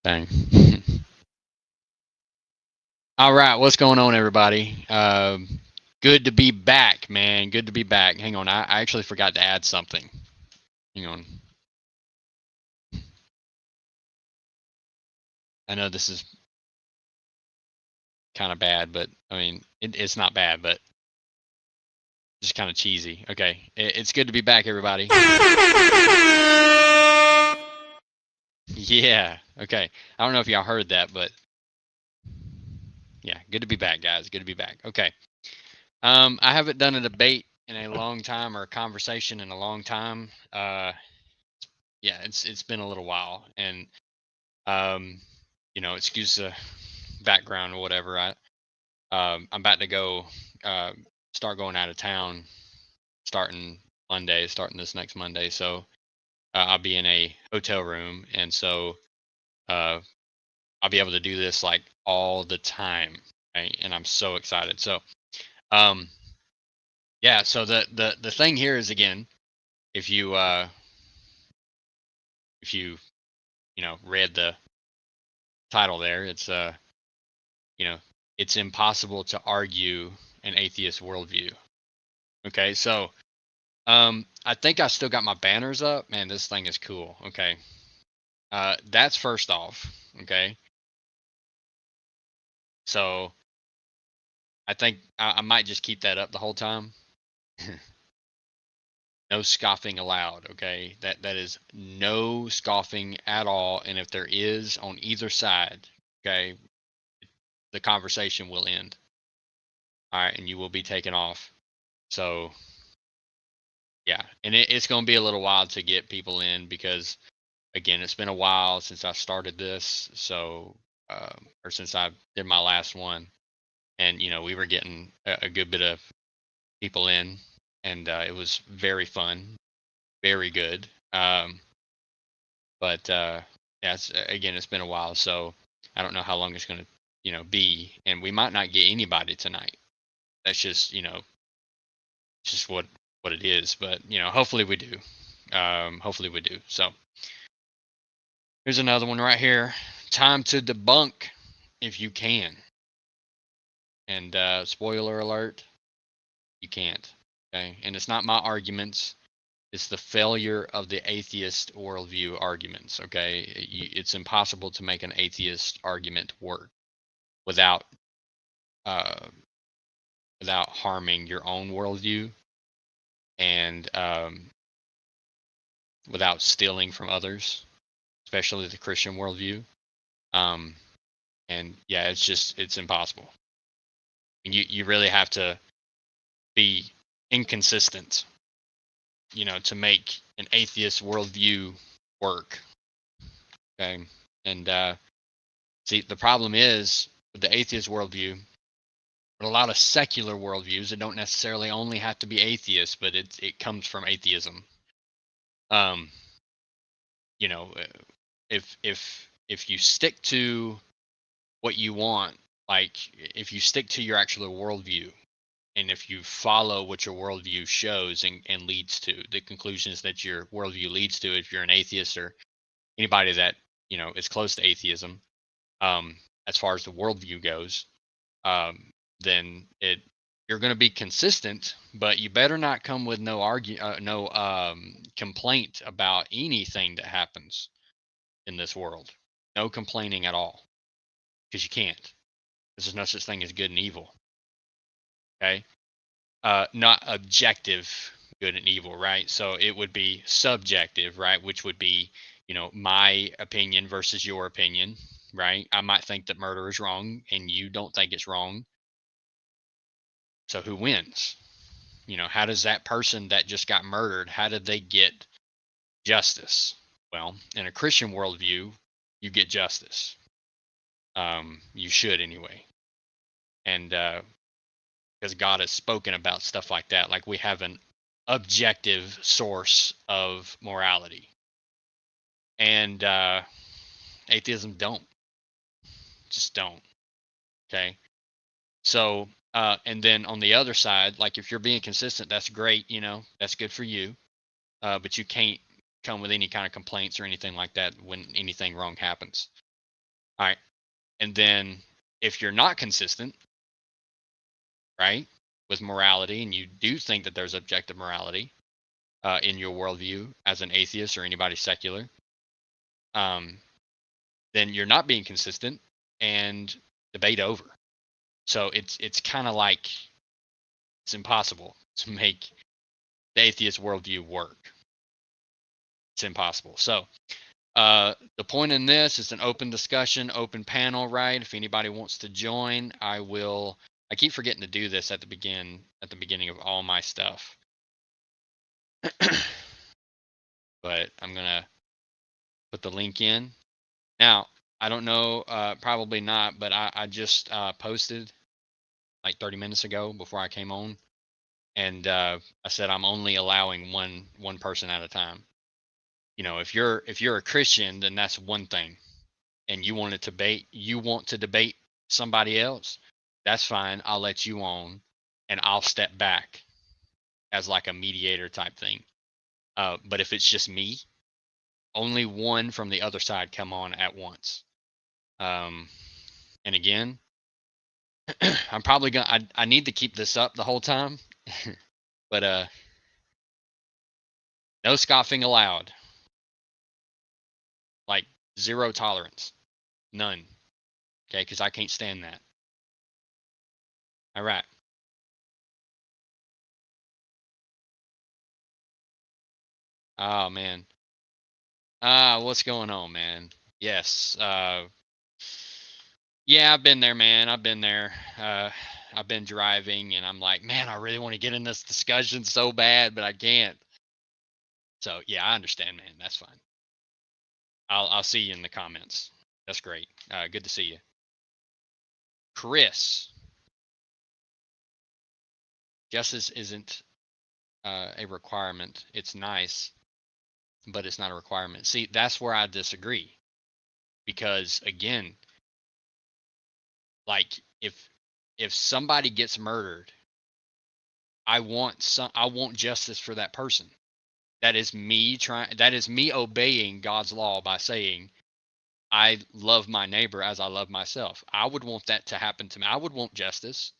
Dang. All right, what's going on, everybody? Good to be back, man. Good to be back. Hang on, I actually forgot to add something. Hang on. I know this is kind of bad, but I mean, it's not bad, but just kind of cheesy. Okay, it's good to be back, everybody. Yeah. Okay. I don't know if y'all heard that, but yeah, good to be back, guys. Good to be back. Okay. I haven't done a debate in a long time or a conversation in a long time. Yeah, it's been a little while, and um, excuse the background or whatever. I'm about to go uh, start going out of town starting Monday, starting this next Monday. So I'll be in a hotel room, and so uh, I'll be able to do this like all the time, right? And I'm so excited. So um, yeah, so the thing here is, again, if you if you read the title there, it's you know it's impossible to argue an atheist worldview. Okay, so I think I still got my banners up. Man, this thing is cool. Okay, that's first off. Okay, so I think I might just keep that up the whole time. No scoffing allowed. Okay, that is no scoffing at all. And if there is on either side, okay, the conversation will end. All right, and you will be taken off. So yeah, and it's going to be a little while to get people in because, again, it's been a while since I started this, so or since I did my last one, and we were getting a good bit of people in, and it was very fun, very good. But yeah, again, it's been a while, so I don't know how long it's going to be, and we might not get anybody tonight. That's just just what it is, but hopefully we do. Hopefully we do. So here's another one right here. Time to debunk if you can. And spoiler alert, you can't. Okay. And it's not my arguments, it's the failure of the atheist worldview arguments. Okay. It's impossible to make an atheist argument work without uh, without harming your own worldview and without stealing from others, especially the Christian worldview. Um, and yeah, it's impossible. And you really have to be inconsistent, to make an atheist worldview work. Okay. And see, the problem is with the atheist worldview, but a lot of secular worldviews that don't necessarily only have to be atheist, but it comes from atheism. Um, you know, uh, if you stick to what you want, like if you stick to your actual worldview, and if you follow what your worldview shows and leads to, the conclusions that your worldview leads to, if you're an atheist or anybody that is close to atheism, um, as far as the worldview goes, um, then you're going to be consistent, but you better not come with no complaint about anything that happens in this world. No complaining at all, because you can't. There's no such thing as good and evil. Okay, not objective good and evil, right? So it would be subjective, right? Which would be, my opinion versus your opinion, right? I might think that murder is wrong and you don't think it's wrong. So who wins? How does that person that just got murdered, how did they get justice? Well, in a Christian worldview, you get justice. You should anyway. And because God has spoken about stuff like that, like we have an objective source of morality. And atheism just don't. Okay. So, and then on the other side, like if you're being consistent, that's great. That's good for you. But you can't come with any kind of complaints or anything like that when anything wrong happens. All right. And then if you're not consistent, right, with morality, and you do think that there's objective morality in your worldview as an atheist or anybody secular, um, then you're not being consistent, and debate over. So it's kind of like it's impossible to make the atheist worldview work. It's impossible. So the point in this is an open discussion, open panel, right? If anybody wants to join, I will. I keep forgetting to do this at the beginning of all my stuff, but I'm gonna put the link in now. I don't know, probably not, but I just posted like 30 minutes ago before I came on, and I said I'm only allowing one person at a time. If you're a Christian, then that's one thing, and you want to debate somebody else, that's fine. I'll let you on, and I'll step back as like a mediator type thing. But if it's just me, only one from the other side come on at once. Um, and again, I'm probably gonna. I need to keep this up the whole time, but no scoffing allowed. Like zero tolerance, none. Okay, because I can't stand that. All right. Oh man. What's going on, man? Yes. Yeah, I've been there, man. I've been there. I've been driving, and I'm like, man, I really want to get in this discussion so bad, but I can't. So yeah, I understand, man. That's fine. I'll see you in the comments. That's great. Good to see you, Chris. Justice isn't a requirement. It's nice, but it's not a requirement. See, that's where I disagree, because again, like if somebody gets murdered, I want justice for that person. That is me obeying God's law by saying I love my neighbor as I love myself. I would want that to happen to me. I would want justice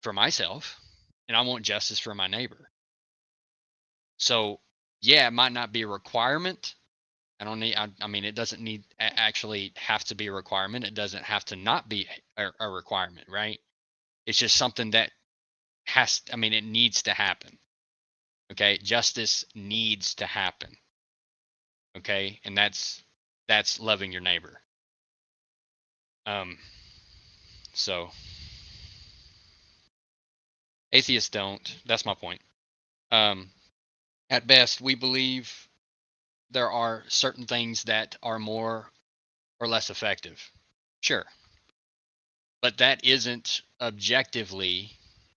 for myself, and I want justice for my neighbor. So yeah, it might not be a requirement. I mean, it doesn't need actually have to be a requirement. It doesn't have to not be a requirement, right? It's just something that it needs to happen. Okay. Justice needs to happen. Okay. And that's loving your neighbor. So atheists don't. That's my point. Um, at best, we believe there are certain things that are more or less effective. Sure. But that isn't objectively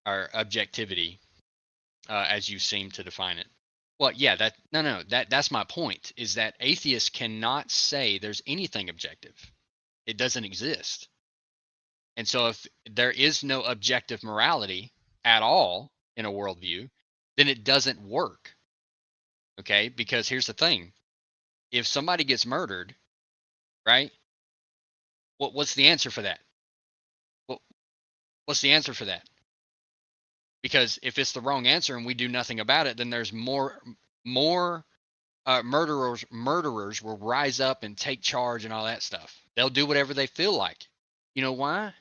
or objectivity, as you seem to define it. Well, yeah, that's my point, is that atheists cannot say there's anything objective. It doesn't exist. And so if there is no objective morality at all in a worldview, then it doesn't work. Okay? Because here's the thing. If somebody gets murdered, right? What's the answer for that? What, what's the answer for that? Because if it's the wrong answer and we do nothing about it, then there's more murderers will rise up and take charge and all that stuff. They'll do whatever they feel like. You know why?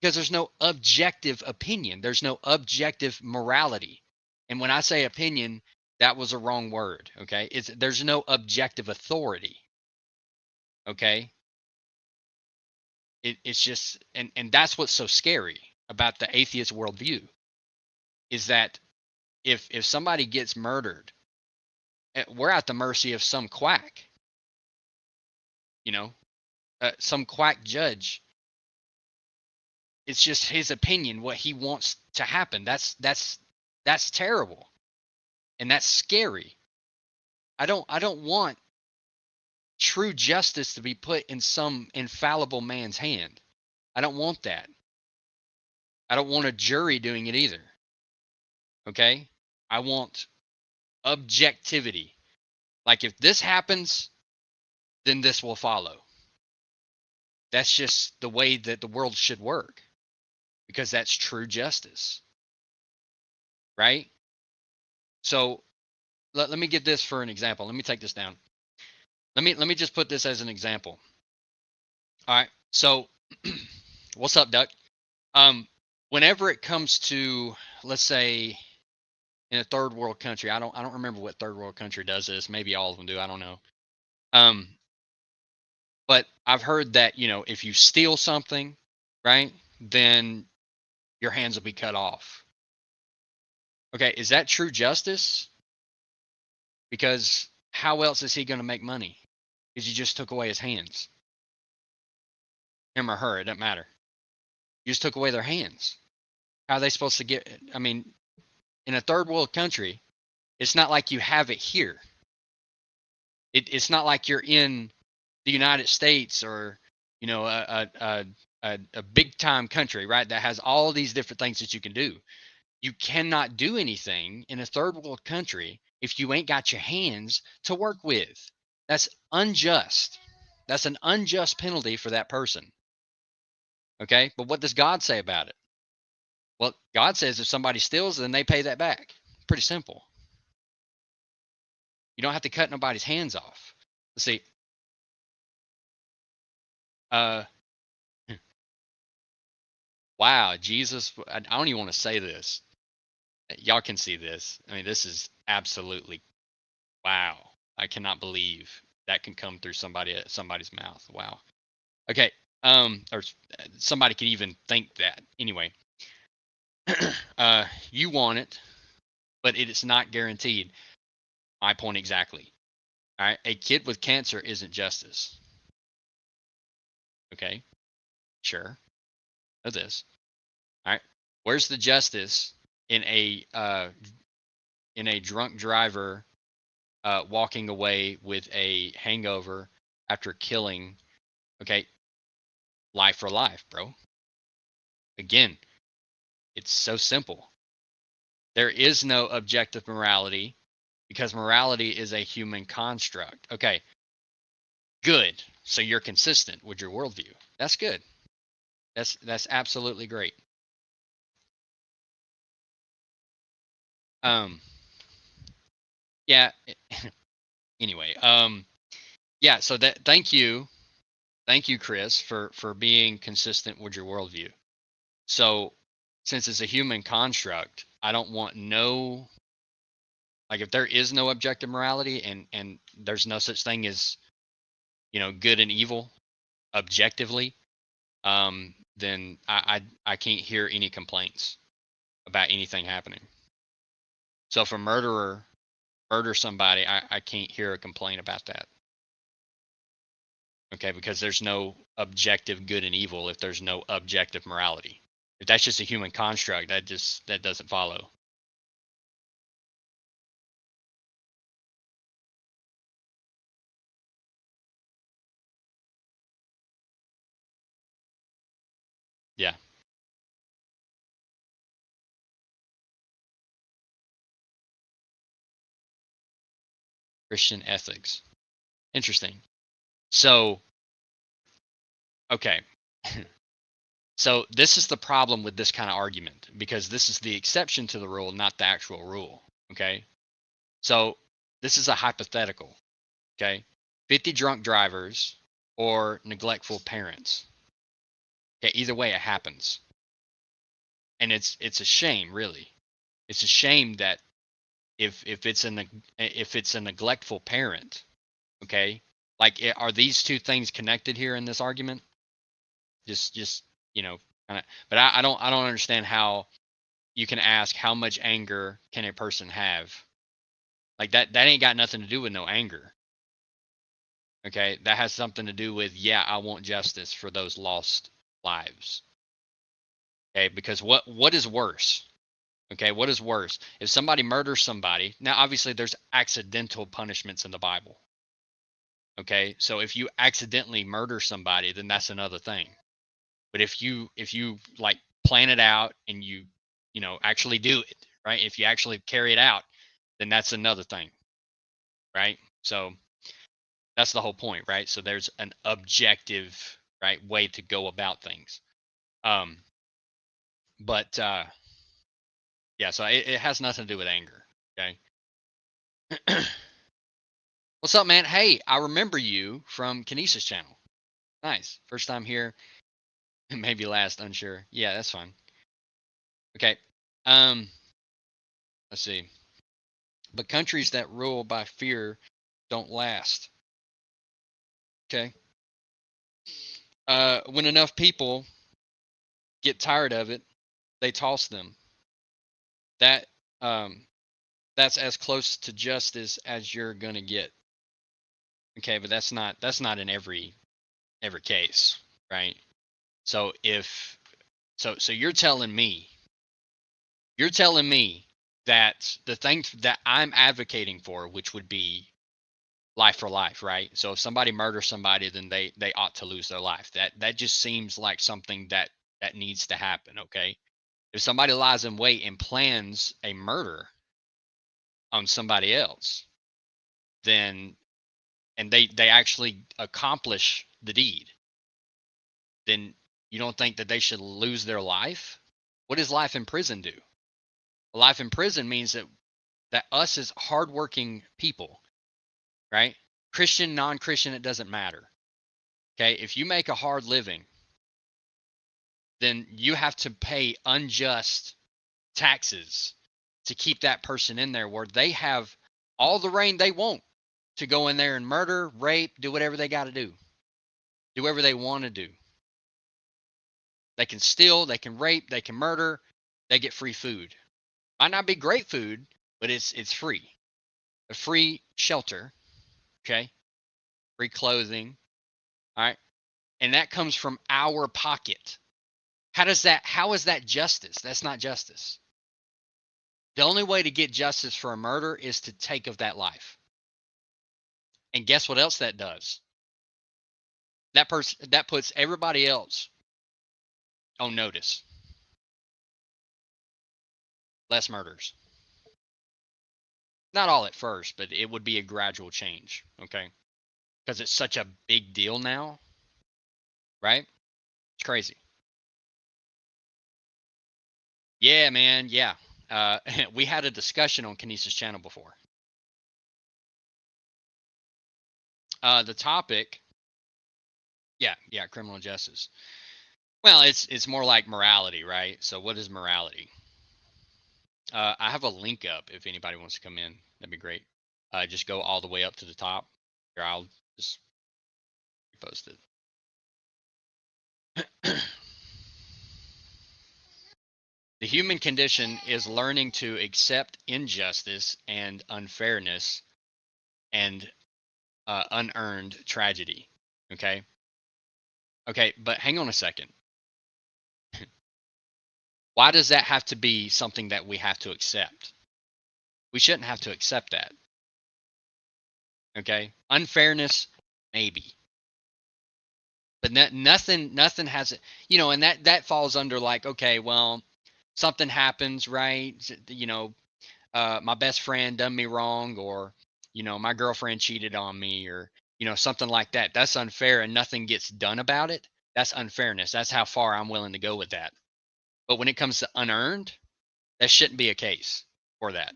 Because there's no objective opinion. There's no objective morality. And when I say opinion, that was a wrong word. Okay. There's no objective authority. Okay. It's just, and that's what's so scary about the atheist worldview, is that if somebody gets murdered, we're at the mercy of some quack, you know, some quack judge. It's just his opinion, what he wants to happen. That's terrible, and that's scary. I don't want true justice to be put in some infallible man's hand. I don't want that. I don't want a jury doing it either. Okay? I want objectivity. Like if this happens, then this will follow. That's just the way that the world should work, because that's true justice, right? So let me get this for an example. Let me take this down. Let me just put this as an example. All right. So what's up, Duck? Whenever it comes to, let's say, in a third world country, I don't remember what third world country does this. Maybe all of them do. I don't know. Um, but I've heard that, if you steal something, right, then your hands will be cut off. Okay, is that true justice? Because how else is he going to make money? Because you just took away his hands. Him or her, it doesn't matter. You just took away their hands. How are they supposed to get? I mean, in a third world country, it's not like you have it here. It's not like you're in the United States, or a big time country, right? That has all these different things that you can do. You cannot do anything in a third world country if you ain't got your hands to work with. That's unjust. That's an unjust penalty for that person. Okay, but what does God say about it? Well, God says if somebody steals, then they pay that back. Pretty simple. You don't have to cut nobody's hands off. Let's see. Uh, wow, Jesus. I don't even want to say this. Y'all can see this. I mean, this is absolutely wow. I cannot believe that can come through somebody's mouth. Wow. Okay. Or somebody could even think that. Anyway, you want it, but it is not guaranteed. My point exactly. All right. A kid with cancer isn't justice. Okay. Sure. Know this. All right. Where's the justice in a drunk driver walking away with a hangover after killing? Okay. Life for life, bro. Again, it's so simple. There is no objective morality, because morality is a human construct. Okay, good. So you're consistent with your worldview. That's good. That's absolutely great. Um, yeah. Anyway, yeah. So thank you, Chris, for being consistent with your worldview. So since it's a human construct, I don't want no, like, if there is no objective morality, and there's no such thing as good and evil objectively, then I can't hear any complaints about anything happening. So if a murderer murders somebody, I can't hear a complaint about that. Okay, because there's no objective good and evil if there's no objective morality. If that's just a human construct, that doesn't follow. Yeah. Christian ethics. Interesting. So, okay. So this is the problem with this kind of argument, because this is the exception to the rule, not the actual rule. Okay. So this is a hypothetical. Okay. 50 drunk drivers or neglectful parents. Okay. Either way, it happens. And it's a shame, really. It's a shame that if it's a neglectful parent, okay, like, are these two things connected here in this argument? Just kind of. But I don't understand how you can ask how much anger can a person have. Like, that ain't got nothing to do with no anger. Okay, that has something to do with, yeah, I want justice for those lost lives. Okay, because what is worse? Okay, what is worse? If somebody murders somebody, now obviously there's accidental punishments in the Bible. Okay, so if you accidentally murder somebody, then that's another thing. But if you like plan it out, and you actually do it, right? If you actually carry it out, then that's another thing, right? So that's the whole point, right? So there's an objective right? Way to go about things. But yeah, so it has nothing to do with anger. Okay. What's up, man? Hey, I remember you from Kinesis channel. Nice. First time here. Maybe last, unsure. Yeah, that's fine. Okay. Um, let's see. But countries that rule by fear don't last. Okay. When enough people get tired of it, they toss them. That um that's as close to justice as you're gonna get. Okay, but that's not in every case, right? So if so you're telling me that the thing that I'm advocating for, which would be life for life, right? So if somebody murders somebody, then they ought to lose their life. That just seems like something that needs to happen, okay? If somebody lies in wait and plans a murder on somebody else, then and they actually accomplish the deed, then you don't think that they should lose their life? What does life in prison do? Life in prison means that us as hardworking people, right? Christian, non-Christian, it doesn't matter. Okay, if you make a hard living, then you have to pay unjust taxes to keep that person in there, where they have all the reign they want to go in there and murder, rape, do whatever they got to do whatever they want to do. They can steal, they can rape, they can murder, they get free food. Might not be great food, but it's free. A free shelter, okay? Free clothing, all right? And that comes from our pocket. How is that justice? That's not justice. The only way to get justice for a murder is to take of that life. And guess what else that does? That puts everybody else on notice. Less murders. Not all at first, but it would be a gradual change, okay? Because it's such a big deal now, right? It's crazy. Yeah, man. Yeah. We had a discussion on Kinesis channel before. The topic, yeah, criminal justice. Well, it's more like morality, right? So what is morality? I have a link up if anybody wants to come in. That'd be great. Just go all the way up to the top. Here, I'll just post it. The human condition is learning to accept injustice and unfairness and unearned tragedy. Okay. Okay, but hang on a second. Why does that have to be something that we have to accept? We shouldn't have to accept that. Okay. Unfairness, maybe. But nothing has it, and that falls under like, okay, well, something happens, right? My best friend done me wrong, or my girlfriend cheated on me, or something like that. That's unfair and nothing gets done about it. That's unfairness. That's how far I'm willing to go with that. But when it comes to unearned, that shouldn't be a case for that.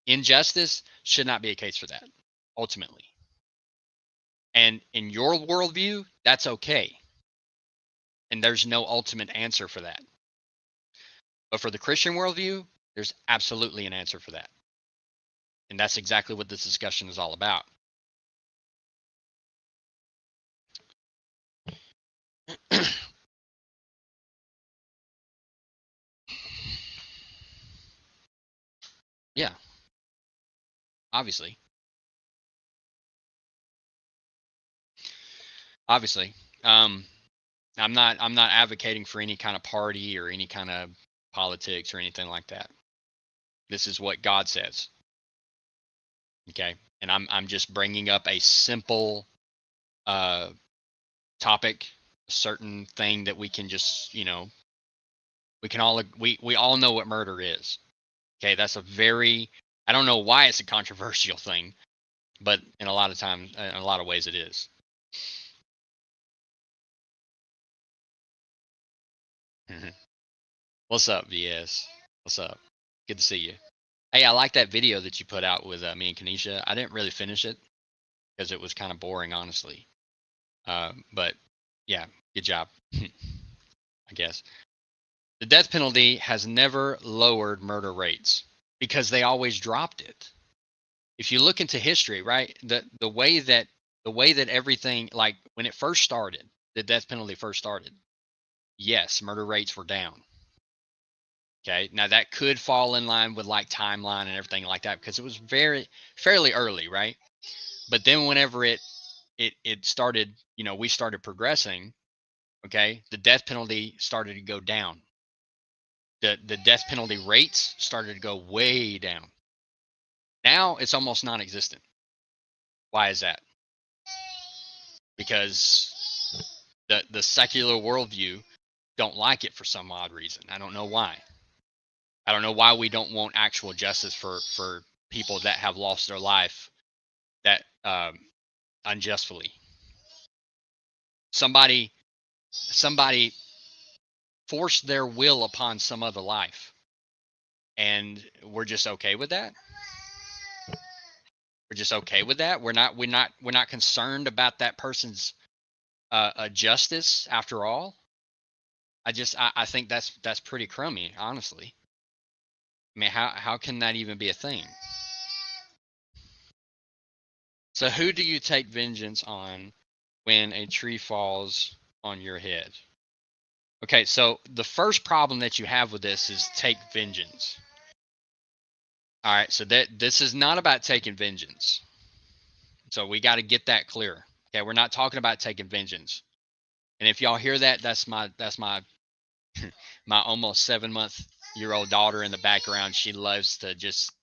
Injustice should not be a case for that, ultimately. And in your worldview, that's okay. And there's no ultimate answer for that. But for the Christian worldview, there's absolutely an answer for that. And that's exactly what this discussion is all about. Yeah, obviously. Obviously. I'm not advocating for any kind of party or any kind of politics or anything like that. This is what God says. Okay? And I'm just bringing up a simple topic, a certain thing that we can just, we all know what murder is. Okay, that's a very, I don't know why it's a controversial thing, but in a lot of ways it is. What's up, VS? What's up? Good to see you. Hey, I like that video that you put out with me and Kanisha. I didn't really finish it because it was kind of boring, honestly. But yeah, good job, I guess. The death penalty has never lowered murder rates because they always dropped it. If you look into history, right, the way that everything, like when it first started, the death penalty first started, yes, murder rates were down. Okay, now that could fall in line with like timeline and everything like that because it was fairly early, right? But then whenever it started, we started progressing. Okay, the death penalty started to go down. The death penalty rates started to go way down. Now it's almost non-existent. Why is that? Because the secular worldview don't like it for some odd reason. I don't know why. I don't know why we don't want actual justice for people that have lost their life that unjustly. Somebody forced their will upon some other life, and we're just okay with that. We're just okay with that. We're not concerned about that person's justice after all. I think that's pretty crummy, honestly. I mean, how can that even be a thing? So who do you take vengeance on when a tree falls on your head? Okay, so the first problem that you have with this is take vengeance. All right, so this is not about taking vengeance. So we got to get that clear. Okay, we're not talking about taking vengeance. And if y'all hear that, that's my my almost 7-month-old daughter in the background. She loves to just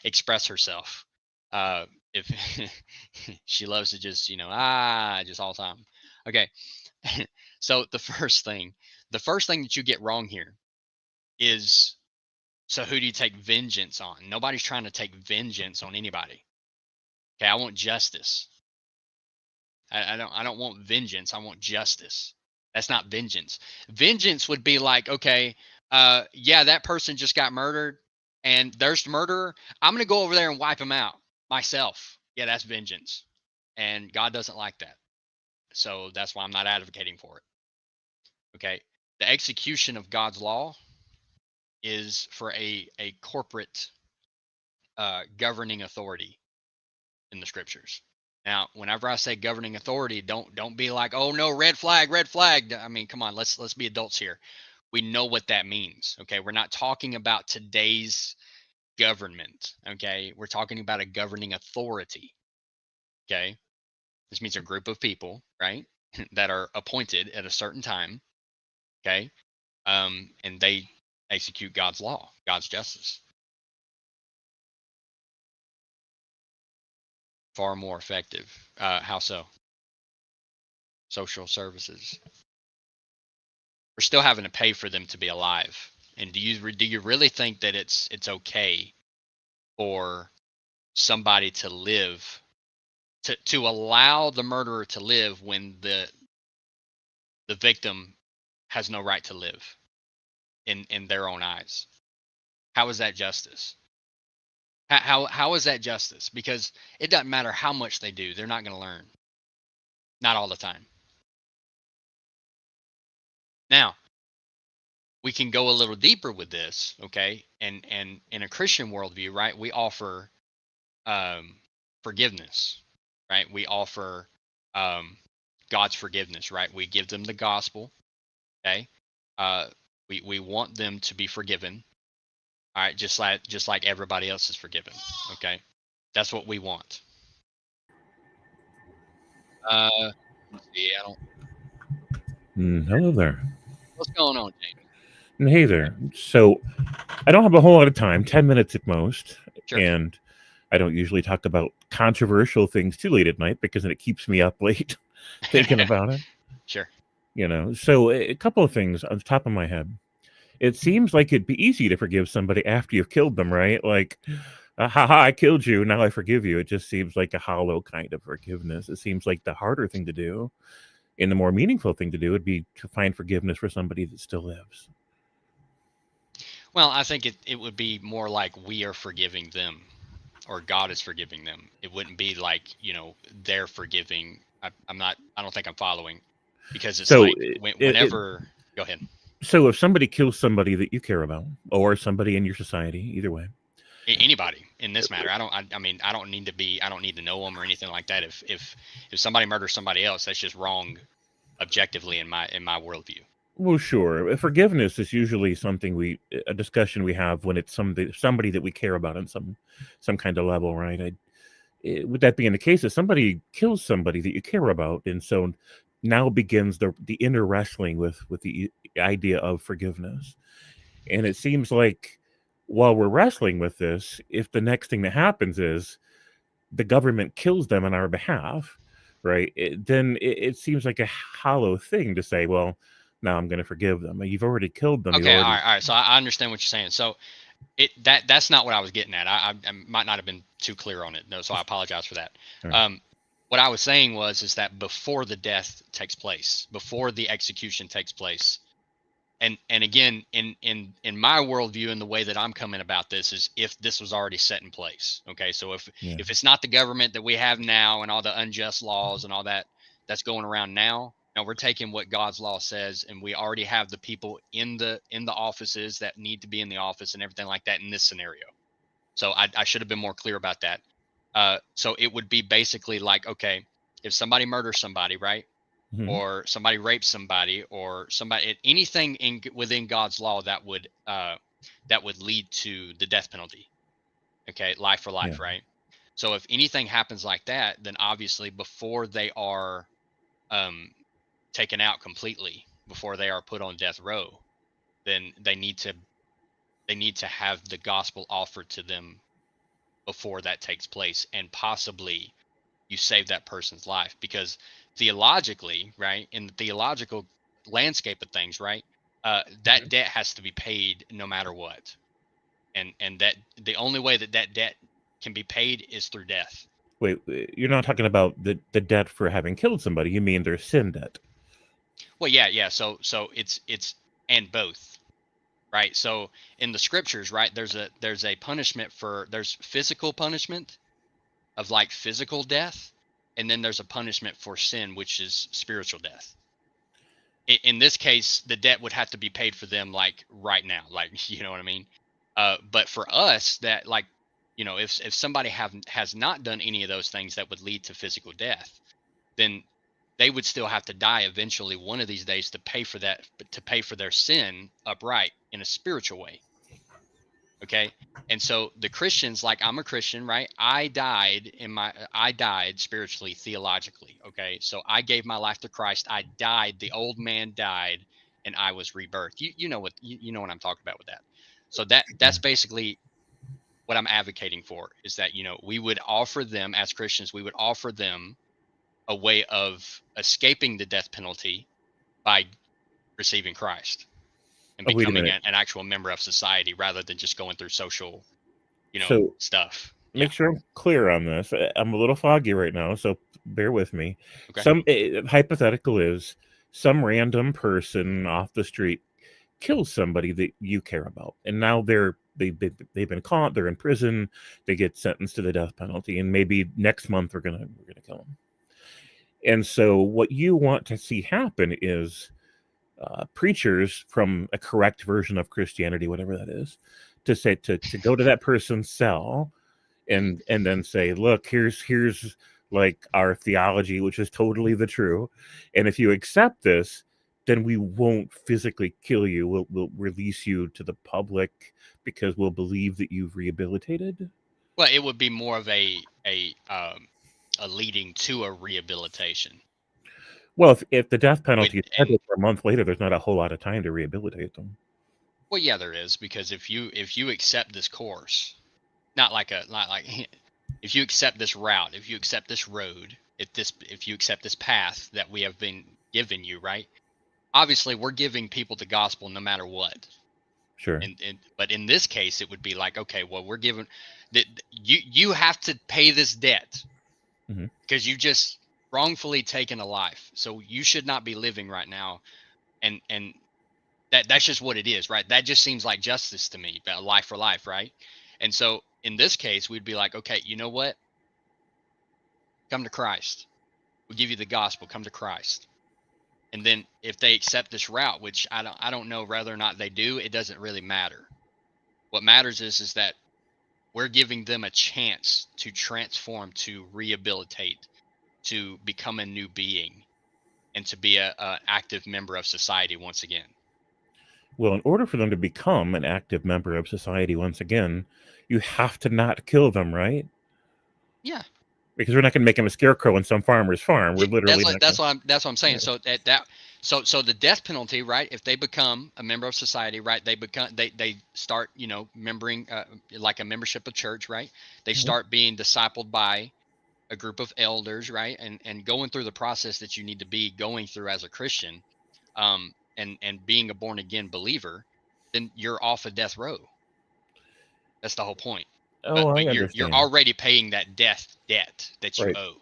express herself. If she loves to just just all the time. Okay, so the first thing that you get wrong here is, so who do you take vengeance on? Nobody's trying to take vengeance on anybody. Okay, I want justice. I don't want vengeance. I want justice. That's not vengeance. Vengeance would be like, okay, yeah, that person just got murdered and there's the murderer. I'm going to go over there and wipe him out myself. Yeah, that's vengeance. And God doesn't like that. So that's why I'm not advocating for it. Okay. The execution of God's law is for a corporate governing authority in the scriptures. Now, whenever I say governing authority, don't be like, oh no, red flag, red flag. I mean, come on, let's be adults here. We know what that means. Okay, we're not talking about today's government. Okay, we're talking about a governing authority. Okay, this means a group of people, right, that are appointed at a certain time. Okay, and they execute God's law, God's justice. Far more effective. How so? Social services. We're still having to pay for them to be alive. And do you really think that it's okay for somebody to live, to allow the murderer to live when the victim has no right to live in their own eyes? How is that justice? How is that justice? Because it doesn't matter how much they do, they're not going to learn. Not all the time. Now, we can go a little deeper with this, okay? And in a Christian worldview, right, we offer forgiveness, right? We offer God's forgiveness, right? We give them the gospel, okay? We want them to be forgiven, all right? Just like everybody else is forgiven, okay? That's what we want. Let's see, I don't. Hello there. What's going on, Jamie? Hey there. So, I don't have a whole lot of time, 10 minutes at most. Sure. And I don't usually talk about controversial things too late at night because then it keeps me up late thinking about it. Sure. So a couple of things on the top of my head. It seems like it'd be easy to forgive somebody after you've killed them, right? Like, haha, I killed you, now I forgive you. It just seems like a hollow kind of forgiveness. It seems like the harder thing to do. And the more meaningful thing to do would be to find forgiveness for somebody that still lives. Well, I think it would be more like we are forgiving them, or God is forgiving them. It wouldn't be like, they're forgiving. I don't think I'm following, because it's So like whenever, go ahead. so if somebody kills somebody that you care about, or somebody in your society, either way, Anybody in this matter, I mean, I don't need to know them or anything like that. If somebody murders somebody else, that's just wrong objectively in my worldview. well, sure. Forgiveness is usually something a discussion we have when it's somebody that we care about on some kind of level, right? With that being the case, if somebody kills somebody that you care about, and so now begins the inner wrestling with the idea of forgiveness. And it seems like while we're wrestling with this, if the next thing that happens is the government kills them on our behalf, right? Then it seems like a hollow thing to say, well, now I'm going to forgive them. You've already killed them. You Okay, already. all right. So I understand what you're saying. So that's not what I was getting at. I might not have been too clear on it. No, so I apologize for that. All right. What I was saying is that before the death takes place, before the execution takes place, and again, in my worldview and the way that I'm coming about this is if this was already set in place. Okay, so if it's not the government that we have now and all the unjust laws and all that's going around now. Now we're taking what God's law says, and we already have the people in the offices that need to be in the office and everything like that in this scenario. So I should have been more clear about that. So it would be basically like, okay, if somebody murders somebody, right? Mhm. Or somebody rapes somebody, or somebody, anything within God's law that would lead to the death penalty. Okay, life for life, Yeah. right? So if anything happens like that, then obviously before they are taken out completely, before they are put on death row, then they need to have the gospel offered to them before that takes place, and possibly you save that person's life, because theologically, right, in the theological landscape of things, right, that debt has to be paid no matter what, and that the only way that debt can be paid is through death. Wait, you're not talking about the debt for having killed somebody. You mean their sin debt? Well, yeah. So it's and both, right? So in the scriptures, right, there's a punishment there's physical punishment of like physical death, and then there's a punishment for sin, which is spiritual death. In this case, the debt would have to be paid for them like right now, like, you know what I mean? But for us, that, like, if somebody has not done any of those things that would lead to physical death, then they would still have to die eventually one of these days to pay for that, to pay for their sin upright in a spiritual way. Okay. And so the Christians, like, I'm a Christian, right? I died spiritually, theologically. Okay. So I gave my life to Christ. I died. The old man died, and I was rebirthed. You know what I'm talking about with that. So that's basically what I'm advocating for, is that, we would offer them, as Christians, we would offer them a way of escaping the death penalty by receiving Christ and Oh, wait a becoming minute. an actual member of society, rather than just going through social, So stuff. Yeah. make sure I'm clear on this. I'm a little foggy right now, so bear with me. Okay. Hypothetical is some random person off the street kills somebody that you care about, and now they've been caught. They're in prison. They get sentenced to the death penalty, and maybe next month we're gonna kill them. And so, what you want to see happen is preachers from a correct version of Christianity, whatever that is, to go to that person's cell and then say, look, here's like our theology, which is totally the true, and if you accept this, then we won't physically kill you. We'll release you to the public because we'll believe that you've rehabilitated. Well, it would be more of a leading to a rehabilitation. Well, if the death penalty is And scheduled for a month later, there's not a whole lot of time to rehabilitate them. well, yeah, there is, because if you accept this course, not like if you accept this route, if you accept this road, if you accept this path that we have been giving you, right? Obviously, we're giving people the gospel no matter what. Sure. But in this case, it would be like, okay, well, we're giving that you have to pay this debt Mhm. because you just wrongfully taken a life. So you should not be living right now. And that's just what it is, right? That just seems like justice to me, but life for life, right? And so in this case, we'd be like, okay, you know what? Come to Christ. We'll give you the gospel. Come to Christ. And then if they accept this route, which I don't know whether or not they do, it doesn't really matter. What matters is that we're giving them a chance to transform, to rehabilitate, to become a new being, and to be a active member of society once again. Well, in order for them to become an active member of society once again, you have to not kill them, right? Yeah, Because we're not going to make them a scarecrow in some farmer's farm. We're literally not going that's what I'm saying. to. So so the death penalty, right? If they become a member of society, right? They start, membering, like a membership of church, right? They start being discipled by a group of elders, right? And going through the process that you need to be going through as a Christian, and being a born again believer, then you're off of death row. That's the whole point. Oh, I But you're understand. already paying that death debt that you Right. owe.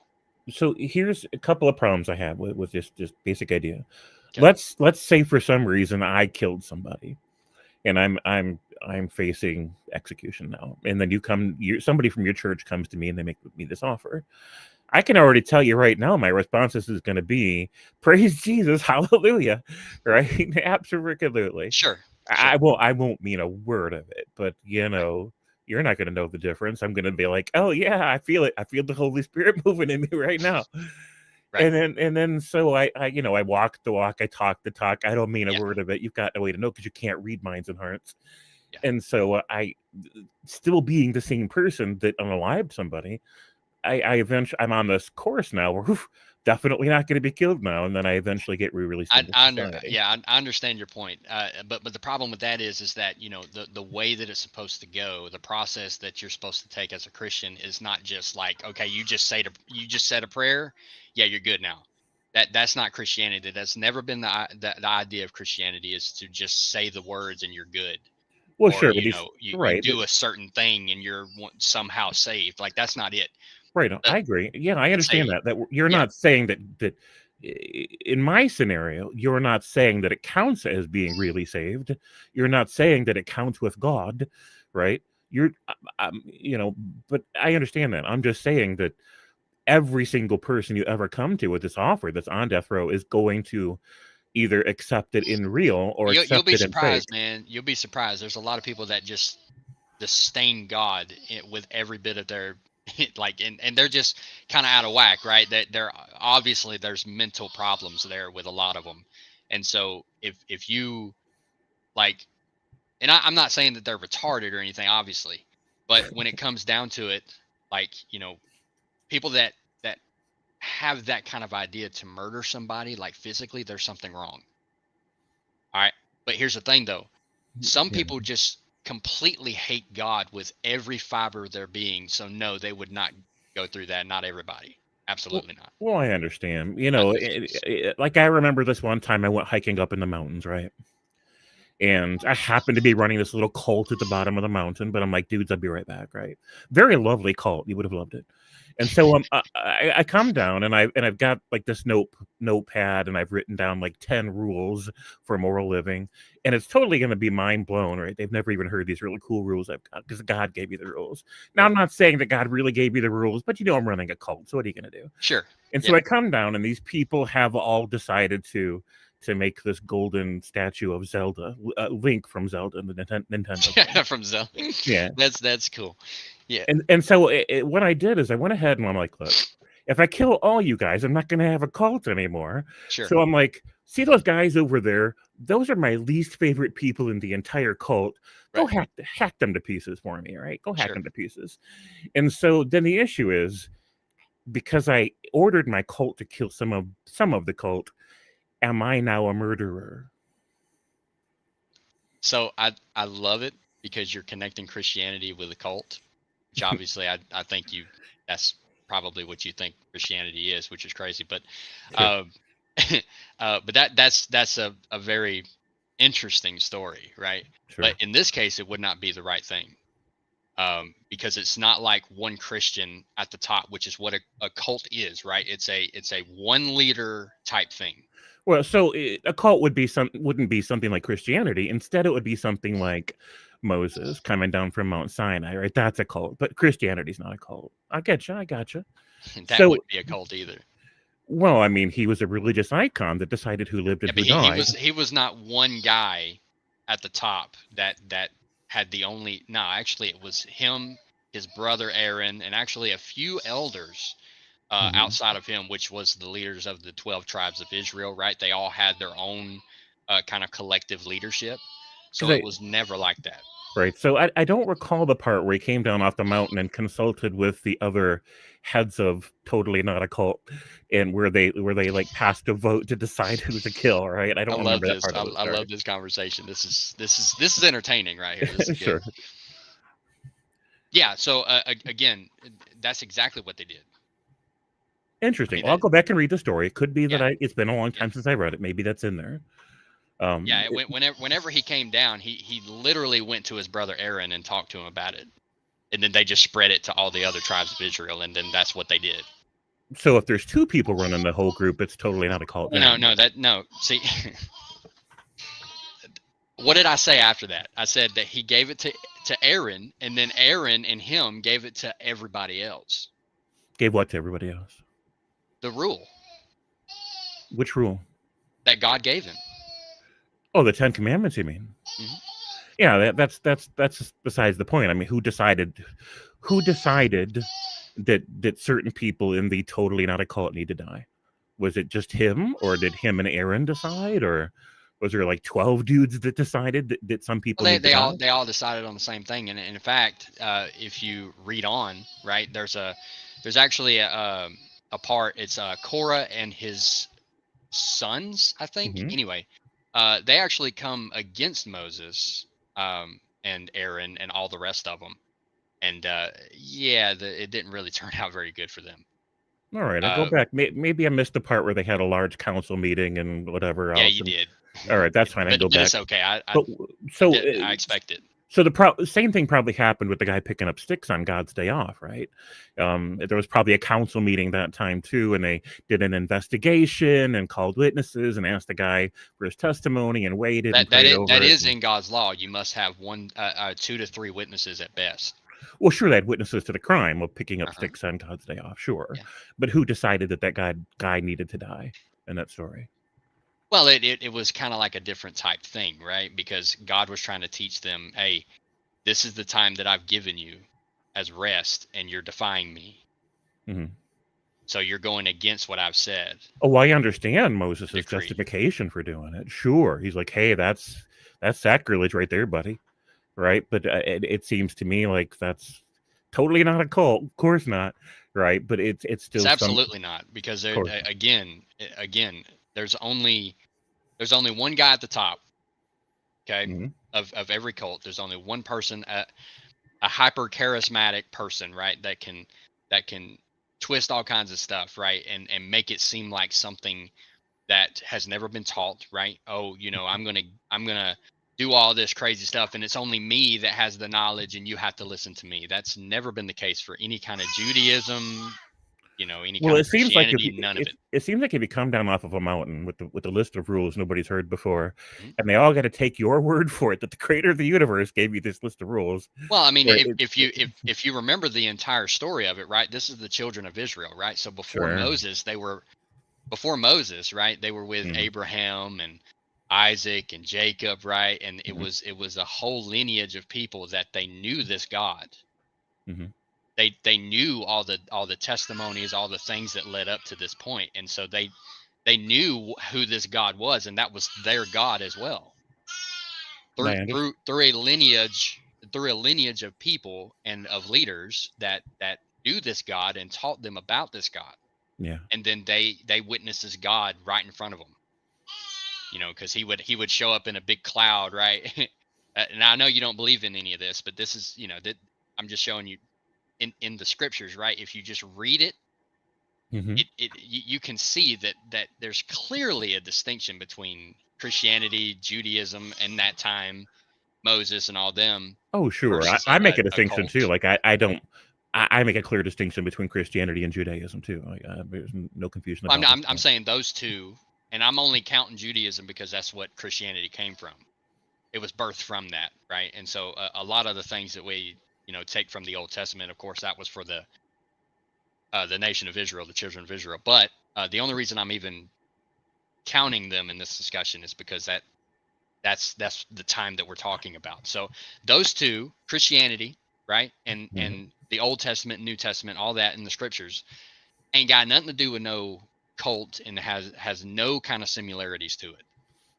So here's a couple of problems I have with this basic idea. Okay. Let's say for some reason I killed somebody, and I'm facing execution now, and then somebody from your church comes to me and they make me this offer. I can already tell you right now, my response is going to be, "Praise Jesus, hallelujah!" Right? Absolutely. Sure. I Sure. won't mean a word of it, but Right. you're not going to know the difference. I'm going to be like, "Oh yeah, I feel it. I feel the Holy Spirit moving in me right now." Right. And then so I walk the walk, I talk the talk. I don't mean a Yeah. word of it. You've got no way to know because you can't read minds and hearts. Yeah. And so I still being the same person that unalived somebody, I eventually I'm on this course now where definitely not going to be killed now, and then I eventually get re-released into society. I understand your point. But the problem with that is that, the way that it's supposed to go, the process that you're supposed to take as a Christian is not just like, okay, you just said a prayer, yeah, you're good now. That's not Christianity. That's never been the idea of Christianity, is to just say the words and you're good, Well, or sure, but he's you right. do a certain thing and you're somehow saved. Like, that's not it. Right, no, Uh, I agree. Yeah, I It's understand a that. You're Yeah. not saying that in my scenario, you're not saying that it counts as being really saved. You're not saying that it counts with God, right? You're, but I understand that. I'm just saying that every single person you ever come to with this offer that's on death row is going to either accept it in real or You'll accept be it in fake. surprised, man. You'll be surprised. There's a lot of people that just disdain God with every bit of their like, and they're just kind of out of whack, right? That they're obviously, there's mental problems there with a lot of them. And so if you, like, and I'm not saying that they're retarded or anything, obviously, but when it comes down to it, like, people that have that kind of idea to murder somebody, like, physically, there's something wrong. All right. But here's the thing, though. Some Yeah. people just completely hate God with every fiber of their being. So, no, they would not go through that. Not everybody. Well, Absolutely not. well, I understand. Not those cases. Like I remember this one time I went hiking up in the mountains, right? And I happened to be running this little cult at the bottom of the mountain, but I'm like, dudes, I'll be right back, right? Very lovely cult. You would have loved it. And so I come down and I've got like this notepad and I've written down like 10 rules for moral living, and it's totally going to be mind blown, right? They've never even heard these really cool rules I've got because God gave me the rules. Now Sure. I'm not saying that God really gave me the rules, but I'm running a cult, so what are you going to do? Sure. And Yeah. so I come down, and these people have all decided to make this golden statue of Zelda, Link from Zelda, the Nintendo Yeah. game. From Zell. Yeah, That's cool. Yeah. and so what I did is I went ahead and I'm like, look, if I kill all you guys, I'm not going to have a cult anymore. Sure. So I'm like, see those guys over there? Those are my least favorite people in the entire cult. Go Right. hack them to pieces for me, all right? Go hack Sure. them to pieces. And so then the issue is because I ordered my cult to kill some of the cult, am I now a murderer? So I love it because you're connecting Christianity with a cult, which obviously I think that's probably what you think Christianity is, which is crazy. But Sure, um, but that's a very interesting story, right? sure. But in this case, it would not be the right thing. because it's not like one Christian at the top, which is what a cult is, right? It's a one leader type thing. Well, so a cult wouldn't be something like Christianity. Instead, it would be something like Moses coming down from Mount Sinai, right? That's a cult, but Christianity's not a cult. I get you. I got you. That So, wouldn't be a cult either. well, I mean, he was a religious icon that decided who lived and Yeah, but who died. he was not one guy at the top that had the only. No, actually, it was him, his brother Aaron, and actually a few elders Mhm. outside of him, which was the leaders of the 12 tribes of Israel. Right? They all had their own kind of collective leadership. So Because it was never like that. right. So I don't recall the part where he came down off the mountain and consulted with the other heads of Totally Not a Cult, and where they like passed a vote to decide who to kill. Right. I I don't love remember that this. part of the I story. love this conversation. This is entertaining right here. This is good. Sure. Yeah. So again, that's exactly what they did. I Interesting. mean, Well, I'll go back and read the story. It could be that yeah, it's been a long yeah, time since I read it. Maybe that's in there. yeah. It- Whenever he came down, he literally went to his brother Aaron and talked to him about it, and then they just spread it to all the other tribes of Israel, and then that's what they did. so if there's two people running the whole group, it's totally not a cult then. No. See, what did I say after that? I said that he gave it to Aaron, and then Aaron and him gave it to everybody else. Gave what to everybody else? The rule Which rule? that God gave him. Oh, the Ten Commandments, you mean? Mhm. Yeah, that's besides the point. I mean, who decided that certain people in the Totally Not a Cult need to die? Was it just him, or did him and Aaron decide, or was there like 12 dudes that decided that some people Well, need to die? they all decided on the same thing, and in fact, if you read on, right, there's actually a part. It's Korah and his sons, I think. Hmm. Anyway, they actually come against Moses and Aaron and all the rest of them, and yeah, it didn't really turn out very good for them. All right, I go Uh, back. Maybe I missed the part where they had a large council meeting and whatever yeah, else. you And did, all right, that's fine. I go but back. it's okay. But so I expect it. So same thing probably happened with the guy picking up sticks on God's day off, right? There was probably a council meeting that time too, and they did an investigation and called witnesses and asked the guy for his testimony and waited and prayed That over it. is in God's law. You must have 2 to 3 witnesses at best. Well, sure, they had witnesses to the crime of picking up Uh-huh. sticks on God's day off, sure, Yeah. but who decided that guy needed to die in that story? Well, it was kind of like a different type thing, right? Because God was trying to teach them, hey, this is the time that I've given you as rest, and you're defying me. Hmm. So you're going against what I've said. Oh, I understand Moses' Decree. justification for doing it. Sure, he's like, hey, that's sacrilege right there, buddy. Right? But it seems to me like that's totally not a cult. Of course not. Right? But it's It's still some. absolutely not, because Of there course. again, there's only one guy at the top. Okay, Hmm. of every cult, there's only one person, a hyper charismatic person, right? That can twist all kinds of stuff, right? And make it seem like something that has never been taught, right? Oh, I'm gonna do all this crazy stuff, and it's only me that has the knowledge, and you have to listen to me. That's never been the case for any kind of Judaism, any Well, kind of it seems like Christianity. None of it. it seems like if you come down off of a mountain with the list of rules nobody's heard before, Mhm. and they all got to take your word for it that the creator of the universe gave you this list of rules. Well, I mean, Right? if you remember the entire story of it, right? This is the children of Israel, right? So Sure. before Moses, right? They were with Mm-hmm. Abraham and Isaac and Jacob, right? And Mm-hmm. it was a whole lineage of people that they knew this God. Mm-hmm. They knew all the testimonies, all the things that led up to this point, and so they knew who this God was, and that was their God as well. I understand. Through a lineage of people and of leaders that knew this God and taught them about this God, Yeah. and then they witnessed this God right in front of them. Because he would show up in a big cloud, right? And I know you don't believe in any of this, but this is that I'm just showing you in the scriptures, right? If you just read it, Mm-hmm. you can see that there's clearly a distinction between Christianity, Judaism, and that time, Moses and all them. Oh, sure. Versus I make a a distinction too. cult. Like I don't. I make a clear distinction between Christianity and Judaism too. There's no confusion about that. I'm saying those two, and I'm only counting Judaism because that's what Christianity came from. It was birthed from that, right? And so a lot of the things that we take from the Old Testament, of course, that was for the nation of Israel, the children of Israel. But the only reason I'm even counting them in this discussion is because that's the time that we're talking about. So those two, Christianity, right, and the Old Testament, New Testament, all that in the scriptures, ain't got nothing to do with no cult, and has no kind of similarities to it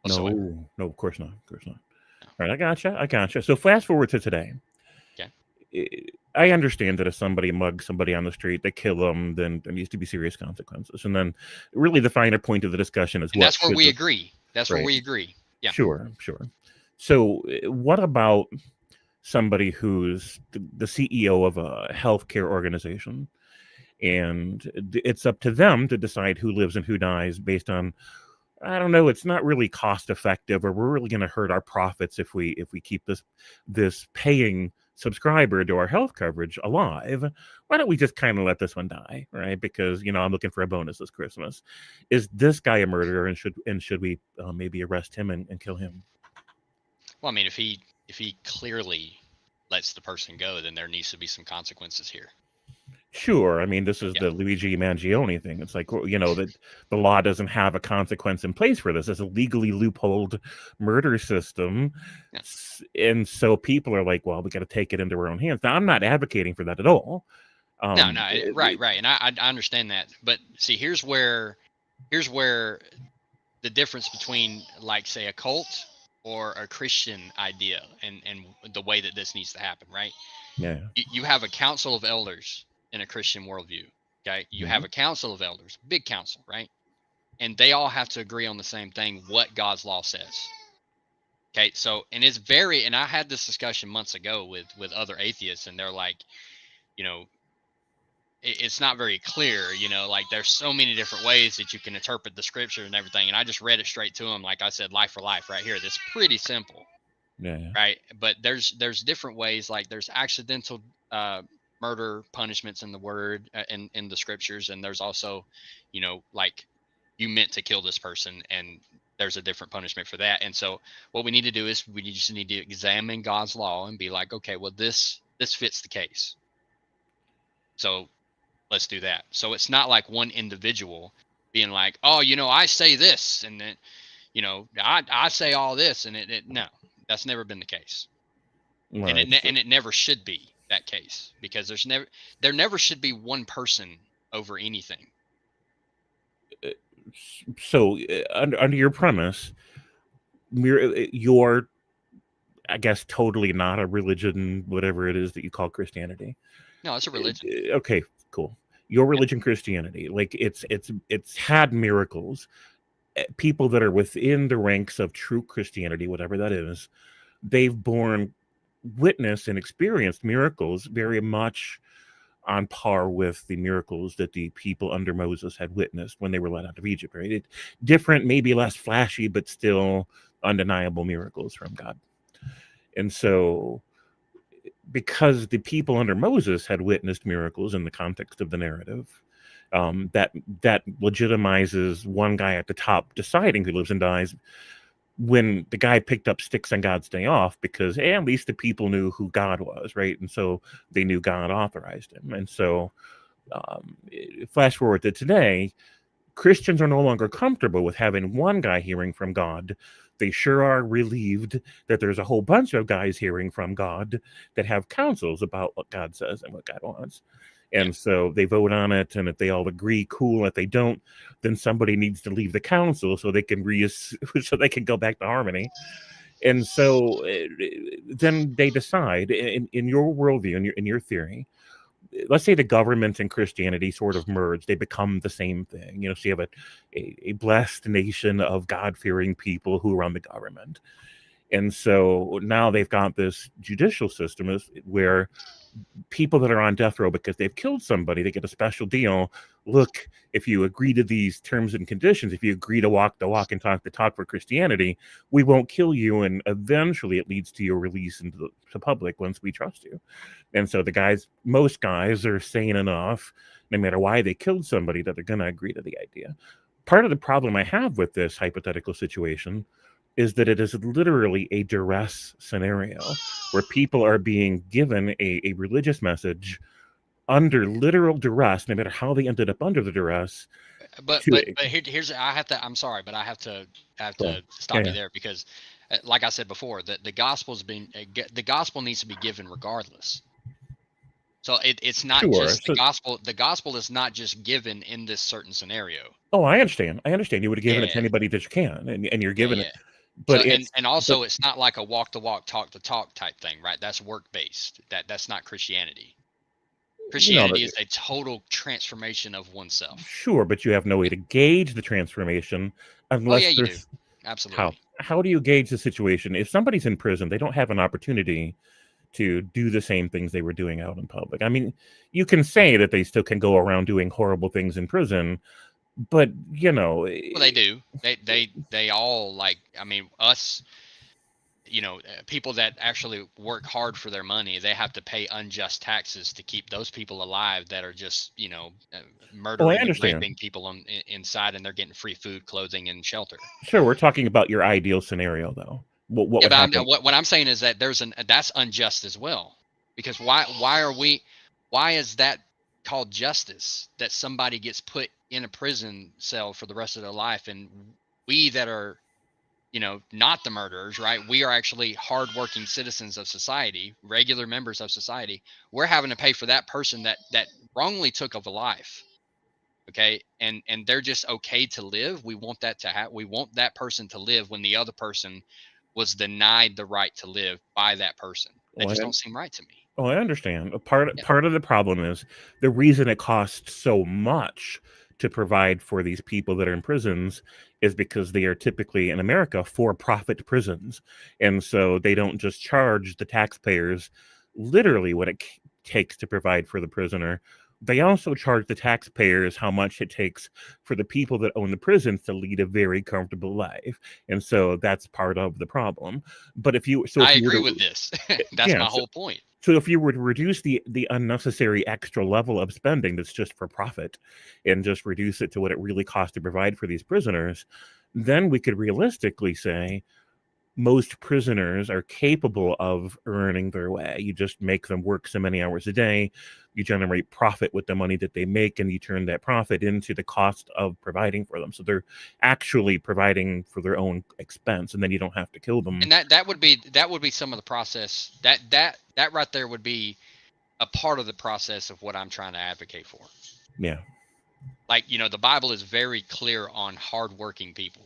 whatsoever. No, of course not. Of course not. No. All right, I gotcha. So fast forward to today. Okay. I understand that if somebody mugs somebody on the street, they kill them, then there needs to be serious consequences. And then really the finer point of the discussion is that's where we agree. That's where we agree. Yeah. Sure. So what about somebody who's the CEO of a healthcare organization, and it's up to them to decide who lives and who dies based on, I don't know, it's not really cost effective, or we're really going to hurt our profits if we keep this paying subscriber to our health coverage alive. Why don't we just kind of let this one die, right? Because I'm looking for a bonus this Christmas. Is this guy a murderer, and should we maybe arrest him and kill him? Well, I mean, if he clearly lets the person go, then there needs to be some consequences here. Sure. I mean, this is the Luigi Mangione thing. It's like, that the law doesn't have a consequence in place for this. It's a legally loopholed murder system. Yeah. And so people are like, well, we got to take it into our own hands. Now, I'm not advocating for that at all. No, right. And I understand that. But see, here's where the difference between, like, say, a cult or a Christian idea and the way that this needs to happen, right? Yeah. You have a council of elders in a Christian worldview. Okay. You have a council of elders, big council, right? And they all have to agree on the same thing, what God's law says. Okay. So, and it's and I had this discussion months ago with other atheists, and they're like, it's not very clear, like there's so many different ways that you can interpret the scripture and everything. And I just read it straight to them. Like I said, life for life right here. That's pretty simple. Yeah. Right. But there's different ways, like there's accidental murder punishments in the word in the scriptures, and there's also like you meant to kill this person, and there's a different punishment for that. And so what we need to do is we just need to examine God's law and be like, okay, well this fits the case, so let's do that. So it's not like one individual being like, oh, I say this, and then I say all this, and no, that's never been the case. Right. And it never should be that case, because there never should be one person over anything. So under your premise, you're, I guess, totally not a religion, whatever it is that you call Christianity. No, it's a religion. Okay, cool. Your religion, Christianity, like it's had miracles. People that are within the ranks of true Christianity, whatever that is, they've borne witness and experienced miracles very much on par with the miracles that the people under Moses had witnessed when they were let out of Egypt, right? Different, maybe less flashy, but still undeniable miracles from God. And so, because the people under Moses had witnessed miracles in the context of the narrative, that legitimizes one guy at the top deciding who lives and dies, when the guy picked up sticks on God's day off, because at least the people knew who God was, right? And so they knew God authorized him. And so flash forward to today, Christians are no longer comfortable with having one guy hearing from God. They sure are relieved that there's a whole bunch of guys hearing from God that have counsels about what God says and what God wants. And so they vote on it, and if they all agree, cool. If they don't, then somebody needs to leave the council so they can go back to harmony. And so then they decide, in your worldview, in your theory, let's say the government and Christianity sort of merge, they become the same thing. So you have a blessed nation of God-fearing people who run the government. And so now they've got this judicial system where people that are on death row because they've killed somebody, they get a special deal. Look, if you agree to these terms and conditions, if you agree to walk the walk and talk the talk for Christianity, we won't kill you. And eventually it leads to your release into the public once we trust you. And so most guys are sane enough, no matter why they killed somebody, that they're going to agree to the idea. Part of the problem I have with this hypothetical situation is that it is literally a duress scenario where people are being given a religious message under literal duress, no matter how they ended up under the duress. But here's I'm sorry, but I have to stop you there, because like I said before, the gospel needs to be given regardless. So it's not just the gospel. The gospel is not just given in this certain scenario. Oh, I understand. You would have given it to anybody that you can, and you're giving it. But so, it's not like a walk the walk, talk the talk type thing, right? That's work based. That's not Christianity. Christianity is a total transformation of oneself. Sure, but you have no way to gauge the transformation unless you do. Absolutely. How do you gauge the situation? If somebody's in prison, they don't have an opportunity to do the same things they were doing out in public. I mean, you can say that they still can go around doing horrible things in prison, but well, they do. They all, like, I mean, us, people that actually work hard for their money, they have to pay unjust taxes to keep those people alive that are just, murdering and raping people inside, and they're getting free food, clothing, and shelter. Sure, we're talking about your ideal scenario, though. What I'm saying is that that's unjust as well, because why is that called justice, that somebody gets put in a prison cell for the rest of their life, and we that are not the murderers, right? We are actually hardworking citizens of society, regular members of society. We're having to pay for that person that wrongly took of a life. Okay. And they're just okay to live. We want that to happen. We want that person to live when the other person was denied the right to live by that person. That just don't seem right to me. Oh, I understand. Part of the problem is the reason it costs so much to provide for these people that are in prisons is because they are typically, in America, for-profit prisons. And so they don't just charge the taxpayers literally what it takes to provide for the prisoner. They also charge the taxpayers how much it takes for the people that own the prisons to lead a very comfortable life. And so that's part of the problem. But I agree with this. That's my whole point. So if you were to reduce the unnecessary extra level of spending that's just for profit and just reduce it to what it really costs to provide for these prisoners, then we could realistically say most prisoners are capable of earning their way. You just make them work so many hours a day, you generate profit with the money that they make, and you turn that profit into the cost of providing for them. So they're actually providing for their own expense, and then you don't have to kill them. And that would be some of the process. That right there would be a part of the process of what I'm trying to advocate for. Yeah. Like, the Bible is very clear on hardworking people.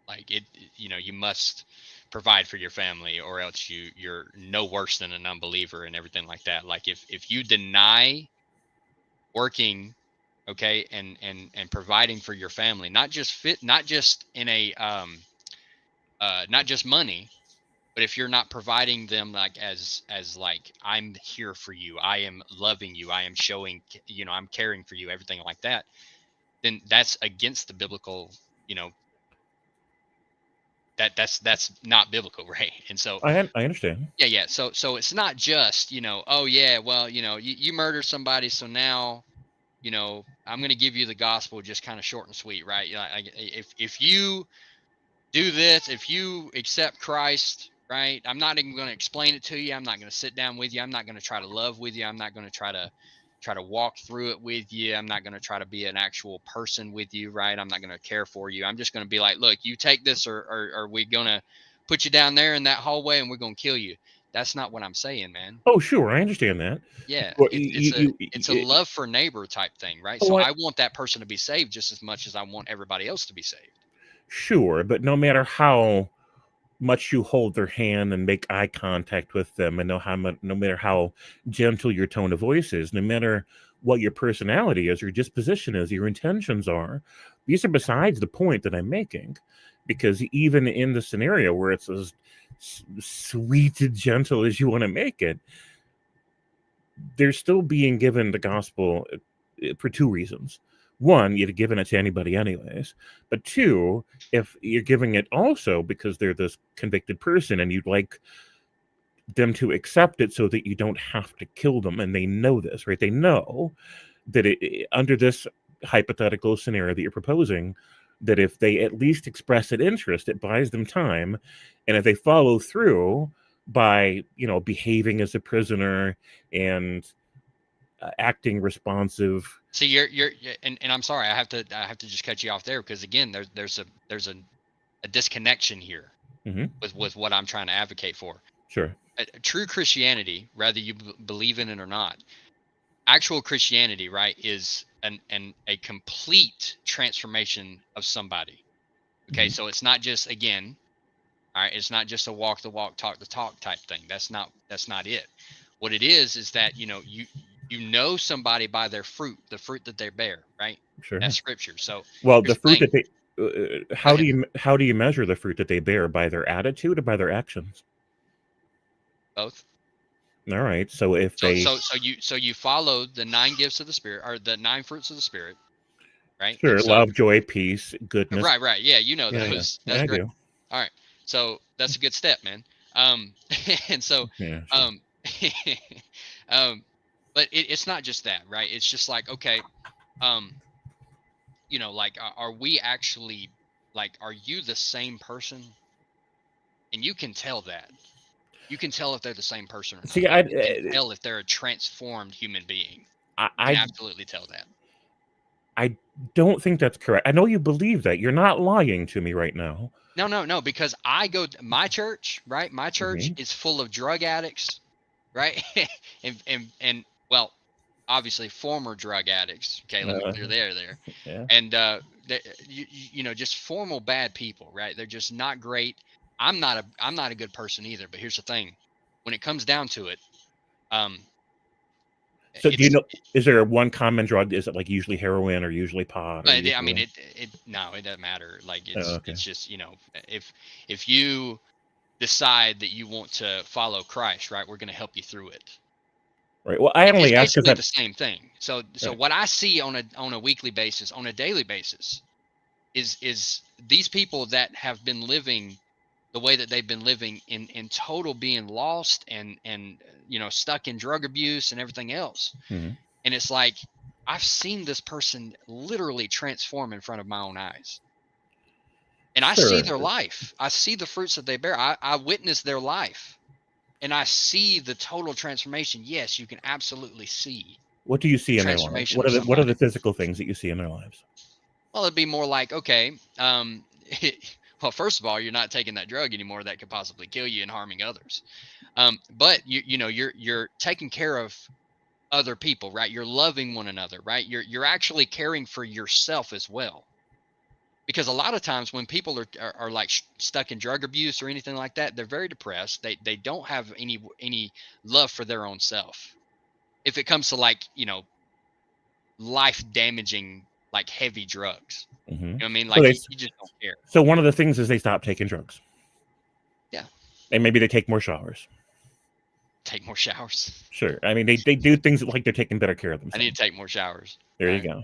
Like, you must provide for your family, or else you're no worse than an unbeliever and everything like that. Like, if you deny working, okay, and providing for your family, not just in a not just money, but if you're not providing them like as like, I'm here for you, I am loving you, I am showing, I'm caring for you, everything like that, then that's against the biblical, that's not biblical, right? And so I understand. Yeah. So it's not just, oh yeah, well, you murder somebody, so now, I'm going to give you the gospel just kind of short and sweet, right? If you do this, if you accept Christ, right, I'm not even going to explain it to you. I'm not going to sit down with you. I'm not going to try to love with you. I'm not going to try to walk through it with you. I'm not going to try to be an actual person with you, right? I'm not going to care for you. I'm just going to be like, look, you take this, or we're going to put you down there in that hallway and we're going to kill you. That's not what I'm saying, man. Oh, sure. I understand that. Yeah. Well, it's a love for neighbor type thing, right? So I want that person to be saved just as much as I want everybody else to be saved. Sure. But no matter how much you hold their hand and make eye contact with them, and no matter how gentle your tone of voice is, no matter what your personality is, your disposition is, your intentions are, these are besides the point that I'm making. Because even in the scenario where it's a sweet and gentle as you want to make it, they're still being given the gospel for two reasons. One, you'd have given it to anybody anyways. But two, if you're giving it also because they're this convicted person and you'd like them to accept it so that you don't have to kill them, and they know this, right? They know that under this hypothetical scenario that you're proposing, that if they at least express an interest, it buys them time. And if they follow through by, behaving as a prisoner and acting responsive. See, you're and I'm sorry, I have to just cut you off there, because again, there's a disconnection here with what I'm trying to advocate for. Sure. True Christianity, whether you believe in it or not, actual Christianity, right, is a complete transformation of somebody. Okay, so it's not just, again, all right, it's not just a walk the walk, talk the talk type thing. That's not it. What it is that you know somebody by their fruit, the fruit that they bear, right? Sure. That's scripture. So, well, the fruit that they how do you measure the fruit that they bear? By their attitude or by their actions? Both. All right. So if you follow the 9 gifts of the Spirit, or the 9 fruits of the Spirit, right? Sure. Love, joy, peace, goodness. Right. Yeah, you know those. Yeah. That's great. Do. All right. So that's a good step, man. And so, yeah, sure. But it's not just that, right? It's just like, okay, like, are we actually, like, are you the same person? And you can tell that. You can tell if they're the same person or not. See, you can tell if they're a transformed human being. I can absolutely tell that. I don't think that's correct. I know you believe that. You're not lying to me right now. No, because I go to my church, right? My church is full of drug addicts, right? and well, obviously former drug addicts. Okay, let me clear there. Yeah. And just formal bad people, right? They're just not great. I'm not a good person either. But here's the thing: when it comes down to it, so do you know? Is there one common drug? Is it like usually heroin or usually pot? I mean, it doesn't matter. Like, it's just, if you decide that you want to follow Christ, right, we're going to help you through it. Right. Well, I only ask because that's the same thing. So what I see on a weekly basis, on a daily basis, is these people that have been living the way that they've been living, in total being lost and stuck in drug abuse and everything else. And it's like, I've seen this person literally transform in front of my own eyes. And I see their life. I see the fruits that they bear. I witness their life. And I see the total transformation. Yes, you can absolutely see. What do you see in their lives? What are the physical things that you see in their lives? Well, it'd be more like, okay, well, first of all, you're not taking that drug anymore that could possibly kill you and harming others. But you're taking care of other people, right? You're loving one another, right? You're actually caring for yourself as well. Because a lot of times when people are like stuck in drug abuse or anything like that, they're very depressed. They don't have any love for their own self. If it comes to, like, life damaging, like, heavy drugs. You know what I mean? Like, you just don't care. So one of the things is they stop taking drugs. Yeah. And maybe they take more showers. Take more showers. Sure. I mean, they do things like they're taking better care of themselves. I need to take more showers. There you go.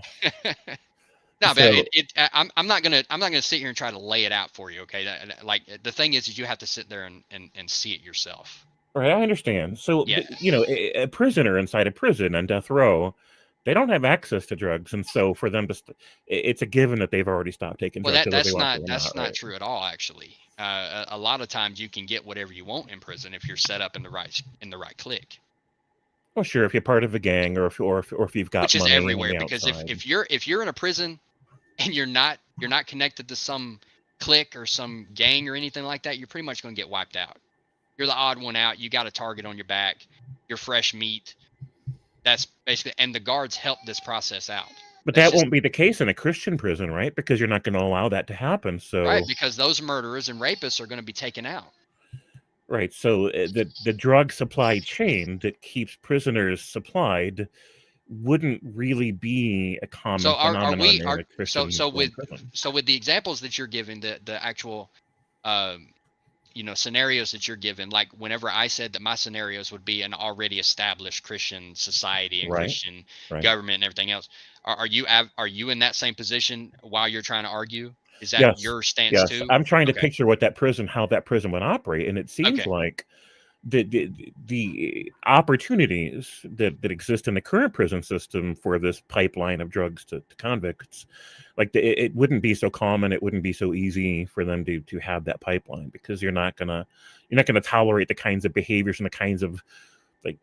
No, but I'm not gonna sit here and try to lay it out for you. Okay, like, the thing is you have to sit there and see it yourself. Right, I understand. So a prisoner inside a prison on death row, they don't have access to drugs, and so for them to, it's a given that they've already stopped taking drugs. That's not true at all. Actually, a lot of times you can get whatever you want in prison if you're set up in the right clique. Well, sure, if you're part of a gang, or if you've got, which is money everywhere, because if you're in a prison and you're not connected to some clique or some gang or anything like that, you're pretty much going to get wiped out. You're the odd one out. You got a target on your back. You're fresh meat. That's basically, and the guards help this process out. But that won't be the case in a Christian prison, right? Because you're not going to allow that to happen. So right, because those murderers and rapists are going to be taken out. Right. So the drug supply chain that keeps prisoners supplied wouldn't really be a common phenomenon in a Christian so with the examples that you're giving, the actual scenarios that you're given, like whenever I said that my scenarios would be an already established Christian society and Right. Christian Right. government and everything else, are you in that same position while you're trying to argue? Is that Yes. your stance Yes. too? I'm trying to Okay. picture how that prison would operate, and it seems Okay. like the opportunities that exist in the current prison system for this pipeline of drugs to convicts, like it wouldn't be so common, it wouldn't be so easy for them to have that pipeline, because you're not gonna tolerate the kinds of behaviors and the kinds of, like,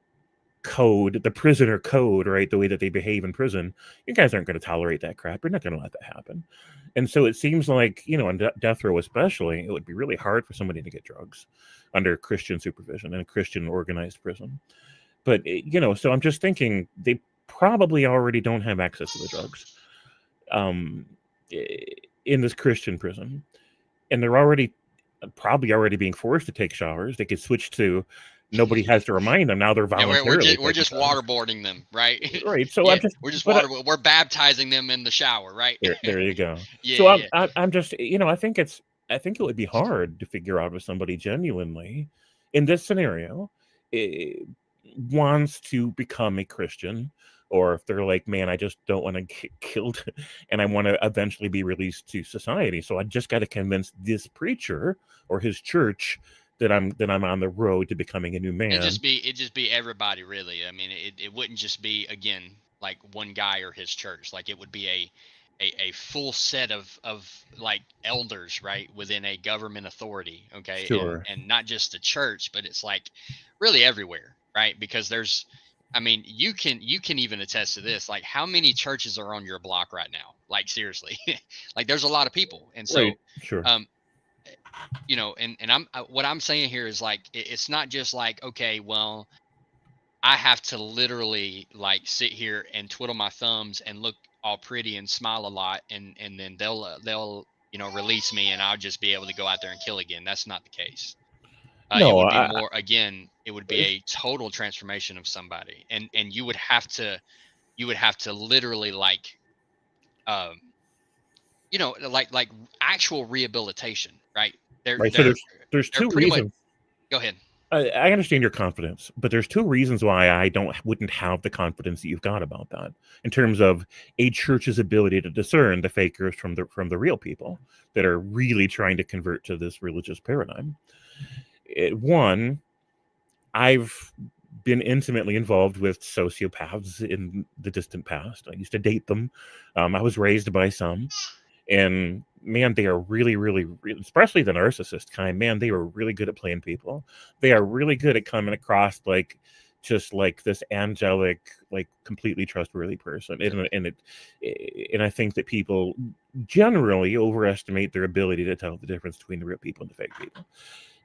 code, the prisoner code, right? The way that they behave in prison. You guys aren't going to tolerate that crap. You're not going to let that happen. And so it seems like, on death row especially, it would be really hard for somebody to get drugs under Christian supervision in a Christian organized prison. But, so I'm just thinking they probably already don't have access to the drugs um, in this Christian prison. And they're probably already being forced to take showers. They could switch to nobody has to remind them. Now they're Yeah, voluntarily we're taking just showers. waterboarding them, right? Right. So Yeah, I'm just, we're just but we're baptizing them in the shower, right? there you go. Yeah, So yeah, yeah. I'm just, I think it would be hard to figure out if somebody genuinely, in this scenario, eh, wants to become a Christian, or if they're like, man, I just don't want to get killed, and I want to eventually be released to society. So I just got to convince this preacher or his church that I'm on the road to becoming a new man. It just be everybody, really. I mean, it wouldn't just be, again, like one guy or his church. Like it would be a full set of like elders, right, within a government authority. Okay. Sure. And not just the church, but it's like really everywhere, right? Because I mean, you can even attest to this. Like, how many churches are on your block right now? Like, seriously, like there's a lot of people. And so, Right. Sure. um, and what I'm saying here is like, it's not just like, okay, well, I have to literally like sit here and twiddle my thumbs and look all pretty and smile a lot, and then they'll release me, and I'll just be able to go out there and kill again. That's not the case. It No, would be more, again, it would be a total transformation of somebody, and you would have to literally like, um like actual rehabilitation, right? They're right. So they're there's they're two pretty much. reasons. Go ahead. I understand your confidence, but there's two reasons why I wouldn't have the confidence that you've got about that, in terms of a church's ability to discern the fakers from the real people that are really trying to convert to this religious paradigm. One, I've been intimately involved with sociopaths in the distant past. I used to date them. I was raised by some. And man, they are really, really, really, especially the narcissist kind, man, they are really good at playing people. They are really good at coming across like just like this angelic, like completely trustworthy person. And I think that people generally overestimate their ability to tell the difference between the real people and the fake people.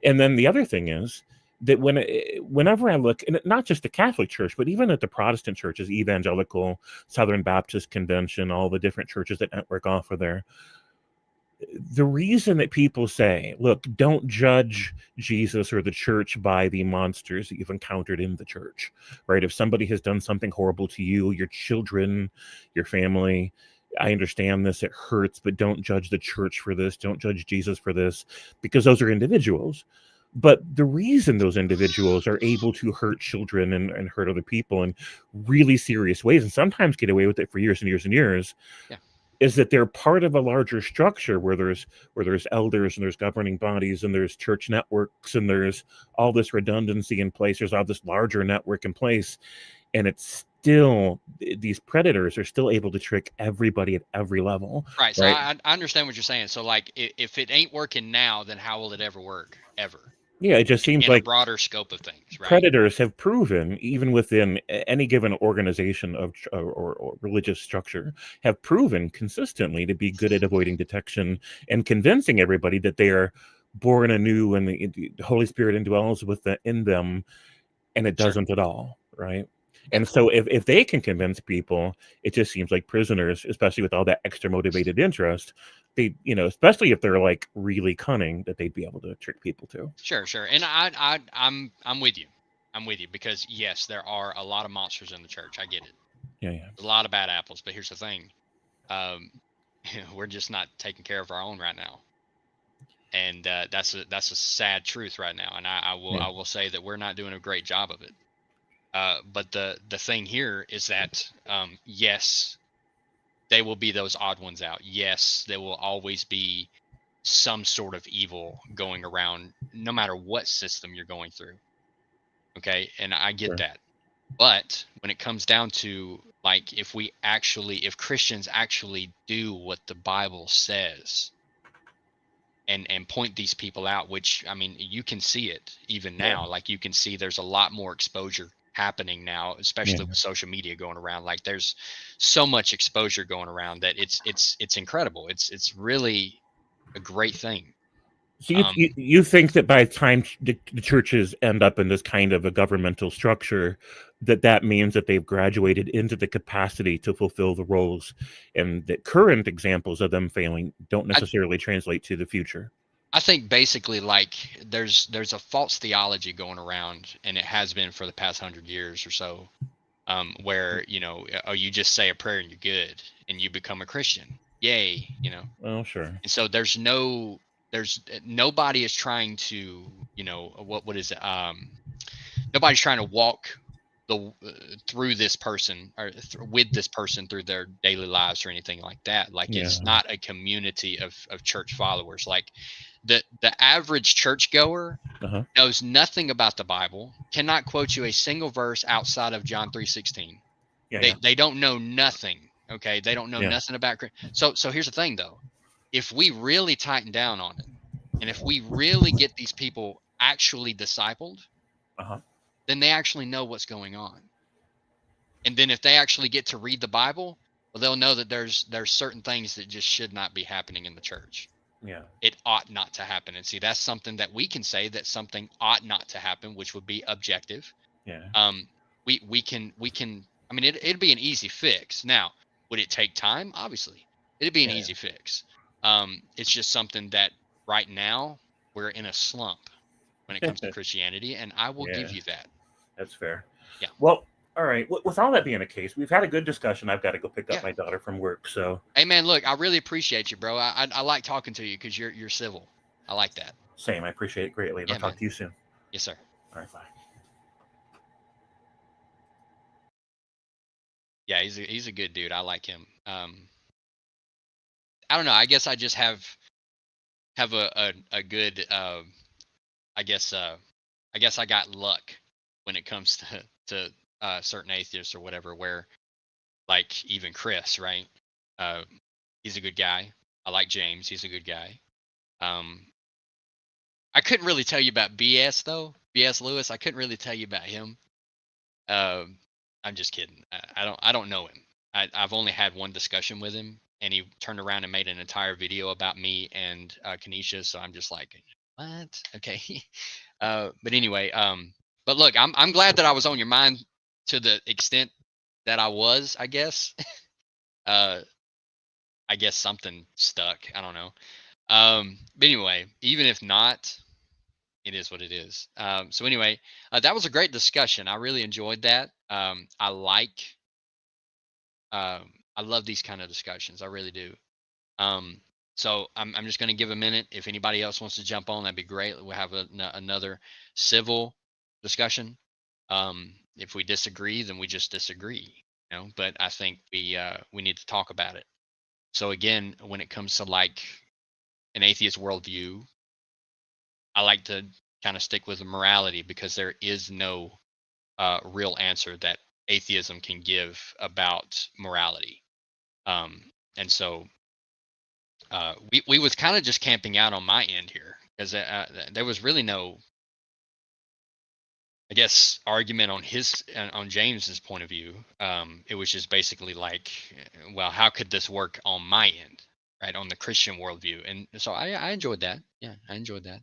And then the other thing is that whenever I look, and not just the Catholic Church, but even at the Protestant churches, Evangelical, Southern Baptist Convention, all the different churches that network off of there, the reason that people say, look, don't judge Jesus or the church by the monsters that you've encountered in the church, right? If somebody has done something horrible to you, your children, your family, I understand this, it hurts, but don't judge the church for this. Don't judge Jesus for this, because those are individuals. But the reason those individuals are able to hurt children and hurt other people in really serious ways, and sometimes get away with it for years and years and years, Yeah. is that they're part of a larger structure where there's elders and there's governing bodies and there's church networks and there's all this redundancy in place. There's all this larger network in place, and it's still, these predators are still able to trick everybody at every level. Right. So Right. I understand what you're saying. So like, if it ain't working now, then how will it ever work? Ever? Yeah, it just seems In a like broader scope of things, right? predators have proven, even within any given organization of or religious structure, have proven consistently to be good at avoiding detection and convincing everybody that they are born anew and the Holy Spirit indwells in them, and it Sure. doesn't at all, right? Yeah. And so if they can convince people, it just seems like prisoners, especially with all that extra motivated interest, they, especially if they're like really cunning, that they'd be able to trick people too. Sure. And I'm with you. I'm with you, because yes, there are a lot of monsters in the church. I get it. Yeah. A lot of bad apples, but here's the thing. Um, we're just not taking care of our own right now. and that's a sad truth right now. And I will say that we're not doing a great job of it. But the thing here is that yes, they will be those odd ones out. Yes, there will always be some sort of evil going around, no matter what system you're going through. Okay, and I get Sure. that. But when it comes down to, like, if Christians actually do what the Bible says and point these people out, which, I mean, you can see it even Yeah. now. Like, you can see there's a lot more exposure happening now, especially Yeah. with social media going around. Like, there's so much exposure going around that it's incredible. It's really a great thing. So Um, you think that by the time the churches end up in this kind of a governmental structure, that means that they've graduated into the capacity to fulfill the roles, and that current examples of them failing don't I necessarily translate to the future? I think basically, like, there's a false theology going around, and it has been for the past 100 years or so, where, oh, you just say a prayer and you're good, and you become a Christian. Yay, Well, sure. And so there's nobody is trying to, what is it? Nobody's trying to walk through this person, or with this person through their daily lives or anything like that. Like, Yeah. it's not a community of church followers. Like, the average churchgoer Uh-huh. knows nothing about the Bible, cannot quote you a single verse outside of John 3:16. Yeah, They yeah. they don't know nothing. Okay, they don't know Yeah. nothing about. So here's the thing, though. If we really tighten down on it, and if we really get these people actually discipled, Uh-huh. then they actually know what's going on. And then if they actually get to read the Bible, well, they'll know that there's certain things that just should not be happening in the church. Yeah. It ought not to happen. And see, that's something that we can say, that something ought not to happen, which would be objective. Yeah. We can. I mean, it'd be an easy fix. Now, would it take time? Obviously, it'd be an Yeah. easy fix. It's just something that right now we're in a slump when it comes to Christianity, and I will give Yeah. you that. That's fair. Yeah. Well, all right. With all that being the case, we've had a good discussion. I've got to go pick up Yeah. my daughter from work. So, Hey, man, look, I really appreciate you, bro. I like talking to you because you're civil. I like that. same. I appreciate it greatly. And I'll Yeah, talk man. to you soon. Yes, sir. All right. Bye. Yeah, he's a good dude. I like him. I don't know. I guess I just have a good I guess I got luck when it comes to certain atheists or whatever, where, like, even Chris, right? Uh, he's a good guy. I like James. He's a good guy. Um, I couldn't really tell you about BS though. BS Lewis. I couldn't really tell you about him. Um, I'm just kidding. I don't know him. I've only had one discussion with him, and he turned around and made an entire video about me and Kenesha. So I'm just like, what? Okay. But anyway, but look, I'm glad that I was on your mind to the extent that I was. I guess. uh, I guess something stuck. I don't know. But anyway, even if not, it is what it is. So anyway, that was a great discussion. I really enjoyed that. I love these kind of discussions. I really do. Um, so I'm just going to give a minute. If anybody else wants to jump on, that'd be great. We'll have another civil discussion. If we disagree, then we just disagree. But I think we need to talk about it. So again, when it comes to, like, an atheist worldview, I like to kind of stick with the morality, because there is no real answer that atheism can give about morality. And so we was kind of just camping out on my end here, because there was really no, I guess, argument on James's point of view. It was just basically like, well, how could this work on my end, right, on the Christian worldview? And so I enjoyed that. Yeah, I enjoyed that.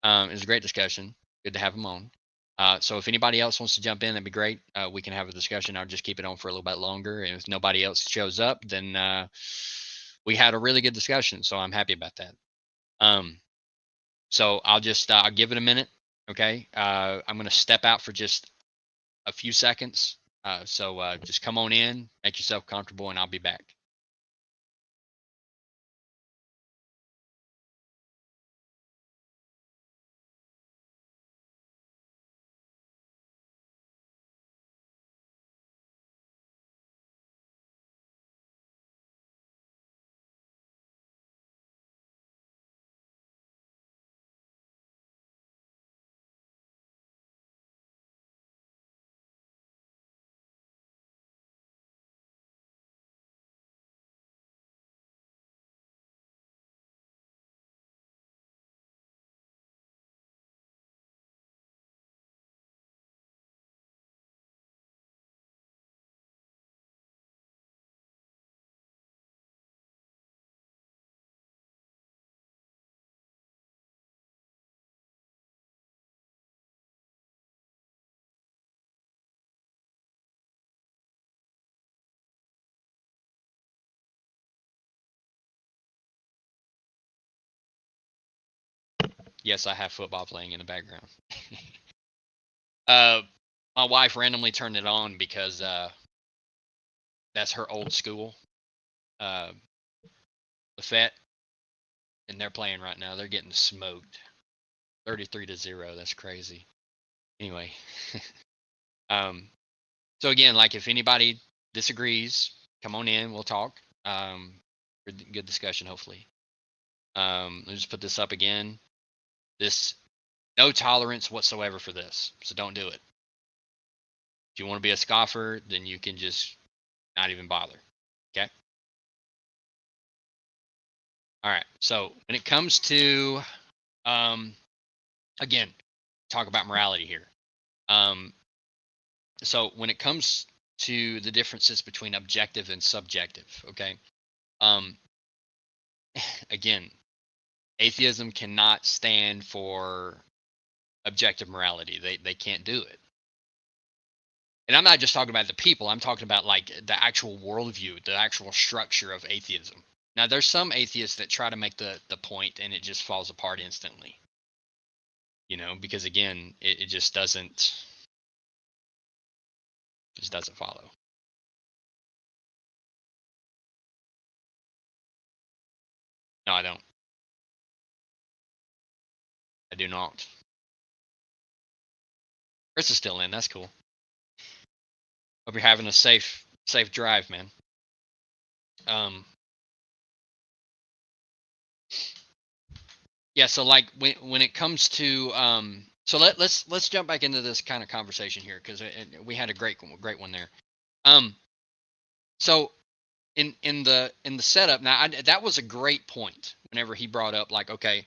It was a great discussion. Good to have him on. So if anybody else wants to jump in, that'd be great. We can have a discussion. I'll just keep it on for a little bit longer. And if nobody else shows up, then we had a really good discussion. So I'm happy about that. So I'll give it a minute. Okay. I'm going to step out for just a few seconds. So just come on in, make yourself comfortable, and I'll be back. Yes, I have football playing in the background. My wife randomly turned it on because that's her old school, uh, Lafette, and they're playing right now. They're getting smoked, 33-0. That's crazy. Anyway, so again, like if anybody disagrees, come on in. We'll talk. Good discussion, hopefully. Let's just put this up again. This no tolerance whatsoever for this, so don't do it. If you want to be a scoffer, then you can just not even bother. Okay. All right. So when it comes to, again, talk about morality here. So when it comes to the differences between objective and subjective, okay. Again, atheism cannot stand for objective morality. They can't do it. And I'm not just talking about the people. I'm talking about like the actual worldview, the actual structure of atheism. Now, there's some atheists that try to make the point, and it just falls apart instantly. Because again, it just doesn't follow. No, I don't. I do not. Chris is still in. That's cool. Hope you're having a safe drive, man. Yeah. So like when it comes to so let's jump back into this kind of conversation here because we had a great one there. So in the setup now, that was a great point. Whenever he brought up like, okay,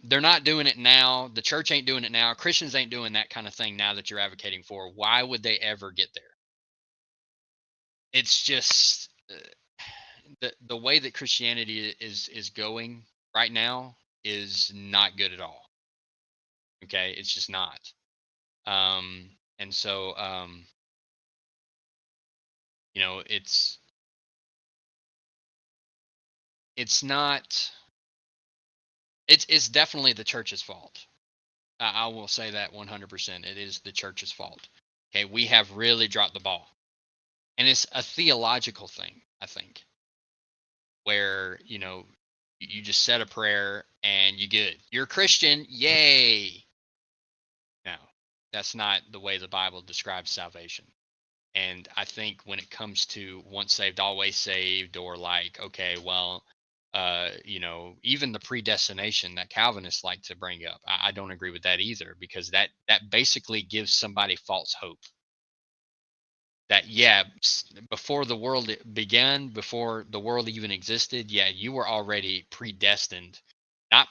they're not doing it now. The church ain't doing it now. Christians ain't doing that kind of thing now that you're advocating for. Why would they ever get there? It's just the way that Christianity is going right now is not good at all. Okay, it's just not. And so it's not. It's definitely the church's fault. I will say that 100%. It is the church's fault. Okay, we have really dropped the ball, and it's a theological thing, I think, where you just said a prayer and you good. You're a Christian, yay! No, that's not the way the Bible describes salvation. And I think when it comes to once saved, always saved, or like, okay, well, even the predestination that Calvinists like to bring up, I don't agree with that either, because that basically gives somebody false hope. That before the world began, before the world even existed, you were already predestined, not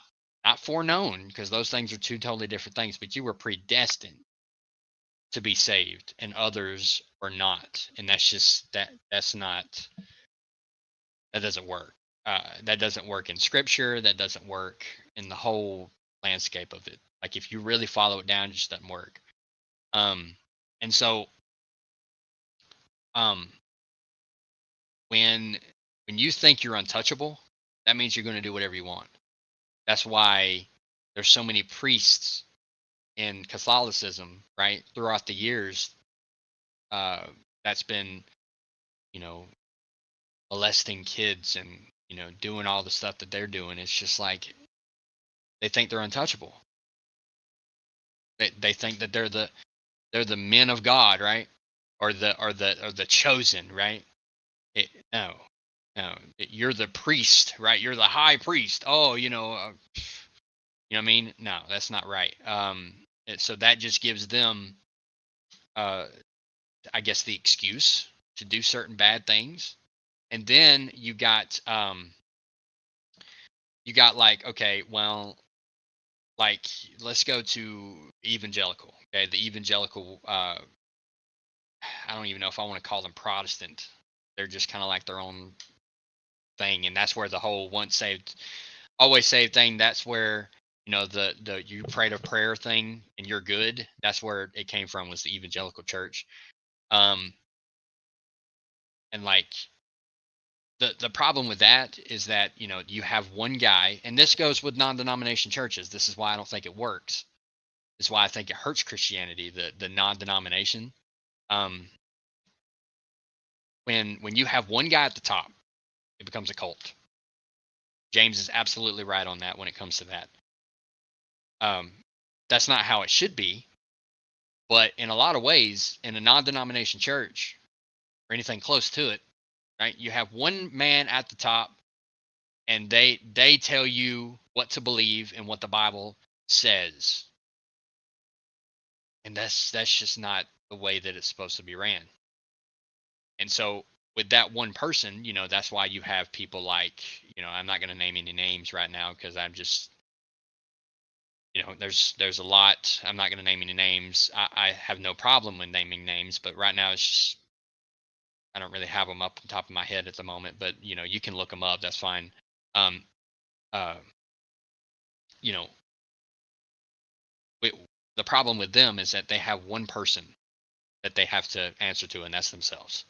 foreknown, because those things are two totally different things, but you were predestined to be saved, and others are not. And that's just that doesn't work. That doesn't work in scripture. That doesn't work in the whole landscape of it. Like if you really follow it down, it just doesn't work. And so when you think you're untouchable, that means you're going to do whatever you want. That's why there's so many priests in Catholicism, right? Throughout the years, that's been, molesting kids and, doing all the stuff that they're doing. It's just like they think they're untouchable. They think that they're the men of God, right? Or the chosen, right? No, you're the priest, right? You're the high priest. Oh, you know what I mean? No, that's not right. So that just gives them, I guess, the excuse to do certain bad things. And then you got like, okay, well, like let's go to evangelical. Okay, the evangelical. I don't even know if I want to call them Protestant. They're just kind of like their own thing, and that's where the whole once saved, always saved thing. That's where the you prayed a prayer thing and you're good. That's where it came from, was the evangelical church. And like the problem with that is that, you know, you have one guy, and this goes with non-denomination churches. This is why I don't think it works. This is why I think it hurts Christianity, the non-denomination. When you have one guy at the top, it becomes a cult. James is absolutely right on that when it comes to that. That's not how it should be, but in a lot of ways, in a non-denomination church or anything close to it, right? You have one man at the top, and they tell you what to believe and what the Bible says, and that's just not the way that it's supposed to be ran. And so with that one person, you know, that's why you have people like, you know, I'm not going to name any names right now because I'm just, you know, there's a lot. I'm not going to name any names. I have no problem with naming names, but right now it's just, I don't really have them up on top of my head at the moment. But you know, you can look them up. That's fine. Um, uh, you know, the problem with them is that they have one person that they have to answer to, and that's themselves.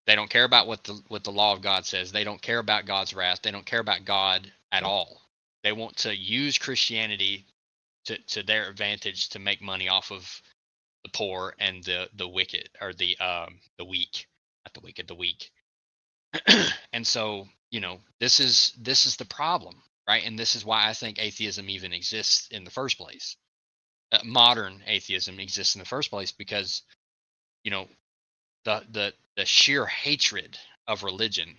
They don't care about what the law of God says. They don't care about God's wrath. They don't care about God at all. They want to use Christianity to their advantage to make money off of the poor and the wicked, or the weak, not the wicked, the weak. And so, you know, this is the problem, right? And this is why I think atheism even exists in the first place. Modern atheism exists in the first place because, you know, the sheer hatred of religion.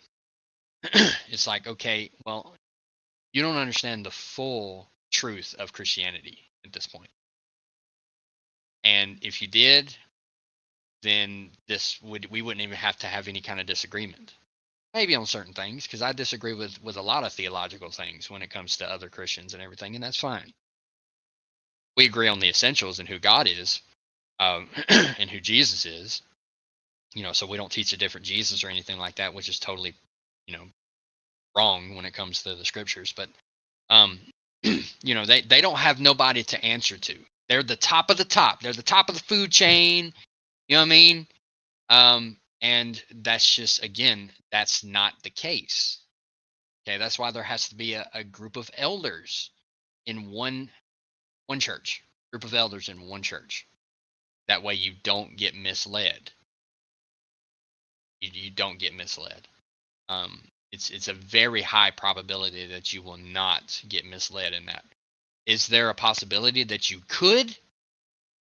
It's like, okay, well, you don't understand the full truth of Christianity at this point. And if you did, then we wouldn't even have to have any kind of disagreement. Maybe on certain things, because I disagree with a lot of theological things when it comes to other Christians and everything, and that's fine. We agree on the essentials and who God is, and who Jesus is. You know, so we don't teach a different Jesus or anything like that, which is totally, you know, wrong when it comes to the scriptures. But you know, they don't have nobody to answer to. They're the top of the top. They're the top of the food chain. You know what I mean? And that's just, again, that's not the case. Okay, that's why there has to be a group of elders in one church. Group of elders in one church. That way you don't get misled. You don't get misled. It's a very high probability that you will not get misled in that. Is there a possibility that you could?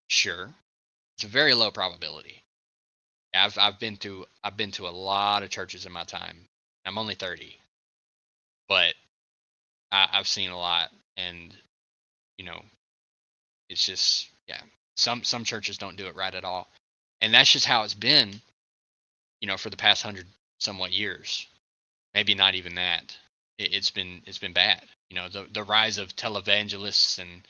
Sure. It's a very low probability. I've been to a lot of churches in my time. I'm only 30, but I've seen a lot, and you know, it's just, yeah. Some churches don't do it right at all, and that's just how it's been, you know, for the past 100 somewhat years. Maybe not even that. It's been bad. You know, the rise of televangelists, and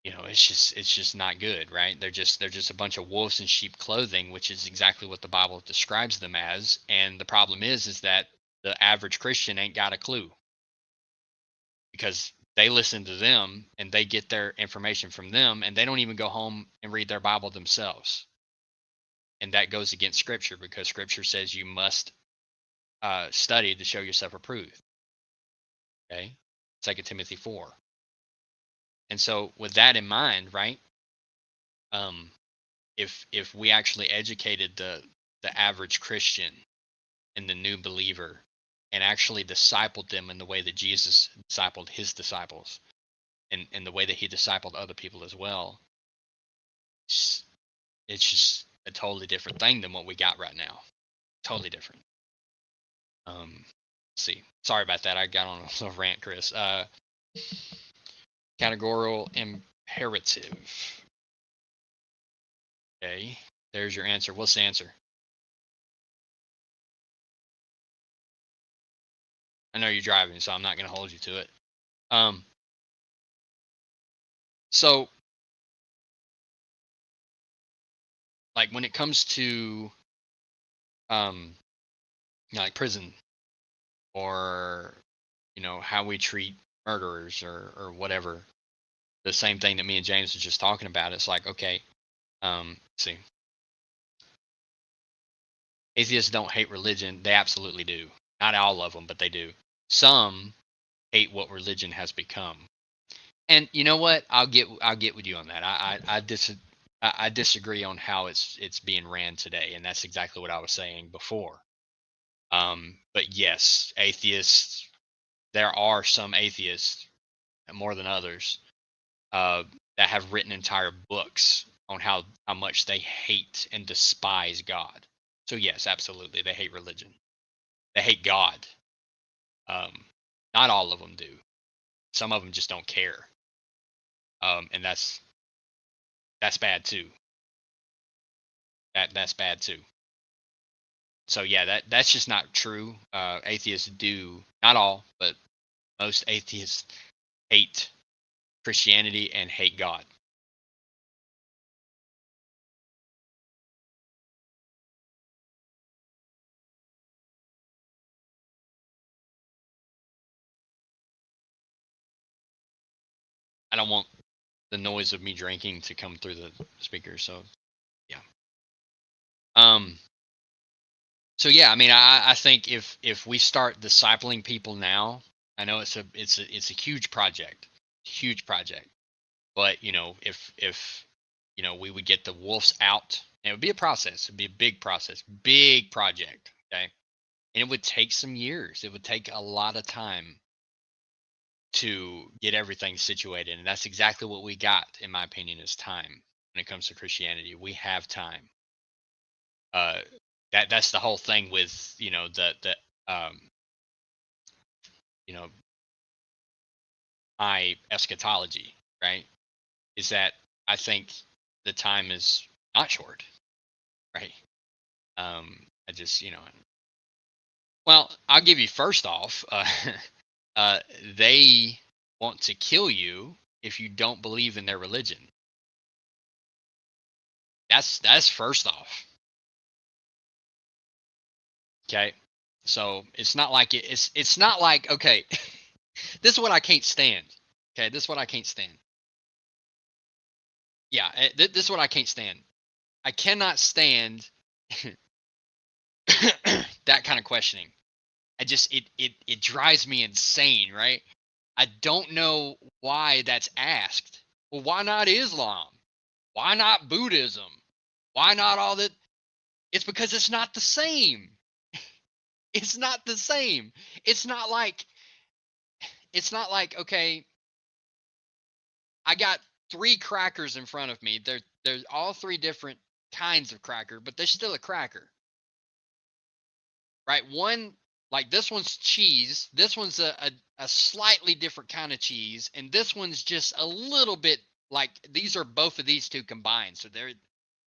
you know, it's just not good, right? They're just a bunch of wolves in sheep clothing, which is exactly what the Bible describes them as. And the problem is that the average Christian ain't got a clue, because they listen to them and they get their information from them, and they don't even go home and read their Bible themselves. And that goes against Scripture, because Scripture says you must study to show yourself approved. Okay, 2 Timothy 4. And so, with that in mind, right? If we actually educated the average Christian and the new believer, and actually discipled them in the way that Jesus discipled his disciples, and the way that he discipled other people as well, it's just a totally different thing than what we got right now. Totally different. Let's see. Sorry about that. I got on a little rant, Chris. Categorical imperative. Okay. There's your answer. What's the answer? I know you're driving, so I'm not going to hold you to it. So, like, when it comes to like prison, or you know, how we treat murderers, or whatever, the same thing that me and James was just talking about. It's like, okay, let's see, Atheists don't hate religion. They absolutely do. Not all of them, but they do. Some hate what religion has become. And you know what? I'll get with you on that. I disagree on how it's being ran today, and that's exactly what I was saying before. But yes, atheists. There are some atheists, more than others, that have written entire books on how much they hate and despise God. So yes, absolutely, they hate religion. They hate God. Not all of them do. Some of them just don't care, and that's bad too. That's bad too. So yeah, that's just not true. Atheists do, not all, but most atheists hate Christianity and hate God. I don't want the noise of me drinking to come through the speaker, so yeah. So yeah, I mean, I think if we start discipling people now, I know it's a huge project, but if we would get the wolves out, and it would be a process, it'd be a big process, big project, okay, and it would take some years, it would take a lot of time to get everything situated, and that's exactly what we got, in my opinion, is time. When it comes to Christianity, we have time. That's the whole thing with the um you know my eschatology, right? Is that I think the time is not short, right? I just well, I'll give you first off, they want to kill you if you don't believe in their religion. That's first off. Okay, so it's not like it's not like, okay. This is what I can't stand. Okay, this is what I can't stand. Yeah, this is what I can't stand. I cannot stand that kind of questioning. It drives me insane, right? I don't know why that's asked. Well, why not Islam? Why not Buddhism? Why not all that? It's because it's not the same. It's not the same. It's not like okay, I got 3 crackers in front of me. They're all 3 different kinds of cracker, but they're still a cracker. Right? One, like, this one's cheese, this one's a slightly different kind of cheese, and this one's just a little bit, like, these are both of these two combined, so they're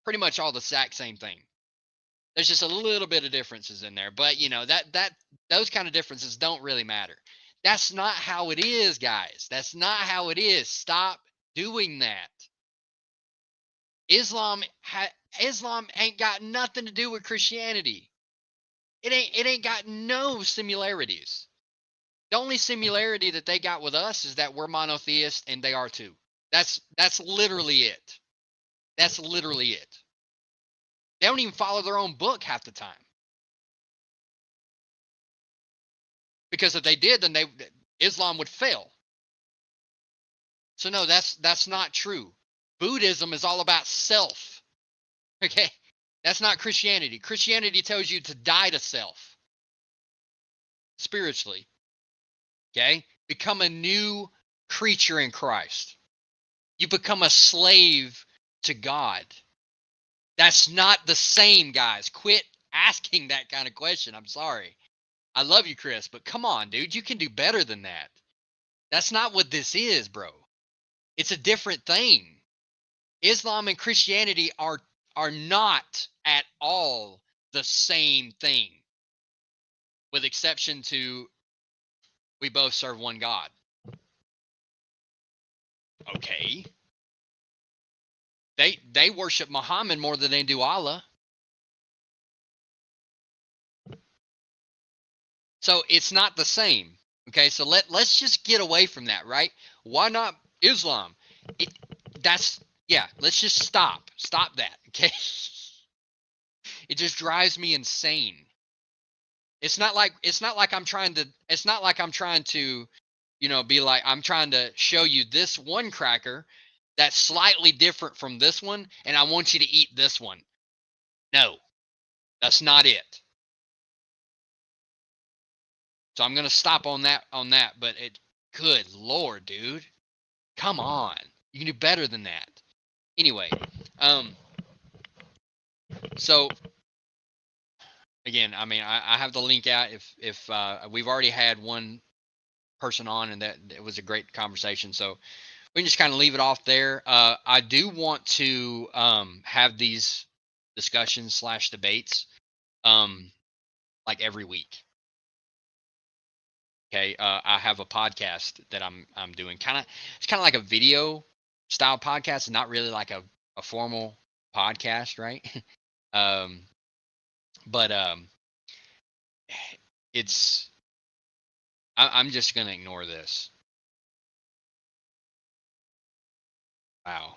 pretty much all the exact same thing. There's just a little bit of differences in there, but that those kind of differences don't really matter. That's not how it is, guys. That's not how it is. Stop doing that. Islam ain't got nothing to do with Christianity. It ain't got no similarities. The only similarity that they got with us is that we're monotheists and they are too. That's literally it. That's literally it. They don't even follow their own book half the time. Because if they did, then Islam would fail. So no, that's not true. Buddhism is all about self. Okay? That's not Christianity. Christianity tells you to die to self spiritually. Okay? Become a new creature in Christ. You become a slave to God. That's not the same, guys. Quit asking that kind of question. I'm sorry. I love you, Chris, but come on, dude. You can do better than that. That's not what this is, bro. It's a different thing. Islam and Christianity are not at all the same thing, with exception to we both serve one God. Okay. They worship Muhammad more than they do Allah. So it's not the same. Okay, so let's just get away from that, right? Why not Islam? Let's just stop that, okay? It just drives me insane. It's not like I'm trying to, be like, I'm trying to show you this one cracker that's slightly different from this one, and I want you to eat this one. No, that's not it. So I'm gonna stop on that. But good Lord, dude, come on, you can do better than that. Anyway, so again, I mean, I have the link out. If we've already had one person on, and that it was a great conversation, so we can just kind of leave it off there. I do want to have these discussions / debates like every week. Okay, I have a podcast that I'm doing. It's kind of like a video style podcast, not really like a formal podcast, right? um, but it's I'm just gonna ignore this. Wow.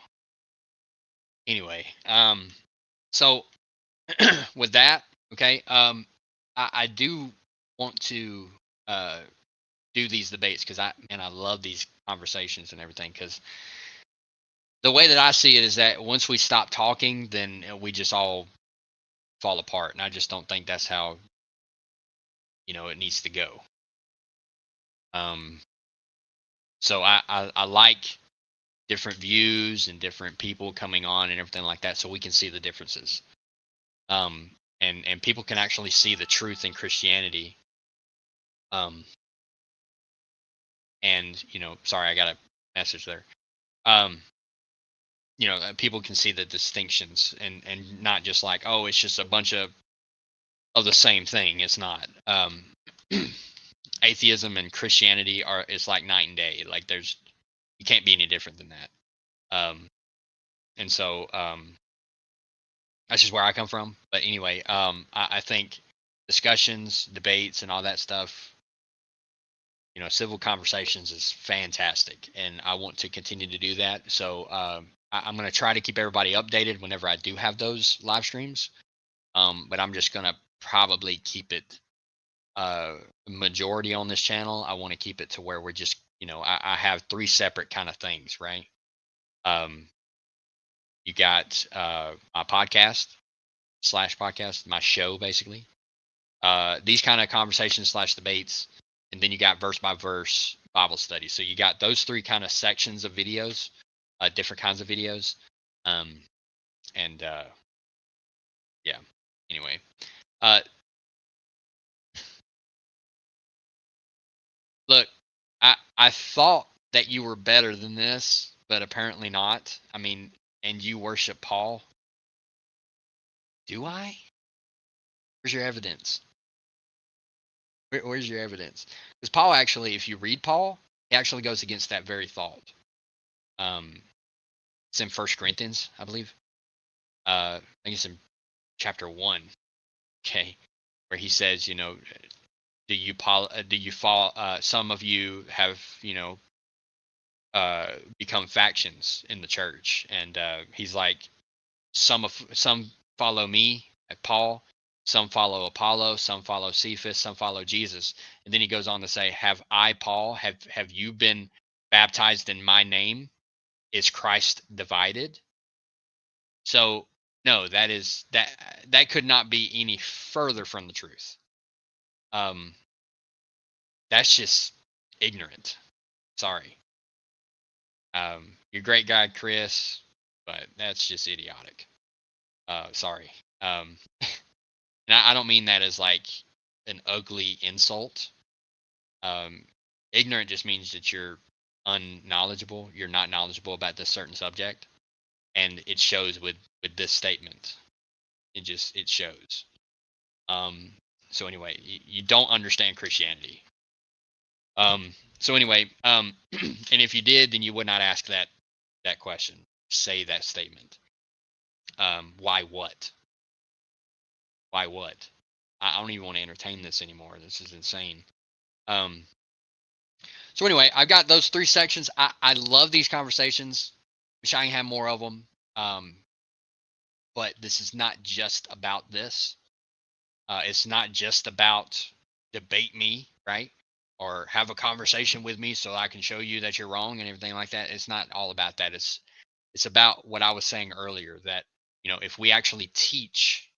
Anyway, so with that, okay, I do want to do these debates because I love these conversations and everything, because the way that I see it is that once we stop talking, then we just all fall apart, and I just don't think that's how it needs to go. Um, so I like different views and different people coming on and everything like that, so we can see the differences. And people can actually see the truth in Christianity. And sorry, I got a message there. People can see the distinctions, and not just like, oh, it's just a bunch of the same thing. It's not. Atheism and Christianity it's like night and day. Like you can't be any different than that. And so that's just where I come from. But anyway, I think discussions, debates, and all that stuff, civil conversations is fantastic, and I want to continue to do that. So I'm going to try to keep everybody updated whenever I do have those live streams. But I'm just going to probably keep it majority on this channel. I want to keep it to where we're just, I have 3 separate kind of things, right? You got my podcast /podcast, my show, basically. These kind of conversations / debates, and then you got verse by verse Bible study. So you got those 3 kind of sections of videos, different kinds of videos. And yeah, anyway, look, I thought that you were better than this, but apparently not. I mean, and you worship Paul. Do I? Where's your evidence? Where's your evidence? Because Paul actually, if you read Paul, he actually goes against that very thought. It's in 1 Corinthians, I believe. I think it's in chapter 1. Okay, where he says, do you fall? Some of you have, become factions in the church, and he's like, some follow me, Paul. Some follow Apollo, some follow Cephas, some follow Jesus. And then he goes on to say, have I, Paul, have you been baptized in my name? Is Christ divided? So no, that could not be any further from the truth. That's just ignorant. Sorry. You're a great guy, Chris, but that's just idiotic. Sorry. And I don't mean that as like an ugly insult. Ignorant just means that you're unknowledgeable. You're not knowledgeable about this certain subject, and it shows with this statement. It shows. So anyway, you don't understand Christianity. So anyway, and if you did, then you would not ask that question. Say that statement. Why what? Why what? I don't even want to entertain this anymore. This is insane. So anyway, I've got those 3 sections. I love these conversations. Wish I can have more of them. but this is not just about this. It's not just about debate me, right? Or have a conversation with me so I can show you that you're wrong and everything like that. It's not all about that. It's about what I was saying earlier, that, if we actually teach,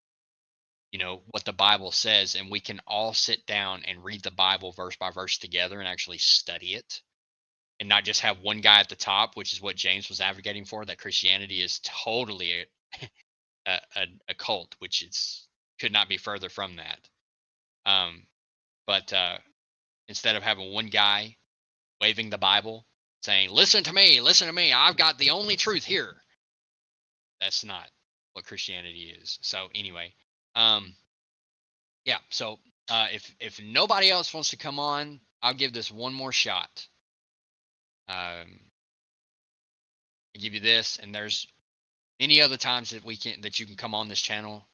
what the Bible says, and we can all sit down and read the Bible verse by verse together and actually study it, and not just have one guy at the top, which is what James was advocating for, that Christianity is totally a cult, which could not be further from that. But instead of having one guy waving the Bible saying, listen to me, I've got the only truth here. That's not what Christianity is. So anyway, yeah. So if nobody else wants to come on, I'll give this one more shot. I give you this, and there's any other times that you can come on this channel.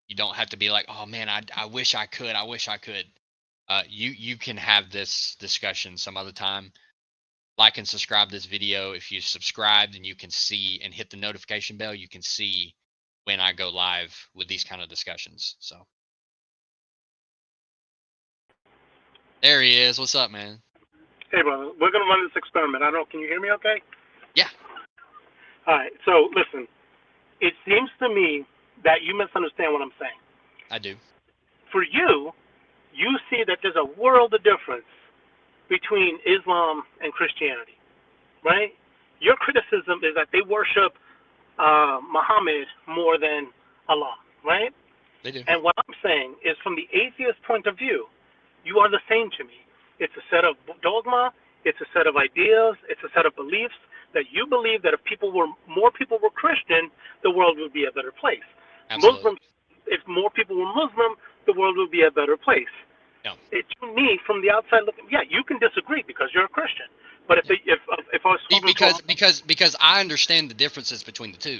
You don't have to be like, oh man, I wish I could. You can have this discussion some other time. Like and subscribe this video. If you subscribed, and you can see and hit the notification bell, you can see when I go live with these kind of discussions. So there he is. What's up, man? Hey, brother. We're going to run this experiment. Can you hear me okay? Yeah. All right. So, listen. It seems to me that you misunderstand what I'm saying. I do. For you, you see that there's a world of difference between Islam and Christianity, right? Your criticism is that they worship Muhammad more than Allah, right? They do. And what I'm saying is, from the atheist point of view, you are the same to me. It's a set of dogma, it's a set of ideas, it's a set of beliefs that you believe that if more people were Christian, the world would be a better place. Absolutely. Muslims, if more people were Muslim, the world would be a better place. No. To me, from the outside looking, yeah, you can disagree because you're a Christian. But if I was because I understand the differences between the two.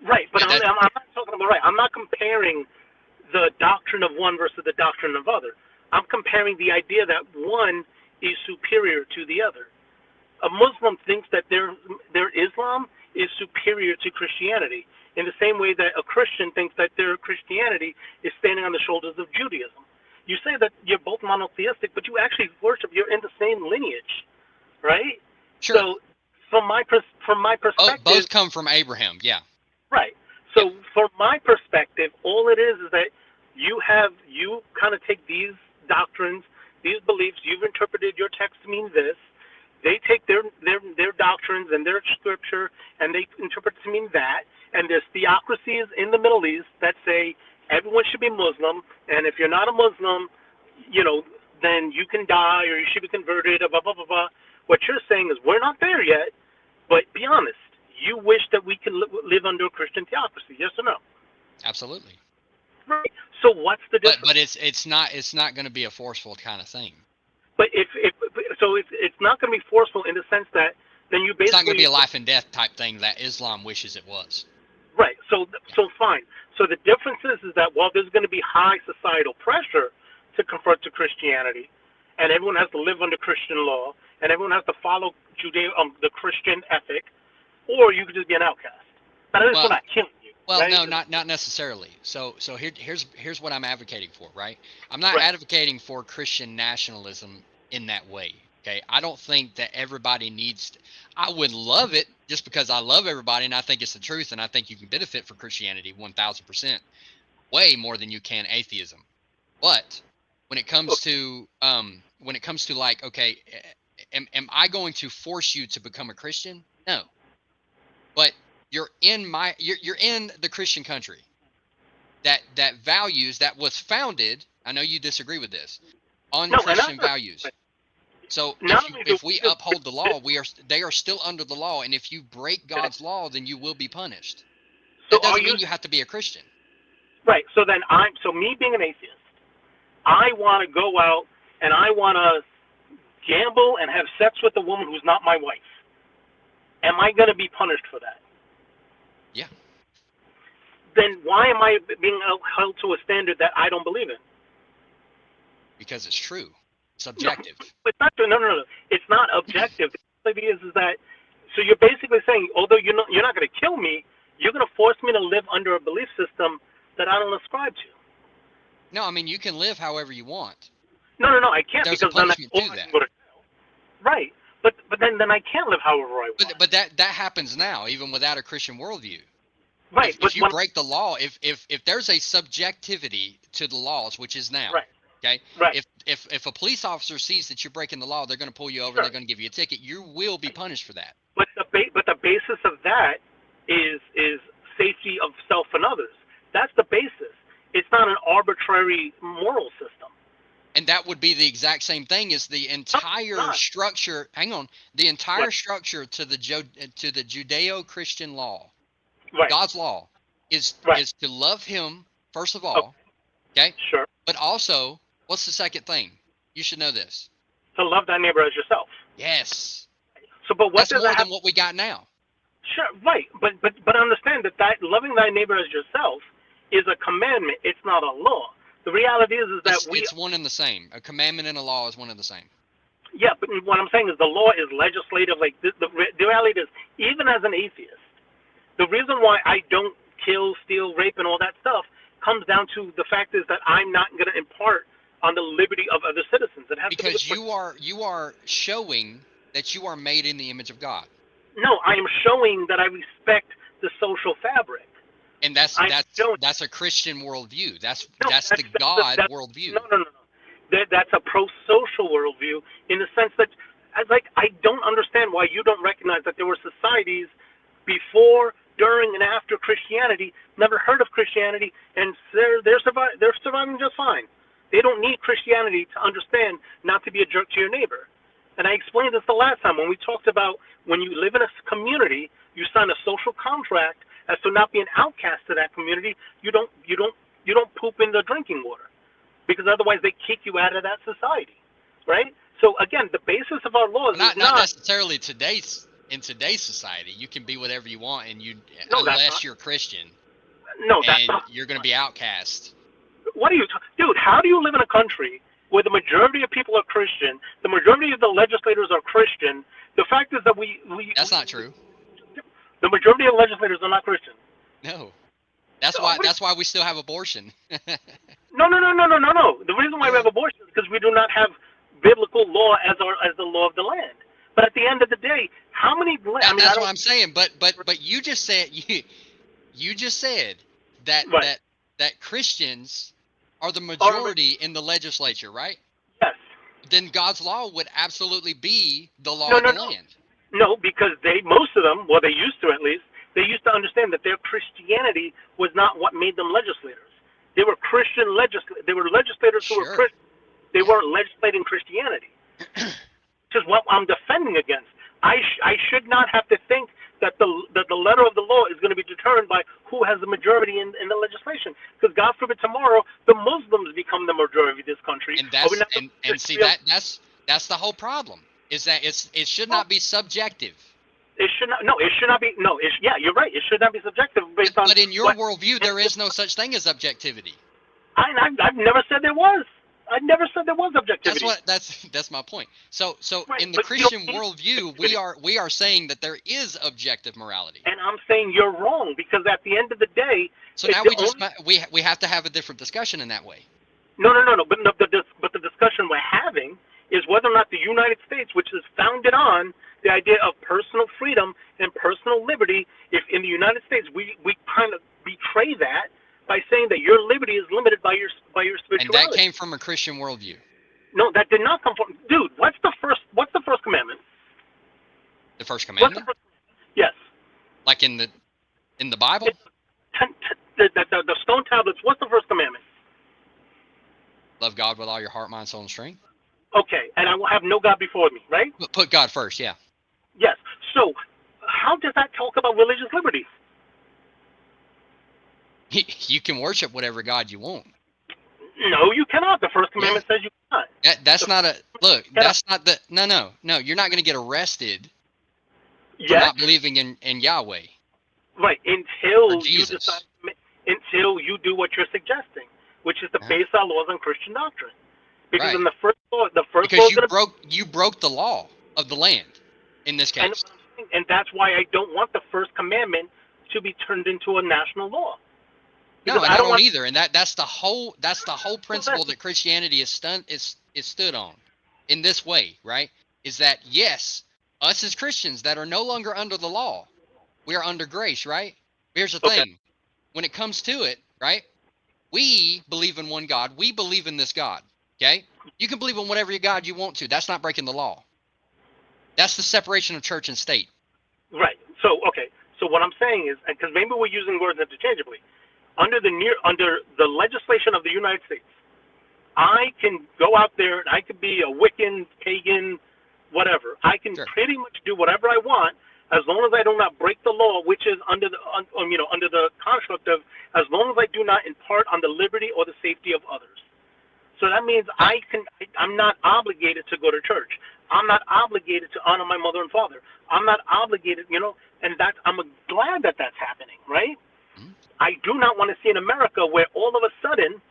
Right, but I'm not talking about right. I'm not comparing the doctrine of one versus the doctrine of other. I'm comparing the idea that one is superior to the other. A Muslim thinks that their Islam is superior to Christianity, in the same way that a Christian thinks that their Christianity is standing on the shoulders of Judaism. You say that you're both monotheistic, but you actually you're in the same lineage, right? Sure. So from my perspective, both come from Abraham, yeah. Right. So from my perspective, all it is that you kind of take these doctrines, these beliefs, you've interpreted your text to mean this. They take their doctrines and their scripture and they interpret it to mean that. And there's theocracies in the Middle East that say everyone should be Muslim, and if you're not a Muslim, then you can die or you should be converted, blah, blah, blah, blah. What you're saying is we're not there yet, but be honest. You wish that we could live under a Christian theocracy, yes or no? Absolutely. Right. So what's the difference? But it's not going to be a forceful kind of thing. But it's not going to be forceful in the sense that then you basically, it's not going to be a life and death type thing that Islam wishes it was. Right. So fine. So the difference is that while there's going to be high societal pressure to convert to Christianity, and everyone has to live under Christian law, and everyone has to follow the Christian ethic, or you could just be an outcast. But it's not killing you. Well, right? No, not necessarily. So here's what I'm advocating for, right? I'm not advocating for Christian nationalism in that way. Okay, I don't think that everybody needs. I would love it just because I love everybody and I think it's the truth and I think you can benefit from Christianity 1,000%, way more than you can atheism. But when it comes to like, okay, am I going to force you to become a Christian? No. But you're in the Christian country that values, that was founded. I know you disagree with this, on Christian values. So if we uphold the law, they are still under the law, and if you break God's law, then you will be punished. That doesn't mean you have to be a Christian. Right. So then me being an atheist, I want to go out and I want to gamble and have sex with a woman who's not my wife. Am I going to be punished for that? Yeah. Then why am I being held to a standard that I don't believe in? Because it's true. It's objective. No, it's not. No. It's not objective. The idea is that, so you're basically saying, although you're not going to kill me, you're going to force me to live under a belief system that I don't ascribe to. No, I mean, you can live however you want. No, I can't, There's a because then punishment to I that. go to jail. Right, but then I can't live however I want. But that happens now, even without a Christian worldview. Right, If you break the law, if there's a subjectivity to the laws, which is now, right, okay? right. If a police officer sees that you're breaking the law, they're going to pull you over. Sure. They're going to give you a ticket. You will be punished for that. But the basis of that is safety of self and others. That's the basis. It's not an arbitrary moral system. And that would be the exact same thing as the entire structure. Hang on, the entire structure to the Judeo-Christian law, right. God's law, is to love Him first of all. Okay. Sure. But also, what's the second thing? You should know this. To love thy neighbor as yourself. Yes. So, but what that's more than what we got now. Sure. Right. But understand that loving thy neighbor as yourself is a commandment. It's not a law. The reality is that it's one and the same. A commandment and a law is one and the same. Yeah, but what I'm saying is the law is legislative. Like the reality is, even as an atheist, the reason why I don't kill, steal, rape, and all that stuff comes down to the fact is that I'm not going to impart on the liberty of other citizens. It has because to do with you are showing that you are made in the image of God. No, I am showing that I respect the social fabric. And that's a Christian worldview. That's the God worldview. No. That's a pro-social worldview in the sense that, I don't understand why you don't recognize that there were societies before, during, and after Christianity, never heard of Christianity, and they're surviving just fine. They don't need Christianity to understand not to be a jerk to your neighbor. And I explained this the last time when we talked about when you live in a community, you sign a social contract as to not be an outcast to that community. You don't poop in the drinking water, because otherwise they kick you out of that society, right? So again, the basis of our laws not is not necessarily in today's society. You can be whatever you want, and unless you're Christian. No, that's not. You're going to be outcast. What are you, dude? How do you live in a country where the majority of people are Christian, the majority of the legislators are Christian? The fact is that that's not true. The majority of legislators are not Christian. No. That's why we still have abortion. No. The reason why we have abortion is because we do not have biblical law as the law of the land. But at the end of the day, how many? That's what I'm saying. But you just said that Christians are the majority in the legislature, right? Yes. Then God's law would absolutely be the law of the land. No, because most of them, well, they used to at least, they used to understand that their Christianity was not what made them legislators. They were Christian legislators. They were legislators who were Christian. They weren't legislating Christianity. Which is what I'm defending against. I should not have to think that the letter of the law is going to be determined by who has the majority in the legislation. Because God forbid tomorrow the Muslims become the majority of this country. And that's the whole problem. Is that it should not be subjective. It should not. No, it should not be. No, yeah, you're right. It should not be subjective based on. But in your worldview, there is no such thing as objectivity. I've never said there was. I never said there was objectivity. That's my point. So right, in the Christian worldview, we are saying that there is objective morality. And I'm saying you're wrong, because at the end of the day. So now we have to have a different discussion in that way. No. But the discussion we're having is whether or not the United States, which is founded on the idea of personal freedom and personal liberty, if in the United States we kind of betray that by saying that your liberty is limited by your spirituality. And that came from a Christian worldview. No, that did not come from. Dude, what's the first commandment? The first commandment? Yes. Like in the Bible? The stone tablets. What's the first commandment? Love God with all your heart, mind, soul, and strength. Okay, and I will have no God before me, right? Put God first, yeah. Yes. So, how does that talk about religious liberty? You can worship whatever God you want. No, you cannot. The first commandment says you cannot. That's not a look. That's not the no. You're not going to get arrested for not believing in Yahweh. Right, until you decide, until you do what you're suggesting, which is to base our laws on Christian doctrine. Because in the first law, you broke the law of the land in this case. And that's why I don't want the first commandment to be turned into a national law. No, Because and I don't want either. And that's the whole principle that Christianity is stood on in this way, right? Is that yes, us as Christians that are no longer under the law, we are under grace, right? Here's the thing. When it comes to it, right? We believe in one God. We believe in this God. Okay? You can believe in whatever God you want to. That's not breaking the law. That's the separation of church and state. Right. So what I'm saying is, because maybe we're using words interchangeably, under the legislation of the United States, I can go out there and I could be a Wiccan, pagan, whatever. I can pretty much do whatever I want as long as I do not break the law, which is under the under the construct of as long as I do not impart on the liberty or the safety of others. So that means I'm not obligated to go to church. I'm not obligated to honor my mother and father. I'm not obligated, and I'm glad that that's happening, right? Mm-hmm. I do not want to see in America where all of a sudden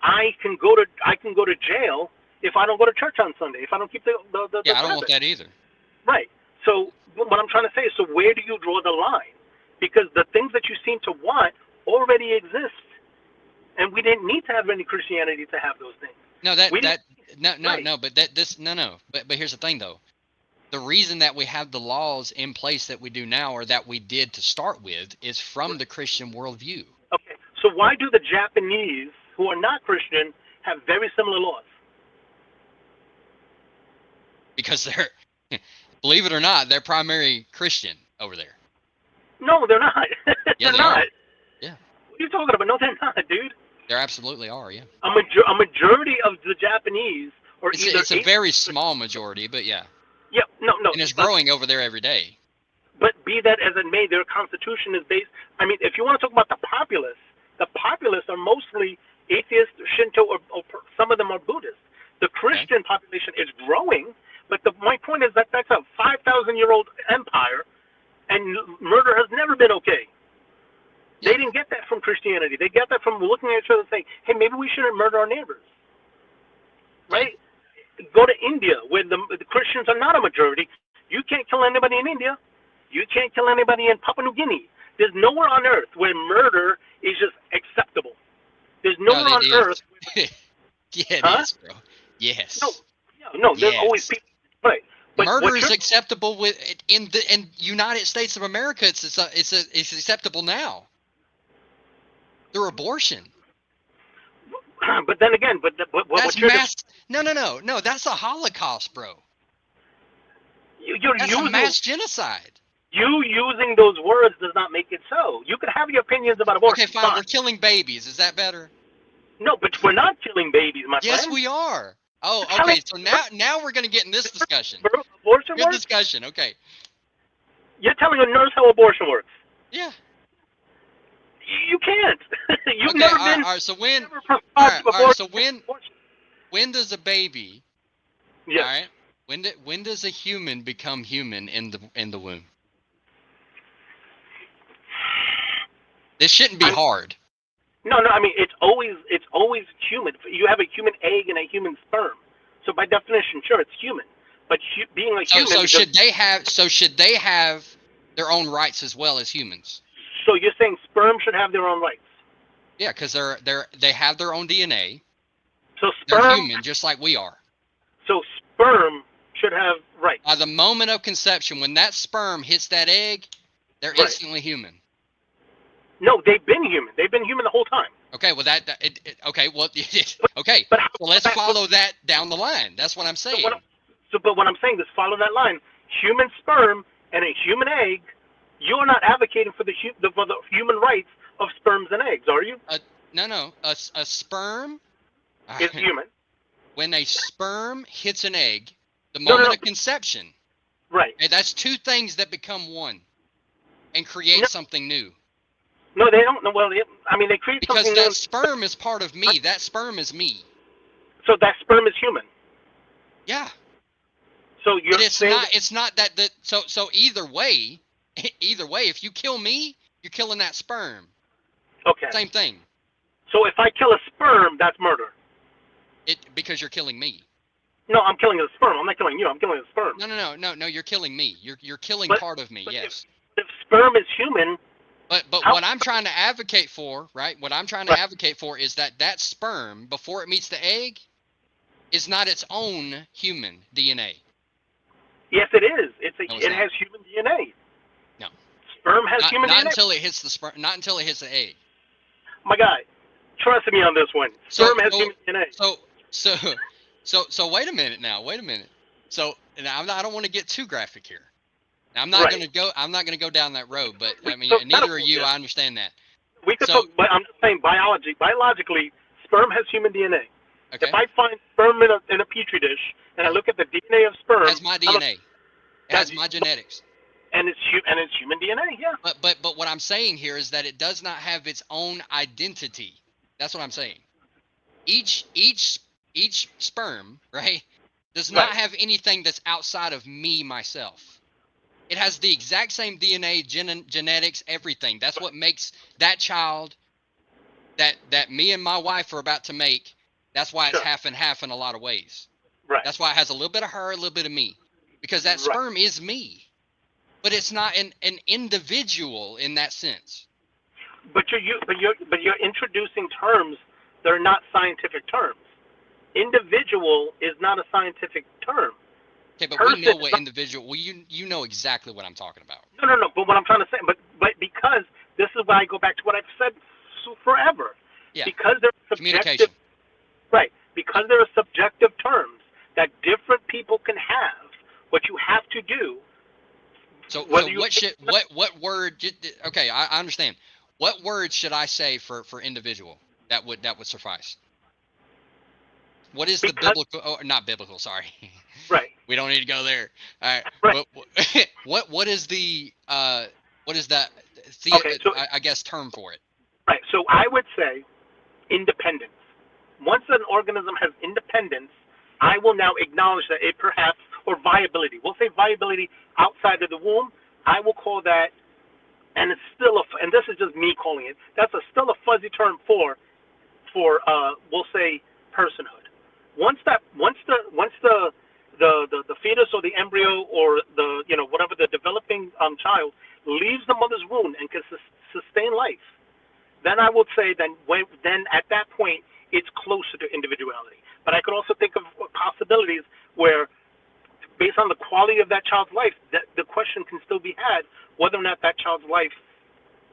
I can go to jail if I don't go to church on Sunday, if I don't keep the Yeah, I don't want that either. Right. So what I'm trying to say is, so where do you draw the line? Because the things that you seem to want already exist. And we didn't need to have any Christianity to have those things. No, but here's the thing though. The reason that we have the laws in place that we do now, or that we did to start with, is from the Christian worldview. Okay. So why do the Japanese, who are not Christian, have very similar laws? Because they're, believe it or not, they're primary Christian over there. No, they're not. Yeah, they're not. Yeah. What are you talking about? No, they're not, dude. There absolutely are, yeah. A majority of the Japanese, it's a very small majority, but yeah. Yeah, no. And it's growing over there every day. But be that as it may, their constitution is based. I mean, if you want to talk about the populace are mostly atheist, Shinto, or some of them are Buddhist. The Christian population is growing, but my point is that that's a 5,000-year-old empire, and murder has never been okay. They didn't get that from Christianity. They get that from looking at each other and saying, hey, maybe we shouldn't murder our neighbors. Right? Go to India, where the Christians are not a majority. You can't kill anybody in India. You can't kill anybody in Papua New Guinea. There's nowhere on earth where murder is just acceptable. There's nowhere on earth. Yeah, it is, bro. Yes. No, there's always people. Right. But murder is acceptable in United States of America. It's acceptable now. Through abortion. But then again, that's mass. No. That's a Holocaust, bro. That's a mass genocide. You using those words does not make it so. You could have your opinions about abortion. Okay, fine. We're killing babies. Is that better? No, but we're not killing babies, my friend. Yes, we are. Oh, okay. So now we're going to get in this discussion. Abortion Good works? discussion. Okay. You're telling a nurse how abortion works. Yeah. You can't. You've okay, never all been. Right, so when? All right, so when does a baby? Yeah. All right. When does a human become human in the womb? This shouldn't be hard. No. I mean, it's always human. You have a human egg and a human sperm. So by definition, sure, it's human. But being a human. So should they have their own rights as well as humans? So you're saying sperm should have their own rights? Yeah, because they have their own DNA. So sperm. They're human, just like we are. So sperm should have rights. By the moment of conception, when that sperm hits that egg, they're instantly human. No, they've been human. They've been human the whole time. Okay, well okay, so let's follow that down the line. That's what I'm saying. But what I'm saying is follow that line. Human sperm and a human egg. You're not advocating for the human rights of sperms and eggs, are you? No. A sperm is human. When a sperm hits an egg, the moment of conception. Right. Okay, that's two things that become one and create something new. No, they don't. Well, they create something new. Because that sperm is part of me. That sperm is me. So that sperm is human. Yeah. So you're saying it's not that. So either way, if you kill me, you're killing that sperm. Okay. Same thing. So if I kill a sperm, that's murder. Because you're killing me. No, I'm killing a sperm. I'm not killing you. I'm killing a sperm. No. You're killing me. You're killing part of me. Yes. If sperm is human, But what I'm trying to advocate for, right? What I'm trying to advocate for is that sperm, before it meets the egg, is not its own human DNA. Yes, it is. No, it has human DNA. No. Sperm has human DNA. Not until it hits the sperm. Not until it hits the egg. My guy, trust me on this one. Sperm has human DNA. So wait a minute now. Wait a minute. So now I don't want to get too graphic here. Now, I'm not going to go down that road. But I mean, neither are you. I understand that. We could talk, but I'm just saying biologically, sperm has human DNA. Okay. If I find sperm in a petri dish and I look at the DNA of sperm, it has my DNA. It has my genetics. And it's human DNA, yeah. But what I'm saying here is that it does not have its own identity. That's what I'm saying. Each sperm, right, does not have anything that's outside of me, myself. It has the exact same DNA, genetics, everything. That's what makes that child that me and my wife are about to make. That's why it's half and half in a lot of ways. Right. That's why it has a little bit of her, a little bit of me, because that sperm is me, but it's not an individual in that sense. But you're introducing terms that are not scientific terms. Individual is not a scientific term. Okay, but we know what individual. Well, you know exactly what I'm talking about. No. But what I'm trying to say, but because this is why I go back to what I've said forever. Yeah. Because they're subjective. Right. Because there are subjective terms that different people can have. What you have to do. So what word? Okay, I understand. What word should I say for individual that would suffice? What is the biblical? Oh, not biblical. Sorry. Right. We don't need to go there. All right. Right. What is the what is that? Okay, so, I guess term for it. Right. So I would say independence. Once an organism has independence, I will now acknowledge that it perhaps, or viability. We'll say viability outside of the womb. I will call that, and it's still and this is just me calling it. That's still a fuzzy term for we'll say personhood. Once the fetus or the embryo or the whatever the developing child leaves the mother's womb and can sustain life, then I would say then at that point it's closer to individuality. But I could also think of possibilities where, based on the quality of that child's life, that the question can still be had whether or not that child's life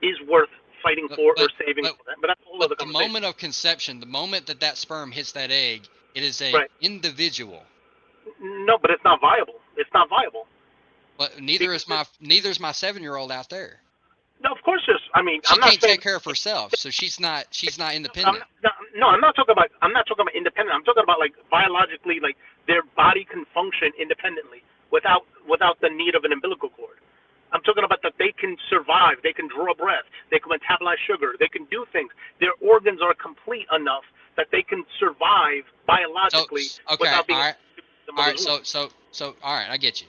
is worth fighting for or saving for. But that's a whole other conversation. The moment of conception, the moment that sperm hits that egg, it is a individual. No, but it's not viable. It's not viable. But neither is my 7-year-old out there. No, of course there's. I mean, she can't take care of herself, so she's not independent. I'm not talking about independent. I'm talking about like biologically, like their body can function independently without the need of an umbilical cord. I'm talking about that they can survive, they can draw breath, they can metabolize sugar, they can do things. Their organs are complete enough that they can survive biologically without being. All right. So all right, I get you.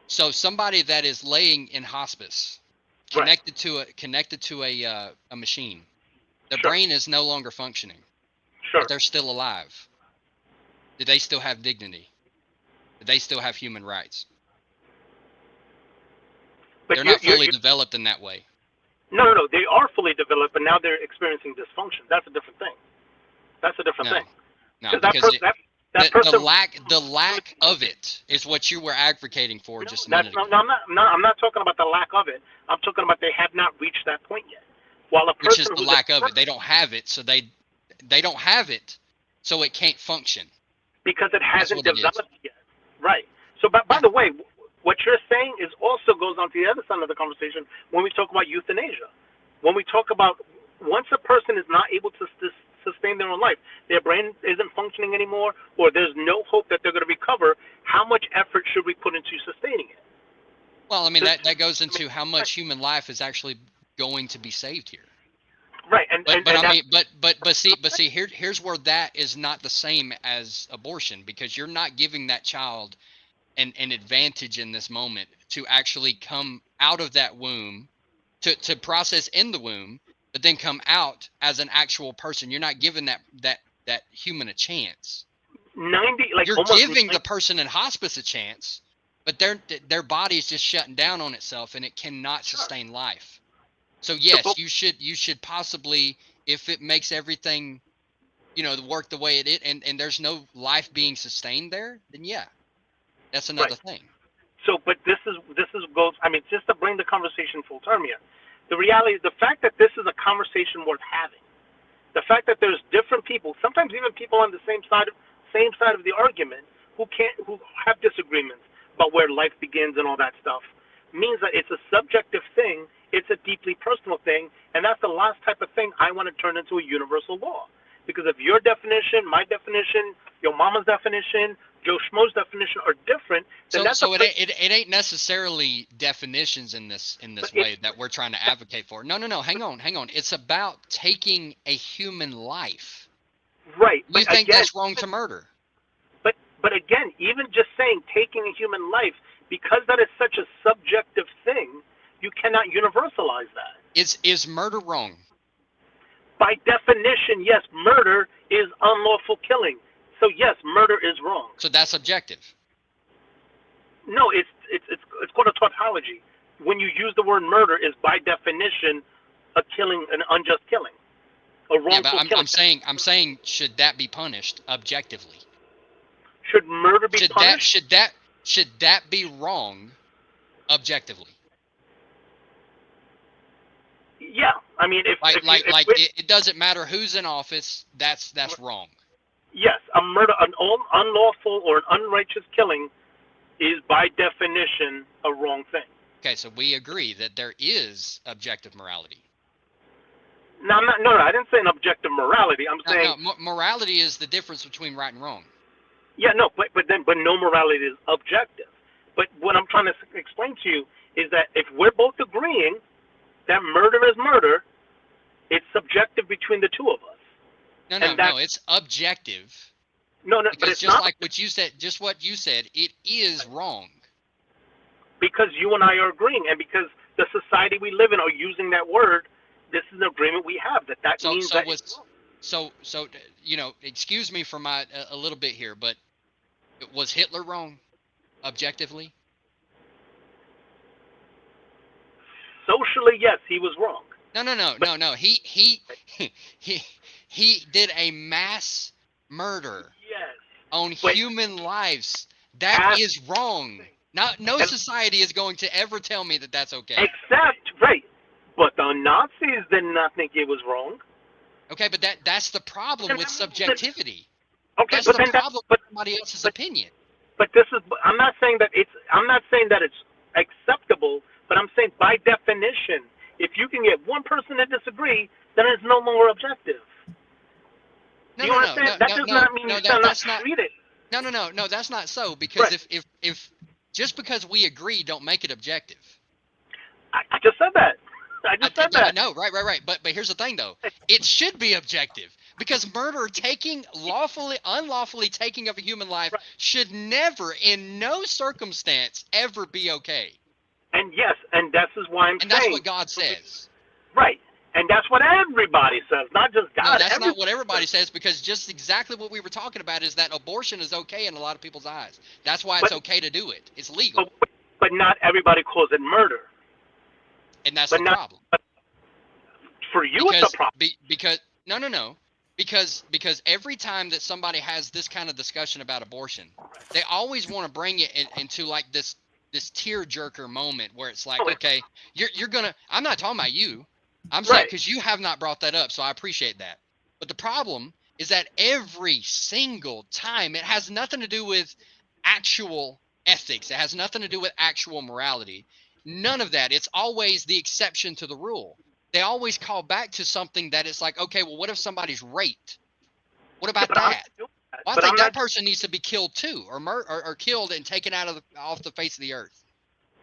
So somebody that is laying in hospice, connected to a machine, their brain is no longer functioning. Sure. But they're still alive. Do they still have dignity? Do they still have human rights? But they're not fully developed in that way. No. They are fully developed, but now they're experiencing dysfunction. That's a different thing. No, because the lack of it is what you were advocating for just a minute ago. No, I'm not talking about the lack of it. I'm talking about they have not reached that point yet. Which is the lack of it. They don't have it, so they don't have it, so it can't function. Because it hasn't developed yet. Right. So, by the way, what you're saying also goes on to the other side of the conversation when we talk about euthanasia. When we talk about once a person is not able to sustain their own life, their brain isn't functioning anymore, or there's no hope that they're going to recover, how much effort should we put into sustaining it? Well, I mean, that goes into how much human life is actually going to be saved here. Right. But see, here's where that is not the same as abortion, because you're not giving that child an advantage in this moment to actually come out of that womb, to process in the womb, but then come out as an actual person. You're not giving that human a chance. You're giving the person in hospice a chance, but their body is just shutting down on itself and it cannot sustain life. So yes, you should possibly, if it makes everything, work the way it is, and there's no life being sustained there, then yeah, that's another thing. So, but this is goes. I mean, just to bring the conversation full term here, the reality, the fact that this is a conversation worth having, the fact that there's different people, sometimes even people on the same side of the argument, who have disagreements about where life begins and all that stuff, means that it's a subjective thing. It's a deeply personal thing, and that's the last type of thing I want to turn into a universal law. Because if your definition, my definition, your mama's definition, Joe Schmo's definition are different, then so it ain't necessarily definitions in this way that we're trying to advocate for. No, hang on. It's about taking a human life. Right. You think that's wrong to murder? But again, even just saying taking a human life, because that is such a subjective thing, you cannot universalize that. Is murder wrong? By definition, yes, murder is unlawful killing. So yes, murder is wrong. So that's objective. No, it's called a tautology. When you use the word murder, is by definition a killing, an unjust killing, a wrongful killing. I'm saying, should that be punished objectively? Should murder be punished? Should that be wrong objectively? Yeah, I mean, it doesn't matter who's in office. That's wrong. Yes, an unlawful or an unrighteous killing is by definition a wrong thing. Okay, so we agree that there is objective morality. No, I didn't say an objective morality. I'm saying morality is the difference between right and wrong. Yeah, no, but no morality is objective. But what I'm trying to explain to you is that if we're both agreeing that murder is murder, it's subjective between the two of us. No, it's objective. No, but it's not. Like what you said, it is wrong. Because you and I are agreeing, and because the society we live in are using that word, this is an agreement we have that means that. So excuse me for my a little bit here, but was Hitler wrong, objectively? Socially, yes, he was wrong. No. He did a mass murder on human lives. That is wrong. No society is going to ever tell me that that's okay. But the Nazis did not think it was wrong. Okay, but that's the problem with subjectivity. Okay, that's the problem with somebody else's opinion. But I'm not saying that it's acceptable, but I'm saying by definition, if you can get one person to disagree, then it's no longer objective. No, you understand? That does not mean you shall not treat it. No, that's not so, because if just because we agree don't make it objective. I just said that. I know, right. But here's the thing, though. It should be objective, because murder, unlawfully taking of a human life, should never, in no circumstance, ever be okay. And yes, and this is why I'm saying. And that's what God says. Right. And that's what everybody says, not just God. No, that's not what everybody says, because just exactly what we were talking about is that abortion is okay in a lot of people's eyes. That's why it's okay to do it. It's legal. But not everybody calls it murder. And that's the problem. For you, it's a problem. Because every time that somebody has this kind of discussion about abortion, they always want to bring it into like this tear-jerker moment where it's like, okay, you're gonna. I'm not talking about you. I'm saying because you have not brought that up, so I appreciate that. But the problem is that every single time, it has nothing to do with actual ethics. It has nothing to do with actual morality. None of that. It's always the exception to the rule. They always call back to something that it's like, okay, well, what if somebody's raped? What about that? Well, I think that person needs to be killed too, or killed and taken off the face of the earth.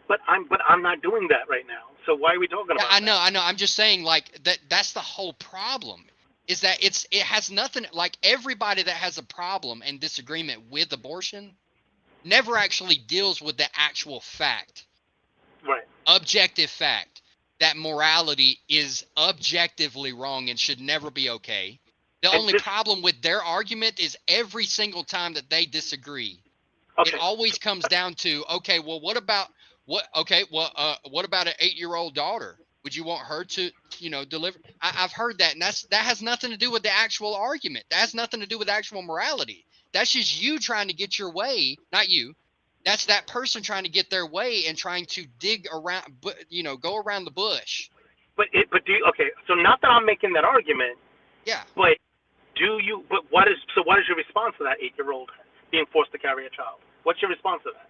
But I'm not doing that right now. So why are we talking about that? I know. I'm just saying, like, that's the whole problem. Is that it has nothing, like, everybody that has a problem and disagreement with abortion never actually deals with the actual fact. Right. Objective fact that morality is objectively wrong and should never be okay. The only problem with their argument is every single time that they disagree, it always comes down to, okay, well, what about an 8-year-old daughter? Would you want her to, deliver? I've heard that, and that has nothing to do with the actual argument. That has nothing to do with actual morality. That's just you trying to get your way, not you. That's that person trying to get their way and trying to dig around, go around the bush. But okay? So not that I'm making that argument. Yeah. But what is your response to that 8-year-old being forced to carry a child? What's your response to that?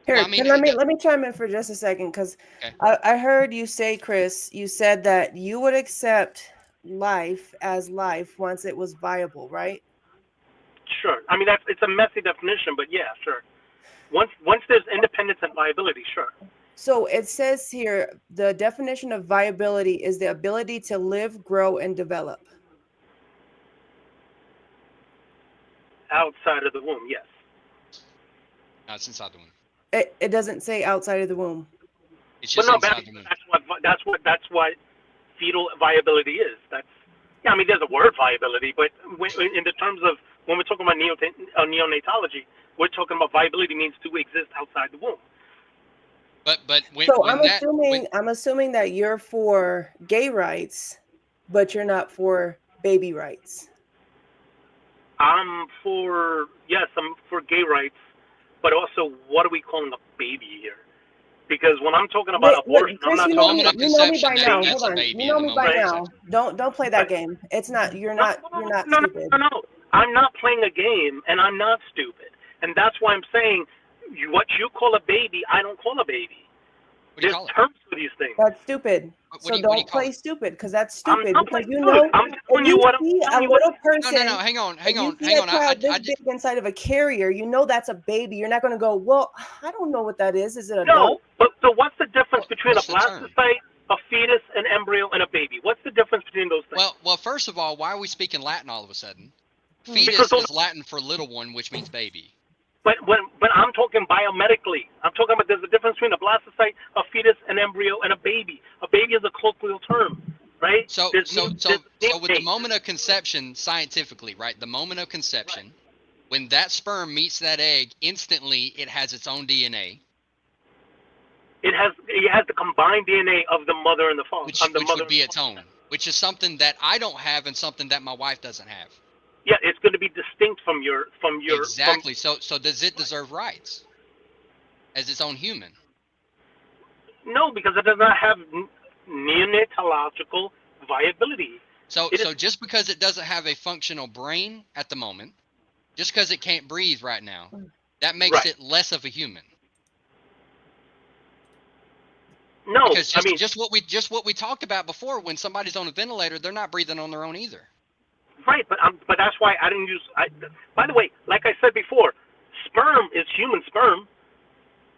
Here, well, let me chime in for just a second, because okay. I heard you say, Chris, you said that you would accept life as life once it was viable, right? Sure. I mean, it's a messy definition, but yeah, sure. Once there's independence and viability, sure. So it says here, the definition of viability is the ability to live, grow, and develop. Outside of the womb, yes. No, it's inside the womb. It doesn't say outside of the womb. It's just inside the womb. That's what fetal viability is. I mean, there's a word viability, but in the terms of when we're talking about neonatology, we're talking about viability means to exist outside the womb. But I'm assuming that you're for gay rights, but you're not for baby rights. I'm for gay rights, but also what are we calling a baby here? Because when I'm talking about abortion, Chris, I'm not talking about you know me by now. Hold on. You know me by now. Don't play that game. It's not you're not stupid. No. I'm not playing a game, and I'm not stupid. And that's why I'm saying what you call a baby, I don't call a baby. There's terms for these things. That's stupid. So don't play stupid, because that's stupid. Because I'm telling you what. A little person. No. Hang on. This big inside of a carrier. You know that's a baby. You're not going to go, well, I don't know what that is. Is it a no? But so what's the difference between a blastocyte, a fetus, an embryo, and a baby? What's the difference between those things? Well, first of all, why are we speaking Latin all of a sudden? Fetus is Latin for little one, which means baby. But I'm talking biomedically. I'm talking about there's a difference between a blastocyte, a fetus, an embryo, and a baby. A baby is a colloquial term, right? So with the moment of conception, scientifically, right? The moment of conception, when that sperm meets that egg, instantly it has its own DNA. It has the combined DNA of the mother and the father. Which would be its own, which is something that I don't have and something that my wife doesn't have. Yeah, it's going to be distinct from your. Exactly. So does it deserve rights as its own human? No, because it does not have neonatological viability. So just because it doesn't have a functional brain at the moment, just because it can't breathe right now, that makes it less of a human. No, because just what we talked about before. When somebody's on a ventilator, they're not breathing on their own either. Right, but that's why I didn't use. By the way, like I said before, sperm is human sperm.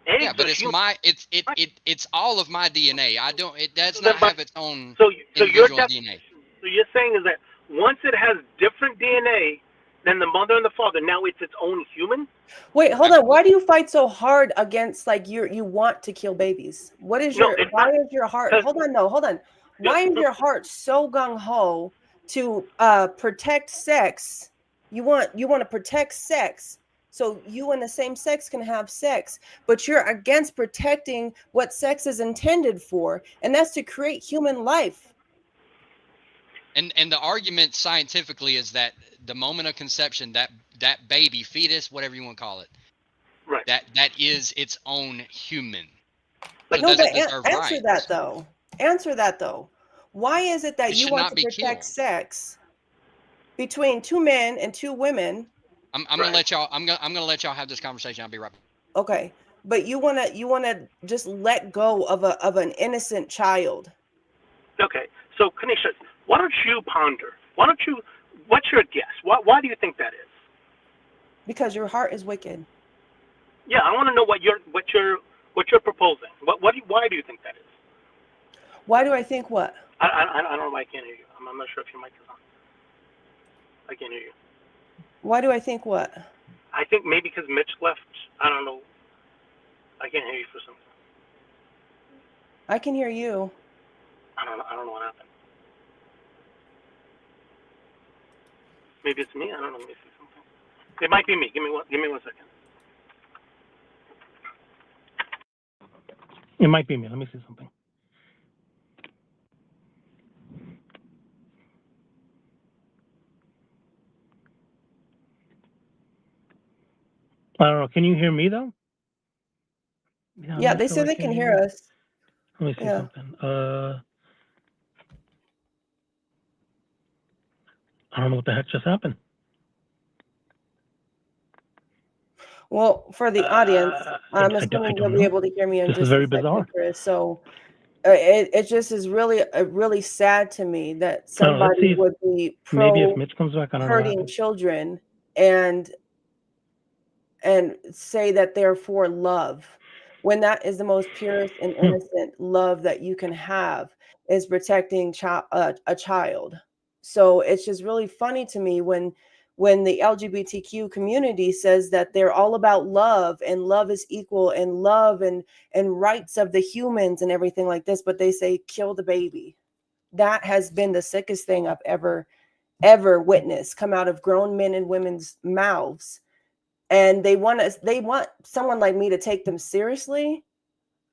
Eggs but it's all of my DNA. It does not have its own individual DNA. So you're saying is that once it has different DNA than the mother and the father, now it's its own human? Wait, hold on. Why do you fight so hard against you want to kill babies? Why is your heart? Hold on. Why is your heart so gung ho to protect sex? You want to protect sex so you and the same sex can have sex, but you're against protecting what sex is intended for, and that's to create human life. And the argument scientifically is that the moment of conception, that baby, fetus, whatever you want to call it, right, that is its own human. But so answer that though. Why is it that you want to protect sex between two men and two women? I'm gonna let y'all. I'm gonna let y'all have this conversation. I'll be right back. Okay, but you wanna just let go of an innocent child. Okay, so Kanisha, why don't you ponder? What's your guess? Why do you think that is? Because your heart is wicked. Yeah, I want to know what you're proposing. Why do you think that is? Why do I think what? I don't know. I can't hear you. I'm not sure if your mic is on. I can't hear you. Why do I think what? I think maybe because Mitch left. I don't know. I can't hear you for some reason. I can hear you. I don't know what happened. Maybe it's me. I don't know. Let me see something. It might be me. Give me one second. It might be me. Let me see something. I don't know. Can you hear me though? Yeah, they say they can hear us. Let me see something. I don't know what the heck just happened. Well, for the audience, I'm assuming you'll be able to hear me in just a second, Chris. So it just is really sad to me that somebody would be pro hurting children and say that they're for love, when that is the most purest and innocent love that you can have, is protecting a child. So it's just really funny to me when the LGBTQ community says that they're all about love and love is equal and love and rights of the humans and everything like this, but they say kill the baby. That has been the sickest thing I've ever witnessed come out of grown men and women's mouths. And they want someone like me to take them seriously.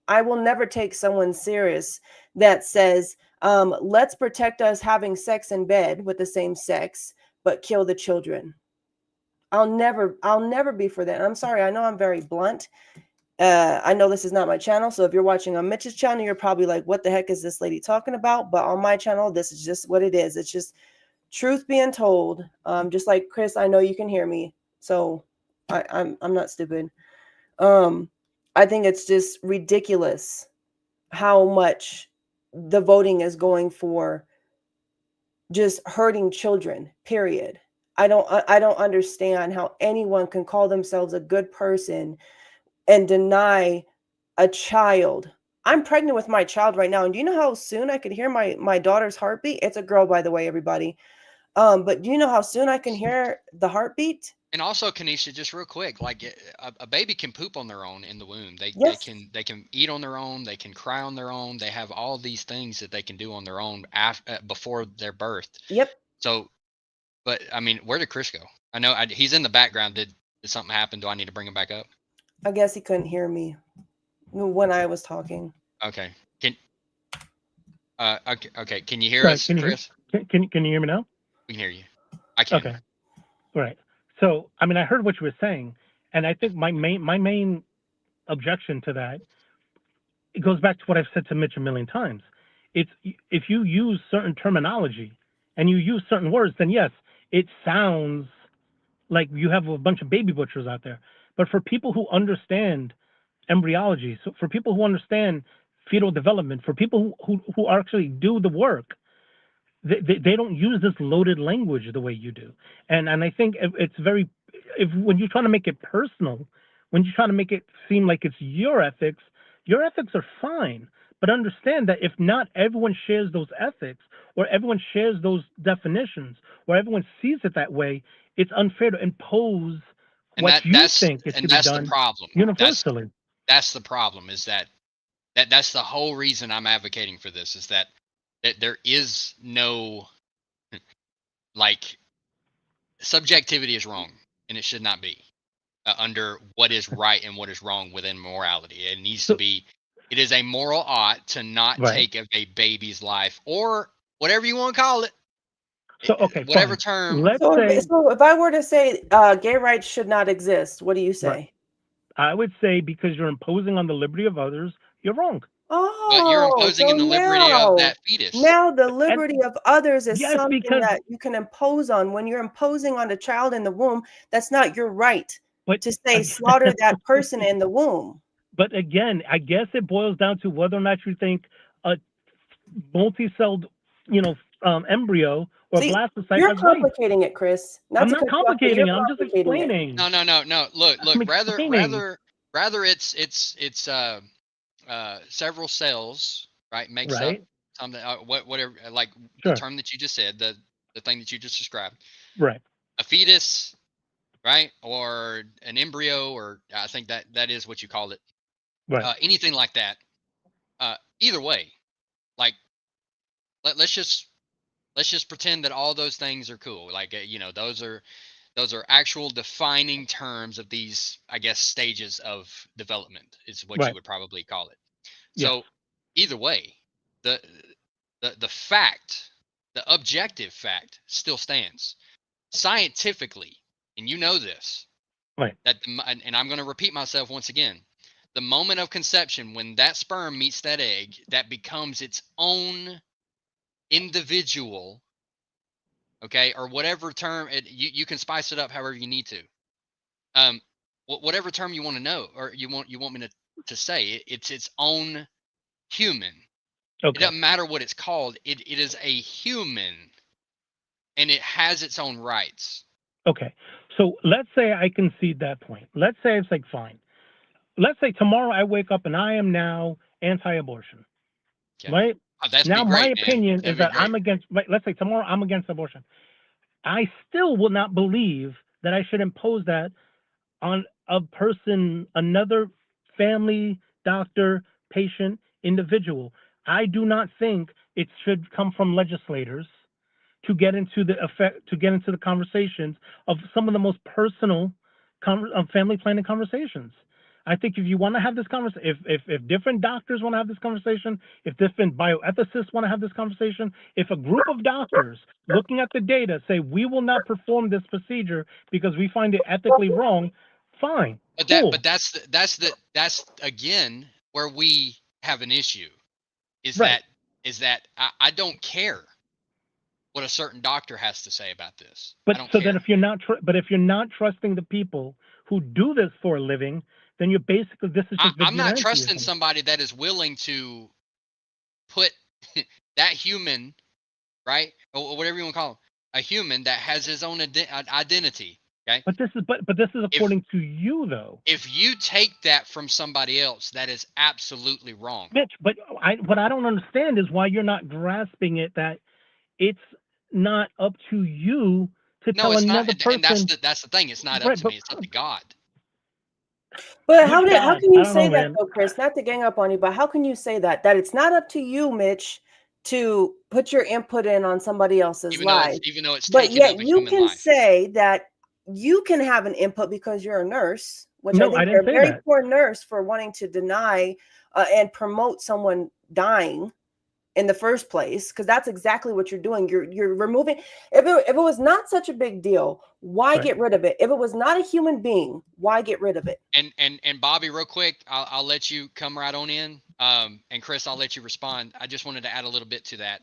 I will never take someone serious that says, let's protect us having sex in bed with the same sex, but kill the children. I'll never be for that. And I'm sorry, I know I'm very blunt. I know this is not my channel, so if you're watching on Mitch's channel, you're probably like, what the heck is this lady talking about? But on my channel, this is just what it is. It's just truth being told. Just like Chris, I know you can hear me, so I'm not stupid. I think it's just ridiculous how much the voting is going for just hurting children, period. I don't understand how anyone can call themselves a good person and deny a child. I'm pregnant with my child right now, and do you know how soon I could hear my daughter's heartbeat? It's a girl, by the way, everybody. But do you know how soon I can hear the heartbeat? And also, Kanisha, just real quick, like a baby can poop on their own in the womb. They can eat on their own. They can cry on their own. They have all these things that they can do on their own before their birth. Yep. So, but I mean, where did Chris go? I know he's in the background. Did something happen? Do I need to bring him back up? I guess he couldn't hear me when I was talking. Okay. Okay. Can you hear us, Chris? Can you hear me now? We can hear you. I can. Okay. Right. So, I mean, I heard what you were saying, and I think my main objection to that, it goes back to what I've said to Mitch a million times. It's if you use certain terminology and you use certain words, then yes, it sounds like you have a bunch of baby butchers out there. But for people who understand embryology, so for people who understand fetal development, for people who actually do the work, they don't use this loaded language the way you do. And I think it's very, when you're trying to make it personal, when you're trying to make it seem like it's your ethics are fine. But understand that if not everyone shares those ethics, or everyone shares those definitions, or everyone sees it that way, it's unfair to impose what you think it should be done the problem. Universally. That's the problem, is that's the whole reason I'm advocating for this, is that there is no, like, subjectivity is wrong, and it should not be under what is right and what is wrong within morality. It needs to be, it is a moral ought to not take a baby's life, or whatever you want to call it. So, okay, whatever fine. term. So if I were to say gay rights should not exist, what do you say? Right. I would say because you're imposing on the liberty of others, you're wrong. Oh, but you're imposing on the liberty of that fetus. Now the liberty of others is something that you can impose on. When you're imposing on a child in the womb, that's not your right to say slaughter that person in the womb. But again, I guess it boils down to whether or not you think a multi-celled, embryo or blastocyte. You're complicating it, Chris. I'm not complicating it. I'm just explaining. No. Look. Rather, it's several cells, right? Makes up something. Whatever, like the term that you just said, the thing that you just described. Right. A fetus, right, or an embryo, or I think that is what you called it. Right. Anything like that. Either way, like let's just pretend that all those things are cool. Like those are actual defining terms of these, I guess, stages of development is what you would probably call it. So either way, the fact, the objective fact, still stands scientifically, and you know this. Right. And I'm going to repeat myself once again. The moment of conception, when that sperm meets that egg, that becomes its own individual, okay, or whatever term, you can spice it up however you need to. Whatever term you want to know, or you want me to say, it's its own human. Okay. It doesn't matter what it's called. It is a human, and it has its own rights. Okay. So let's say I concede that point. Let's say it's like, fine. Let's say tomorrow I wake up and I am now anti-abortion, Okay. right? Oh, that's now great, my man. opinion That'd is be that great. I'm against, let's say tomorrow I'm against abortion. I still will not believe that I should impose that on a person, another family, doctor, patient, individual. I do not think it should come from legislators to get into the conversations of some of the most personal family planning conversations. I think if you want to have this conversation, if different doctors want to have this conversation, if different bioethicists want to have this conversation, if a group of doctors looking at the data say we will not perform this procedure because we find it ethically wrong, fine. But that's again where we have an issue. Right. That I don't care what a certain doctor has to say about this. But I don't so care. then if you're not trusting the people who do this for a living, then you're basically, this is just I'm not trusting vigilantism. somebody that is willing to put that human, right, or whatever you want to call him, a human that has his own identity. Okay. But this is according to you, though. If you take that from somebody else, that is absolutely wrong. Mitch, but what I don't understand is why you're not grasping it, that it's not up to you to tell another person. And that's the thing. It's not up to me. It's up to God. But how can you say that, man. though, Chris? Not to gang up on you, but how can you say that it's not up to you, Mitch, to put your input in on somebody else's life? Even though it's but yet of a you human can life. say that you can have an input because you're a nurse, which No, I think I you're didn't a say very that. poor nurse for wanting to deny and promote someone dying in the first place, because that's exactly what you're doing. You're removing. If it was not such a big deal, why get rid of it? If it was not a human being, why get rid of it? And Bobby, real quick, I'll let you come right on in. And Chris, I'll let you respond. I just wanted to add a little bit to that.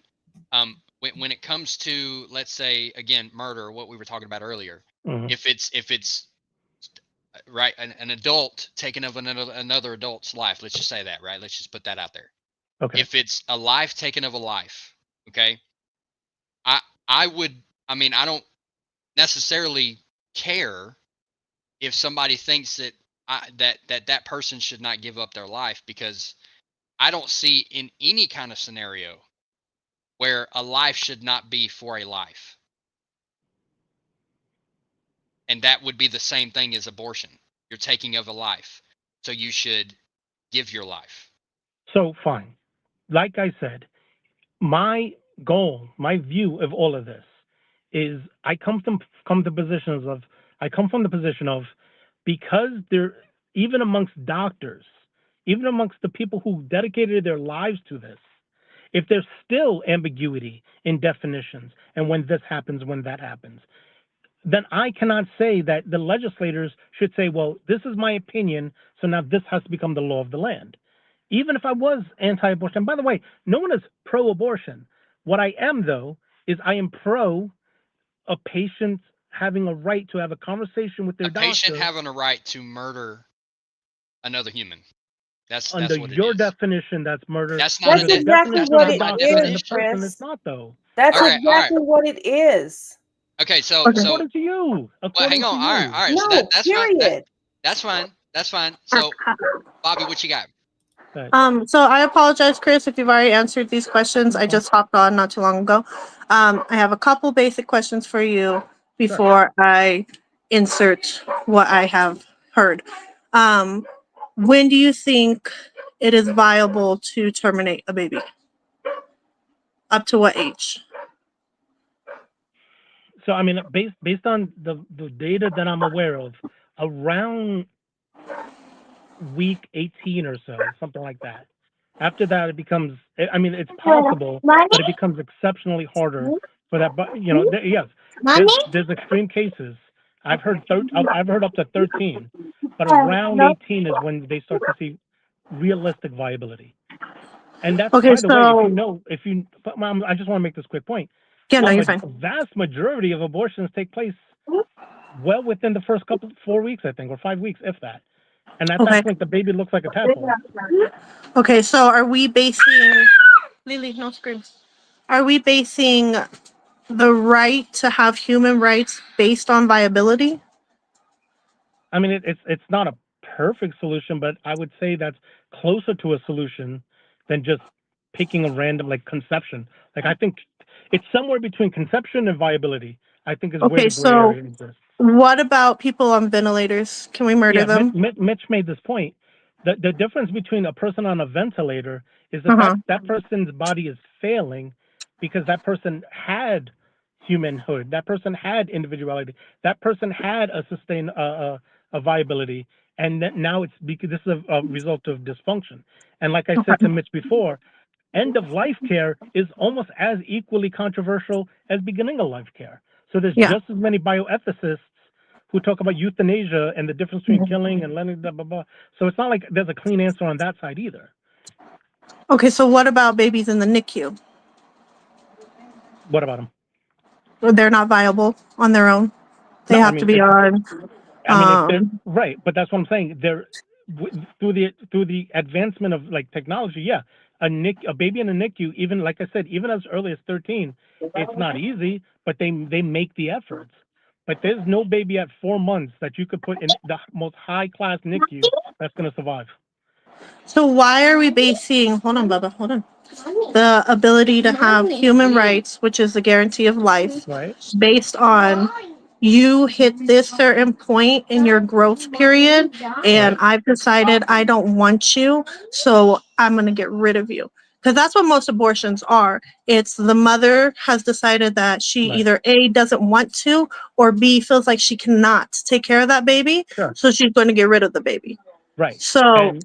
When it comes to, let's say, again, murder, what we were talking about earlier, if it's right, an adult taking of another adult's life, let's just say that, right? Let's just put that out there. Okay. If it's a life taken of a life, okay, I don't necessarily care if somebody thinks that that person should not give up their life, because I don't see in any kind of scenario where a life should not be for a life. And that would be the same thing as abortion. You're taking of a life, so you should give your life. So fine. Like I said, my goal, my view of all of this is I come from the position of, because there, even amongst doctors, even amongst the people who dedicated their lives to this, if there's still ambiguity in definitions and when this happens, when that happens, then I cannot say that the legislators should say, well, this is my opinion, so now this has to become the law of the land. Even if I was anti-abortion, and by the way, no one is pro-abortion. What I am, though, is I am pro a patient having a right to have a conversation with their doctor. A patient having a right to murder another human. That's under what it is. your definition, that's murder. That's not that's exactly what it is, Chris. It's not, though. That's exactly what it is. Okay, so according to you. Hang on. All right. No, so that's period. fine. That's fine. So, Bobby, what you got? So I apologize, Chris, if you've already answered these questions. I just hopped on not too long ago. I have a couple basic questions for you before I insert what I have heard. When do you think it is viable to terminate a baby? Up to what age? So, I mean, based on the data that I'm aware of, around week 18 or so, something like that. After that, it becomes, I mean, it's possible, but it becomes exceptionally harder for that. But, yes, there's extreme cases. I've heard up to 13, but around 18 is when they start to see realistic viability. And that's, Okay, by the way, so I just want to make this quick point. yeah, no, you're fine. The vast majority of abortions take place well within the first 4 weeks, I think, or 5 weeks, if that. And at Okay. that point, the baby looks like a tadpole. Okay, so are we basing Lily? No screams. Are we basing the right to have human rights based on viability? I mean, it's not a perfect solution, but I would say that's closer to a solution than just picking a random, like, conception. Like, I think it's somewhere between conception and viability. I think is where the gray area exists. What about people on ventilators? Can we murder them? Mitch made this point. The difference between a person on a ventilator is the fact that person's body is failing because that person had humanhood, that person had individuality, that person had a sustained a viability, and now it's because this is a result of dysfunction. And like I said to Mitch before, end of life care is almost as equally controversial as beginning of life care. So there's just as many bioethicists who talk about euthanasia and the difference between killing and letting blah, blah, blah. So it's not like there's a clean answer on that side either. Okay, so what about babies in the NICU? What about them? They're not viable on their own. They have to be on. Right, but that's what I'm saying. They're through the advancement of, like, technology. Yeah, a baby in a NICU, even, like I said, even as early as 13, it's not easy, but they make the efforts. But there's no baby at 4 months that you could put in the most high-class NICU that's going to survive. So why are we basing, hold on, Bubba, hold on, the ability to have human rights, which is the guarantee of life, based on you hit this certain point in your growth period, and I've decided I don't want you, so I'm going to get rid of you? Because that's what most abortions are. It's the mother has decided that she either A, doesn't want to, or B, feels like she cannot take care of that baby, so she's going to get rid of the baby. Right. So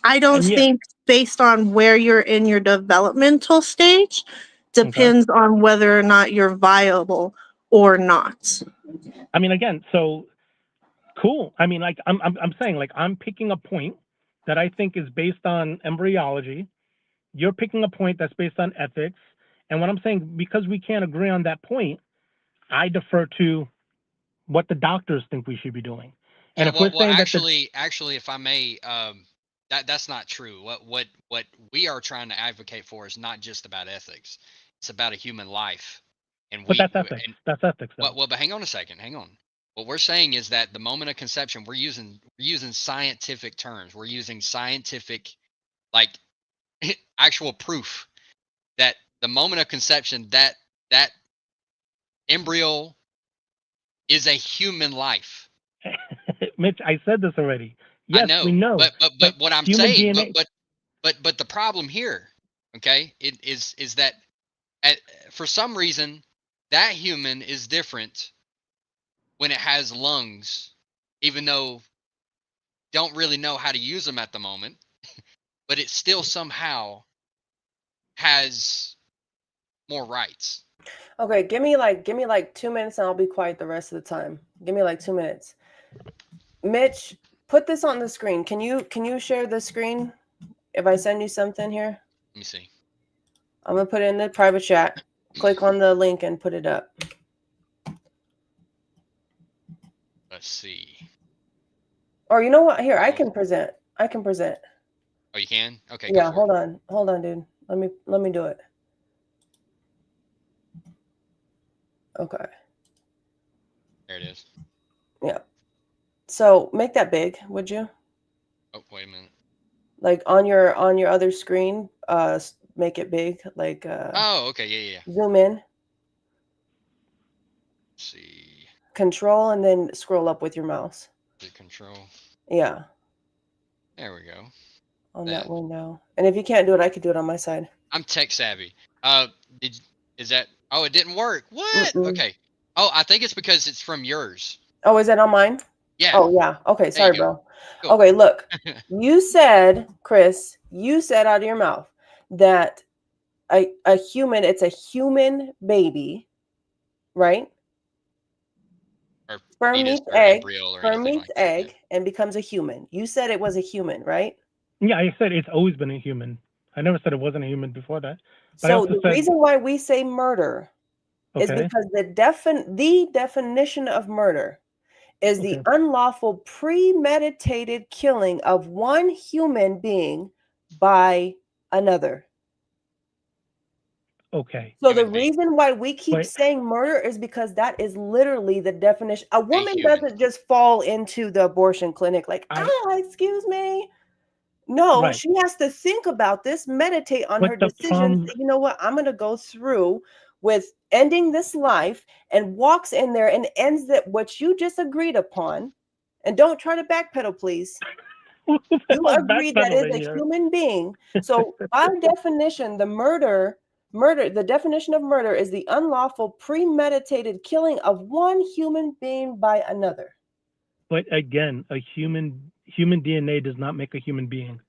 I don't think, based on where you're in your developmental stage, depends on whether or not you're viable or not. I mean, again, so cool. I mean, like, I'm saying, like, I'm picking a point that I think is based on embryology. You're picking a point that's based on ethics. And what I'm saying, because we can't agree on that point, I defer to what the doctors think we should be doing. And if we're saying actually, if I may, that's not true. What we are trying to advocate for is not just about ethics. It's about a human life. But that's ethics. That's ethics, though. Well, but hang on a second. Hang on. What we're saying is that the moment of conception, we're using scientific terms. We're using scientific, like, actual proof that the moment of conception, that embryo is a human life. Mitch, I said this already. Yes, I know, we know. But what I'm saying, but the problem here, okay, is that for some reason that human is different when it has lungs, even though don't really know how to use them at the moment, but it still somehow has more rights. Okay, give me like 2 minutes and I'll be quiet the rest of the time. Give me like 2 minutes. Mitch, put this on the screen. Can you share the screen if I send you something here? Let me see. I'm gonna put it in the private chat. Click on the link and put it up. Let's see. Or you know what? Here, I can present. Oh, you can? Okay. Yeah, hold on, dude. Let me do it. Okay. There it is. Yeah. So make that big, would you? Oh, wait a minute. Like on your other screen, make it big. Like oh, okay, yeah. Zoom in. Let's see. Control and then scroll up with your mouse. The control. Yeah. There we go. On that window. And if you can't do it, I could do it on my side. I'm tech savvy. Is that? Oh, it didn't work. What? Mm-mm. Okay. Oh, I think it's because it's from yours. Oh, is that on mine? Yeah. Oh, yeah. Okay, sorry, bro. Cool. Okay, look. You said, Chris, out of your mouth that a human, it's a human baby, right? or Sperm fetus meets or egg. embryo or Sperm anything meets like that. egg and becomes a human. You said it was a human, right? Yeah, I said it's always been a human. I never said it wasn't a human before that. But I So also the said, reason why we say murder is okay, because the definition of murder is the okay, unlawful premeditated killing of one human being by another. okay. So the Human being. reason why we keep But saying murder is because that is literally the definition. A woman human. doesn't just fall into the abortion clinic like, excuse me. No, right. she has to think about this, meditate on But her the decisions. problem, You know what? I'm going to go through with ending this life, and walks in there and ends that what you just agreed upon. And don't try to backpedal, please. who the You hell is agree that is backpedaling a here? human being. So by definition, the definition of murder is the unlawful premeditated killing of one human being by another. But again, a human DNA does not make a human being.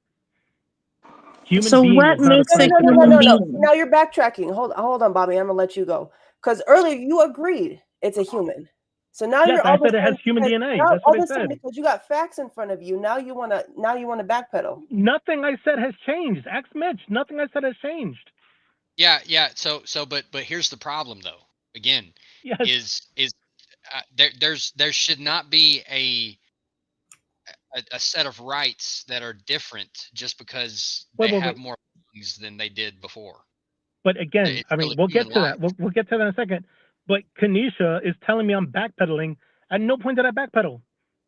Human So being what is not a makes a person. human being? Now you're backtracking. Hold on, Bobby. I'm gonna let you go. Because earlier you agreed it's a human. So now Yes, you're I all of a said it has sudden, human because DNA. now That's all what of I a sudden, said. because you got facts in front of you, now you wanna backpedal. Nothing I said has changed. Ask Mitch. Nothing I said has changed. Yeah. So but here's the problem though. Again, Yes. is there should not be a set of rights that are different just because they have more things than they did before. But again, It's I still mean, a we'll human get to life. that. We'll get to that in a second. But Kanisha is telling me I'm backpedaling. At no point did I backpedal.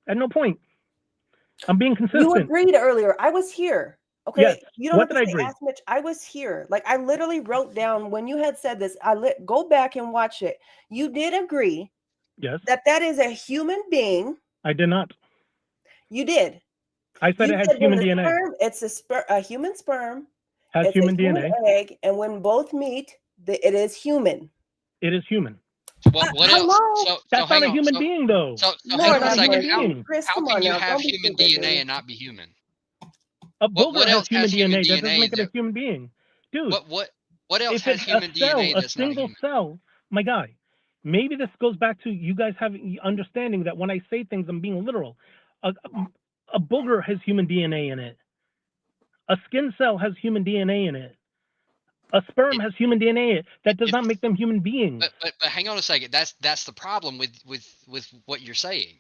At no point. I'm being consistent. You agreed earlier. I was here. Okay. Yes. You don't What have did I to say agree? ask Mitch. I was here. Like I literally wrote down when you had said this. Go back and watch it. You did agree Yes. that is a human being. I did not. You did. I said You it has said human when the DNA. sperm, it's a human sperm. Has It's human a human DNA. egg, and when both meet, it is human. It is human. So what else? Hello? So That's hang not a on. human being, though. So hang Lord on a That's not a have human second. being. Chris, How come can on you now. have Don't be human stupid, DNA dude. and not be human? A booger has else human has human DNA. That doesn't DNA make it a that human being. Dude, what else if it's has a human cell, DNA a that's not a single human? cell, my guy, maybe this goes back to you guys having understanding that when I say things, I'm being literal. A booger has human DNA in it. A skin cell has human DNA in it. A sperm has human DNA in it. That does not make them human beings. But hang on a second. That's the problem with what you're saying,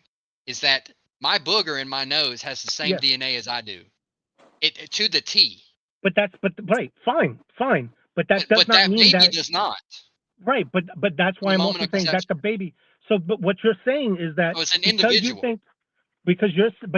is that my booger in my nose has the same Yes. DNA as I do, it to the T. But right, fine. But that does But not that mean baby that does not. right. But that's From why the I'm moment also of saying that's conception. a baby. So, but what you're saying is that So it's an because you individual. think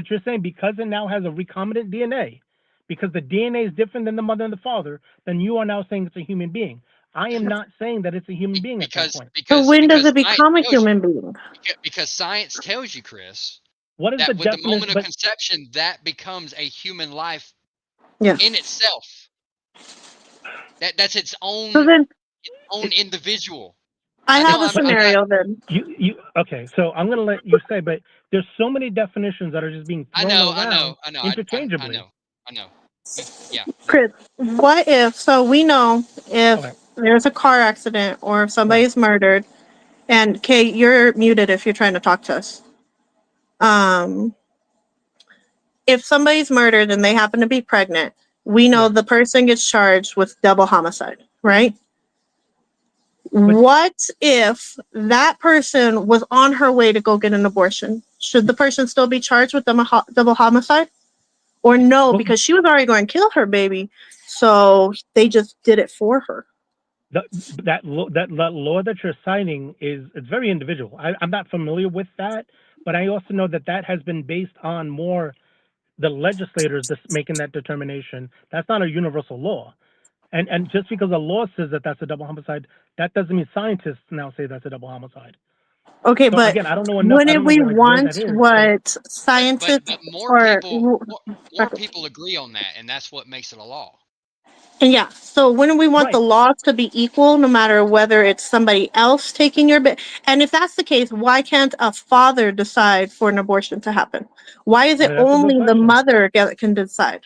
you're saying because it now has a recombinant DNA, because the DNA is different than the mother and the father, then you are now saying it's a human being. I am not saying that it's a human being at that point. So when does it science become a tells you- human being? because science tells you, Chris, What is that the with the definition? moment of But conception, that becomes a human life Yes. in itself. That's its own So then individual. I I know have a I'm not- scenario then. you okay? So I'm gonna let you say, but there's so many definitions that are just being thrown around interchangeably. I know. Yeah. Chris, what if, so we know if Okay. there's a car accident or if somebody's murdered, and Kate, you're muted if you're trying to talk to us. If somebody's murdered and they happen to be pregnant, we know the person gets charged with double homicide, right? What if that person was on her way to go get an abortion? Should the person still be charged with double homicide? Or no, because she was already going to kill her baby, so they just did it for her. That law that you're citing it's very individual. I'm not familiar with that, but I also know that has been based on more the legislators just making that determination. That's not a universal law. And just because a law says that that's a double homicide, that doesn't mean scientists now say that's a double homicide. Okay, so but again, I don't know enough. wouldn't we want what scientists but more people agree on that, and that's what makes it a law. And yeah, so wouldn't we want the laws to be equal no matter whether it's somebody else taking your baby? And if that's the case, why can't a father decide for an abortion to happen? Why is it only the mother that can decide?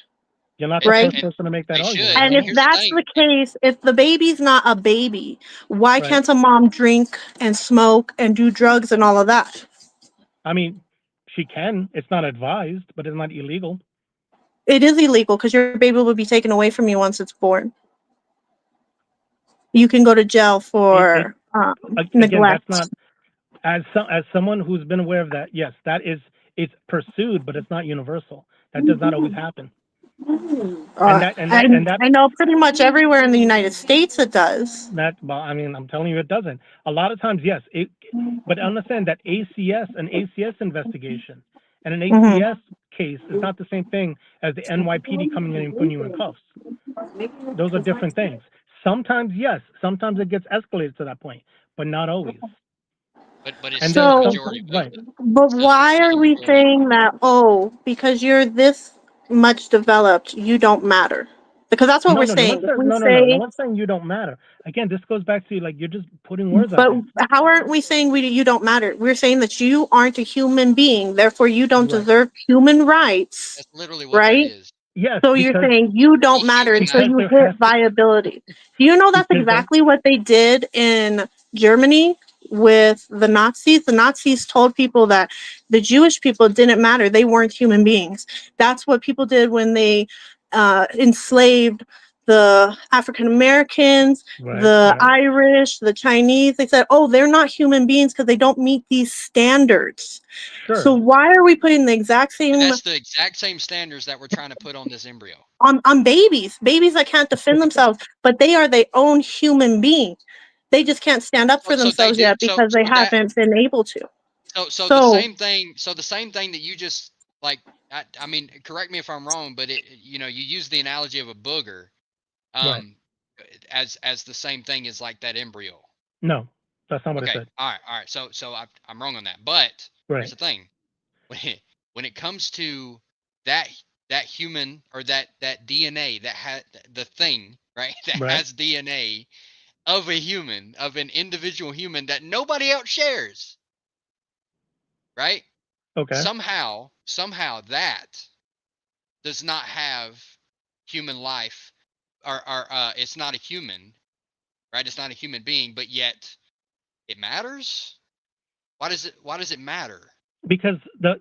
You're not the first person to make that argument. And if that's the case, if the baby's not a baby, why can't a mom drink and smoke and do drugs and all of that? I mean, she can. It's not advised, but it's not illegal. It is illegal because your baby will be taken away from you once it's born. You can go to jail for Again, neglect. that's not as someone who's been aware of that. Yes, it's pursued, but it's not universal. That does not always happen. I know pretty much everywhere in the United States it does. I mean, I'm telling you, it doesn't. A lot of times, yes. But understand that an ACS investigation and an ACS case is not the same thing as the NYPD coming in and putting you in cuffs. Those are different things. Sometimes, yes. Sometimes it gets escalated to that point, but not always. But it's still the majority. Right. But why are we saying that, because you're this much developed, you don't matter? Because that's what we're saying. No one's saying you don't matter. Again, this goes back to you're just putting words out there. But how aren't we saying you don't matter? We're saying that you aren't a human being, therefore you don't deserve human rights. That's literally what that is. Yes. So you're saying you don't matter until you hit viability. Do you know that's exactly what they did in Germany with the Nazis? The Nazis told people that the Jewish people didn't matter. They weren't human beings. That's what people did when they enslaved the African Americans, the Irish, the Chinese. They said, they're not human beings because they don't meet these standards. Sure. So why are we putting the exact same... That's the exact same standards that we're trying to put on this embryo. On babies that can't defend themselves, but they are their own human being. They just can't stand up for themselves yet because they haven't been able to. So the same thing. So the same thing that you just I mean, correct me if I'm wrong, but you use the analogy of a booger, as the same thing as like that embryo. No, that's not what I said. All right. So I'm wrong on that. But here's the thing: when it comes to that human or that DNA that had the thing that has DNA of a human, of an individual human that nobody else shares, right? Okay. Somehow that does not have human life, or it's not a human, right? It's not a human being, but yet it matters. Why does it matter? Because the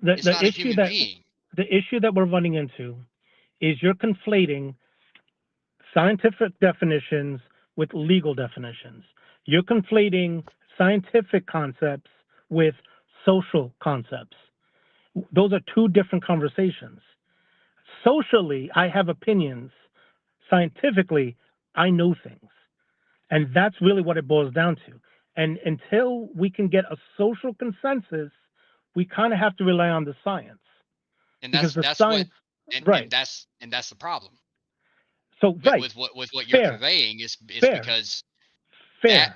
issue that we're running into is you're conflating scientific definitions with legal definitions. You're conflating scientific concepts with social concepts. Those are two different conversations. Socially, I have opinions. Scientifically, I know things. And that's really what it boils down to. And until we can get a social consensus, we kind of have to rely on the science. And that's the problem. So with what you're conveying is because but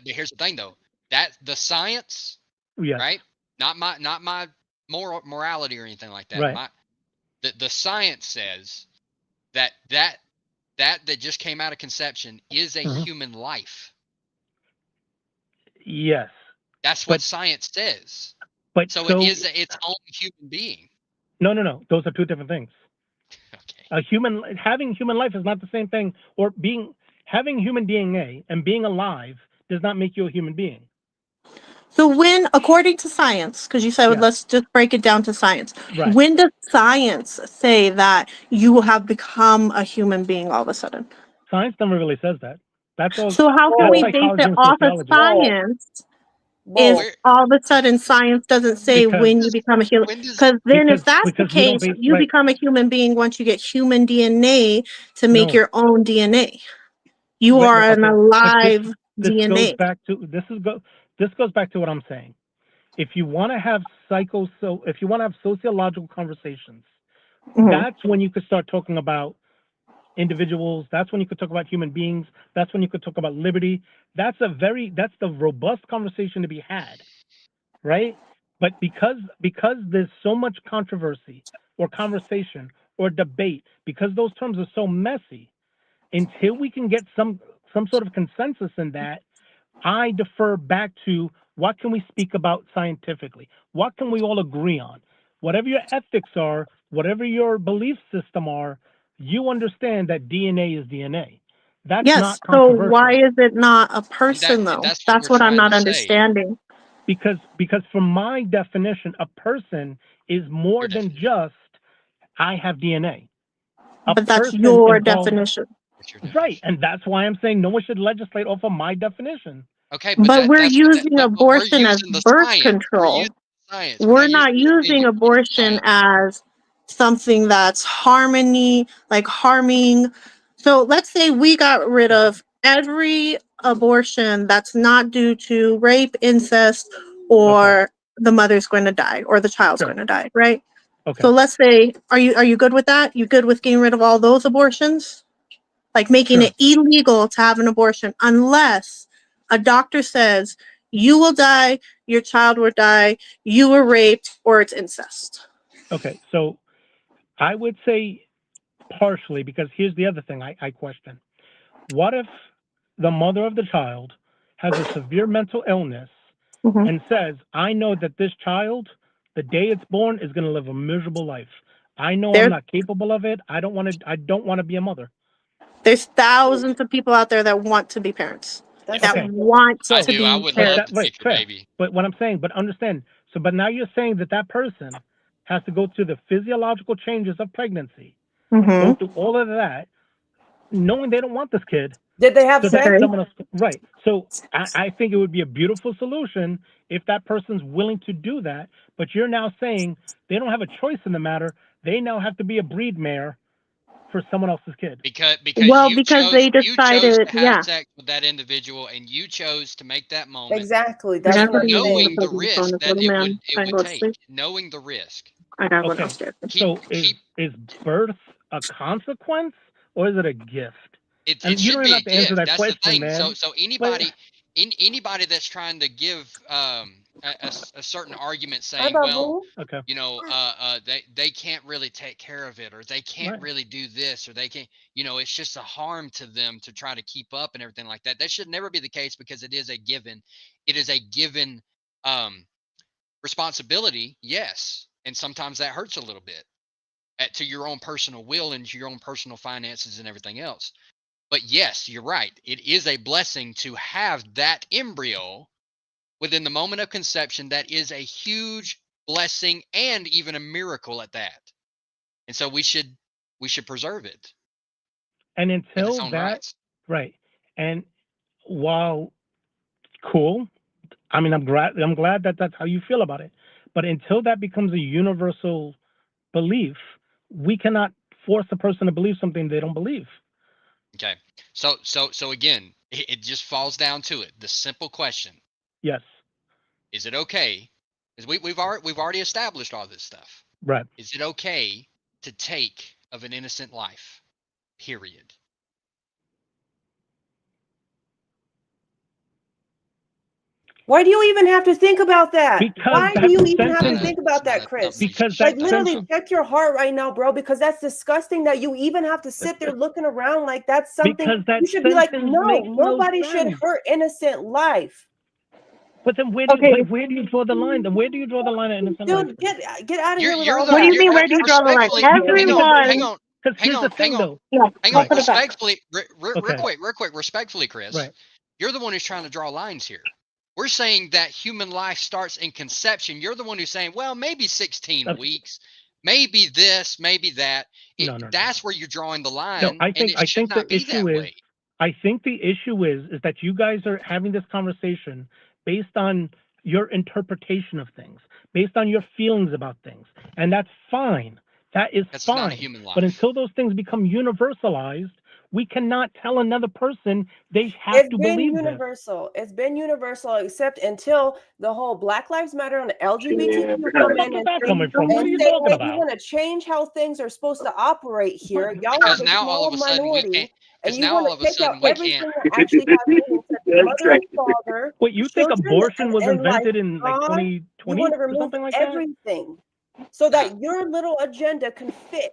here's the thing though, that the science, right? Not my morality or anything like that. Right. The science says that just came out of conception is a human life. Yes. That's what science says. But so it is its own human being. No. Those are two different things. Okay. Having human life is not the same thing, or having human DNA and being alive does not make you a human being. So when, according to science, because you said let's just break it down to science, right. When does science say that you have become a human being all of a sudden? Science never really says that. That's all. So how can we base it off of science if all of a sudden science doesn't say when you become a human? Because if that's the case, you become a human being once you get human DNA to make your own DNA. You are an alive DNA. This goes back to what I'm saying. If you want to have sociological conversations, that's when you could start talking about individuals. That's when you could talk about human beings. That's when you could talk about liberty. That's the robust conversation to be had, right? But because there's so much controversy or conversation or debate, because those terms are so messy, until we can get some sort of consensus in that, I defer back to what can we speak about scientifically? What can we all agree on? Whatever your ethics are, whatever your belief system are, you understand that DNA is DNA. That's not controversial. So why is it not a person, though? That's what I'm not understanding. Because from my definition, a person is more than just I have DNA. But that's your definition. Right, and that's why I'm saying no one should legislate off of my definition. Okay, but we're using abortion as birth control. We're not using abortion as something that's harming. So let's say we got rid of every abortion that's not due to rape, incest, or the mother's going to die or the child's going to die, right? Okay. So let's say, are you good with that? You good with getting rid of all those abortions? Like making it illegal to have an abortion unless a doctor says you will die, your child will die, you were raped, or it's incest. Okay, so I would say partially, because here's the other thing I question. What if the mother of the child has a severe mental illness and says, I know that this child, the day it's born, is going to live a miserable life. I know I'm not capable of it. I don't want to be a mother. There's thousands of people out there that want to be parents. That want to be I would parents. love to pick a baby. But what I'm saying, but understand, but now you're saying that person has to go through the physiological changes of pregnancy, go through all of that, knowing they don't want this kid. Did they have sex? Right. So I think it would be a beautiful solution if that person's willing to do that. But you're now saying they don't have a choice in the matter. They now have to be a breed mare for someone else's kid. Because they decided to have sex with that individual, and you chose to make that moment. Exactly. That's knowing the risk that it would take. Knowing the risk. So is birth a consequence or is it a gift? It should be a gift. That's the thing. Man. So anybody that's trying to give a certain argument saying, well, they can't really take care of it, or they can't really do this, or they can't, it's just a harm to them to try to keep up and everything like that. That should never be the case, because it is a given. It is a given responsibility, yes, and sometimes that hurts a little bit to your own personal will and to your own personal finances and everything else. But yes, you're right. It is a blessing to have that embryo within the moment of conception. That is a huge blessing and even a miracle at that. And so we should preserve it. And until that, right. And while cool, I mean, I'm glad that that's how you feel about it. But until that becomes a universal belief, we cannot force a person to believe something they don't believe. Okay. So again, it just falls down to it. The simple question. Yes. Is it okay? Because we've already established all this stuff. Right. Is it okay to take of an innocent life? Period. Why do you even have to think about that? Why do you even have to think about that, Chris? Because literally check your heart right now, bro, because that's disgusting that you even have to sit there looking around like that's something you should be like, no, nobody should hurt innocent life. But then where do you draw the line? Then where do you draw the line at innocent life? Dude, get out of here. What do you mean, where do you draw the line? Everyone. Hang on. Hang on. Respectfully, real quick, respectfully, Chris. Right. You're the one who's trying to draw lines here. We're saying that human life starts in conception. You're the one who's saying, well, maybe 16 weeks, maybe this, maybe that. That's where you're drawing the line. No, I think the issue is that you guys are having this conversation based on your interpretation of things, based on your feelings about things, and that's fine. That's fine. Not a human life. But until those things become universalized, we cannot tell another person they have to believe universal. It's been universal, except until the whole Black Lives Matter and the LGBT come in and say, you want to change how things are supposed to operate here. Y'all because now all of a sudden we can't. And you want to take out everything that actually has meaning to mother and father. Wait, you think abortion was invented in like 2020 or something like that? Everything, so that your little agenda can fit.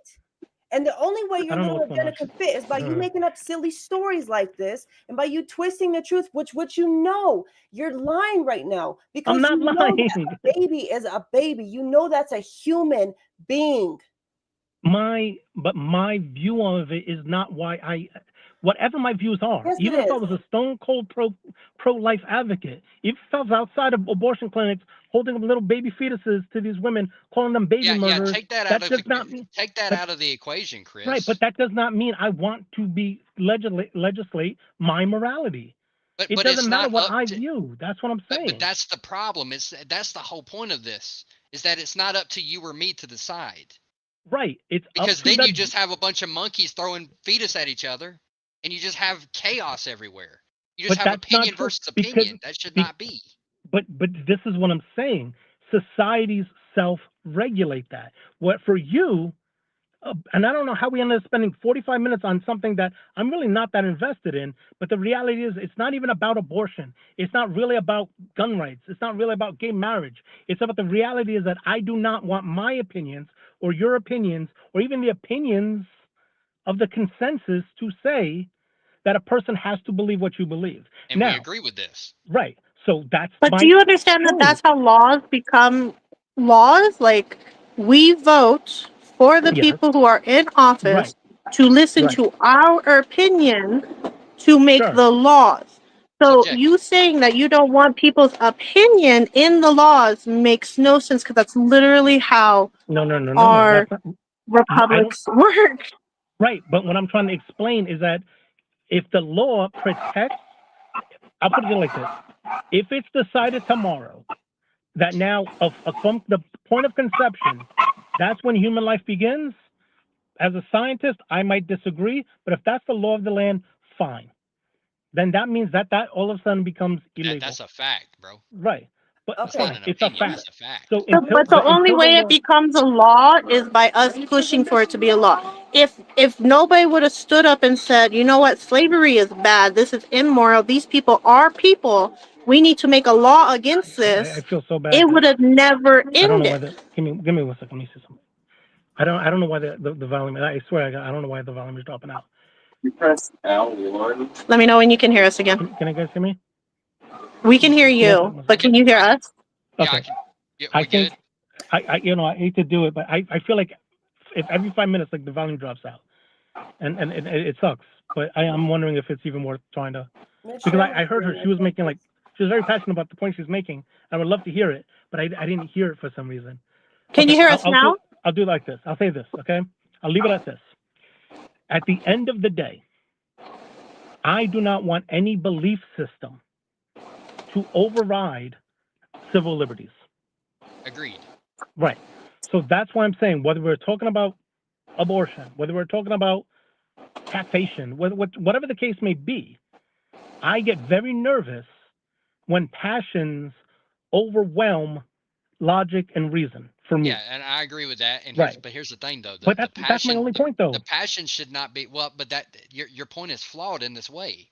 And the only way your little agenda can fit is by you making up silly stories like this, and by you twisting the truth, which you're lying right now, because I'm not lying. A baby is a baby. You know that's a human being. my view of it is not why whatever my views are, Yes, even if I is. was a stone cold pro-life advocate, if I was outside of abortion clinics holding up little baby fetuses to these women, calling them baby murderers, take that that out does of not mean, take that but- out of the equation, Chris. right, but that does not mean I want to be legislate my morality. But It it's doesn't matter not what up I to, view. That's what I'm saying. but that's the problem. That's the whole point of this, is that it's not up to you or me to decide. Right. It's Because up to then the, you just have a bunch of monkeys throwing fetus at each other, and you just have chaos everywhere. You just But have that's not opinion true, versus because- opinion. That should not be. But this is what I'm saying. Societies self-regulate that. What for you, and I don't know how we ended up spending 45 minutes on something that I'm really not that invested in, but the reality is it's not even about abortion. It's not really about gun rights. It's not really about gay marriage. It's about the reality is that I do not want my opinions or your opinions or even the opinions of the consensus to say that a person has to believe what you believe. And now, we agree with this. Right. So that's But do you understand that that's how laws become laws? Like, we vote for the Yes. people who are in office to listen to our opinion to make Sure. the laws. So Subjective. you saying that you don't want people's opinion in the laws makes no sense, because that's literally how No. our That's not, republics work. right. But what I'm trying to explain is that if the law protects, I'll put it like this. If it's decided tomorrow that now from the point of conception, that's when human life begins, as a scientist, I might disagree, but if that's the law of the land, fine. Then that means that all of a sudden becomes illegal. That's a fact, bro. Right. But Okay. fine, it's a fact. It's a fact. So But the only way it becomes a law is by us pushing for it to be a law. If nobody would have stood up and said, you know what, slavery is bad, this is immoral, these people are people, we need to make a law against this, I feel so bad. it would have never ended. I don't know why give me 1 second, let me see something. I don't know why the volume, I swear I don't know why the volume is dropping out. You press L1. Let me know when you can hear us again. Can you guys hear me? We can hear you, but can you hear us? Okay. I think I hate to do it, but I feel like if every 5 minutes, like, the volume drops out, and it sucks. But I'm wondering if it's even worth trying to, because I heard her. She was very passionate about the point she was making. I would love to hear it, but I didn't hear it for some reason. Can you hear us now? I'll do it like this. I'll say this, okay? I'll leave it at this. At the end of the day, I do not want any belief system to override civil liberties. agreed. Right. So that's why I'm saying, whether we're talking about abortion, whether we're talking about taxation, whatever the case may be, I get very nervous when passions overwhelm logic and reason for me. Yeah, and I agree with that. And Right. but here's the thing, though. But that's my only point, though. The passion should not be but that your point is flawed in this way,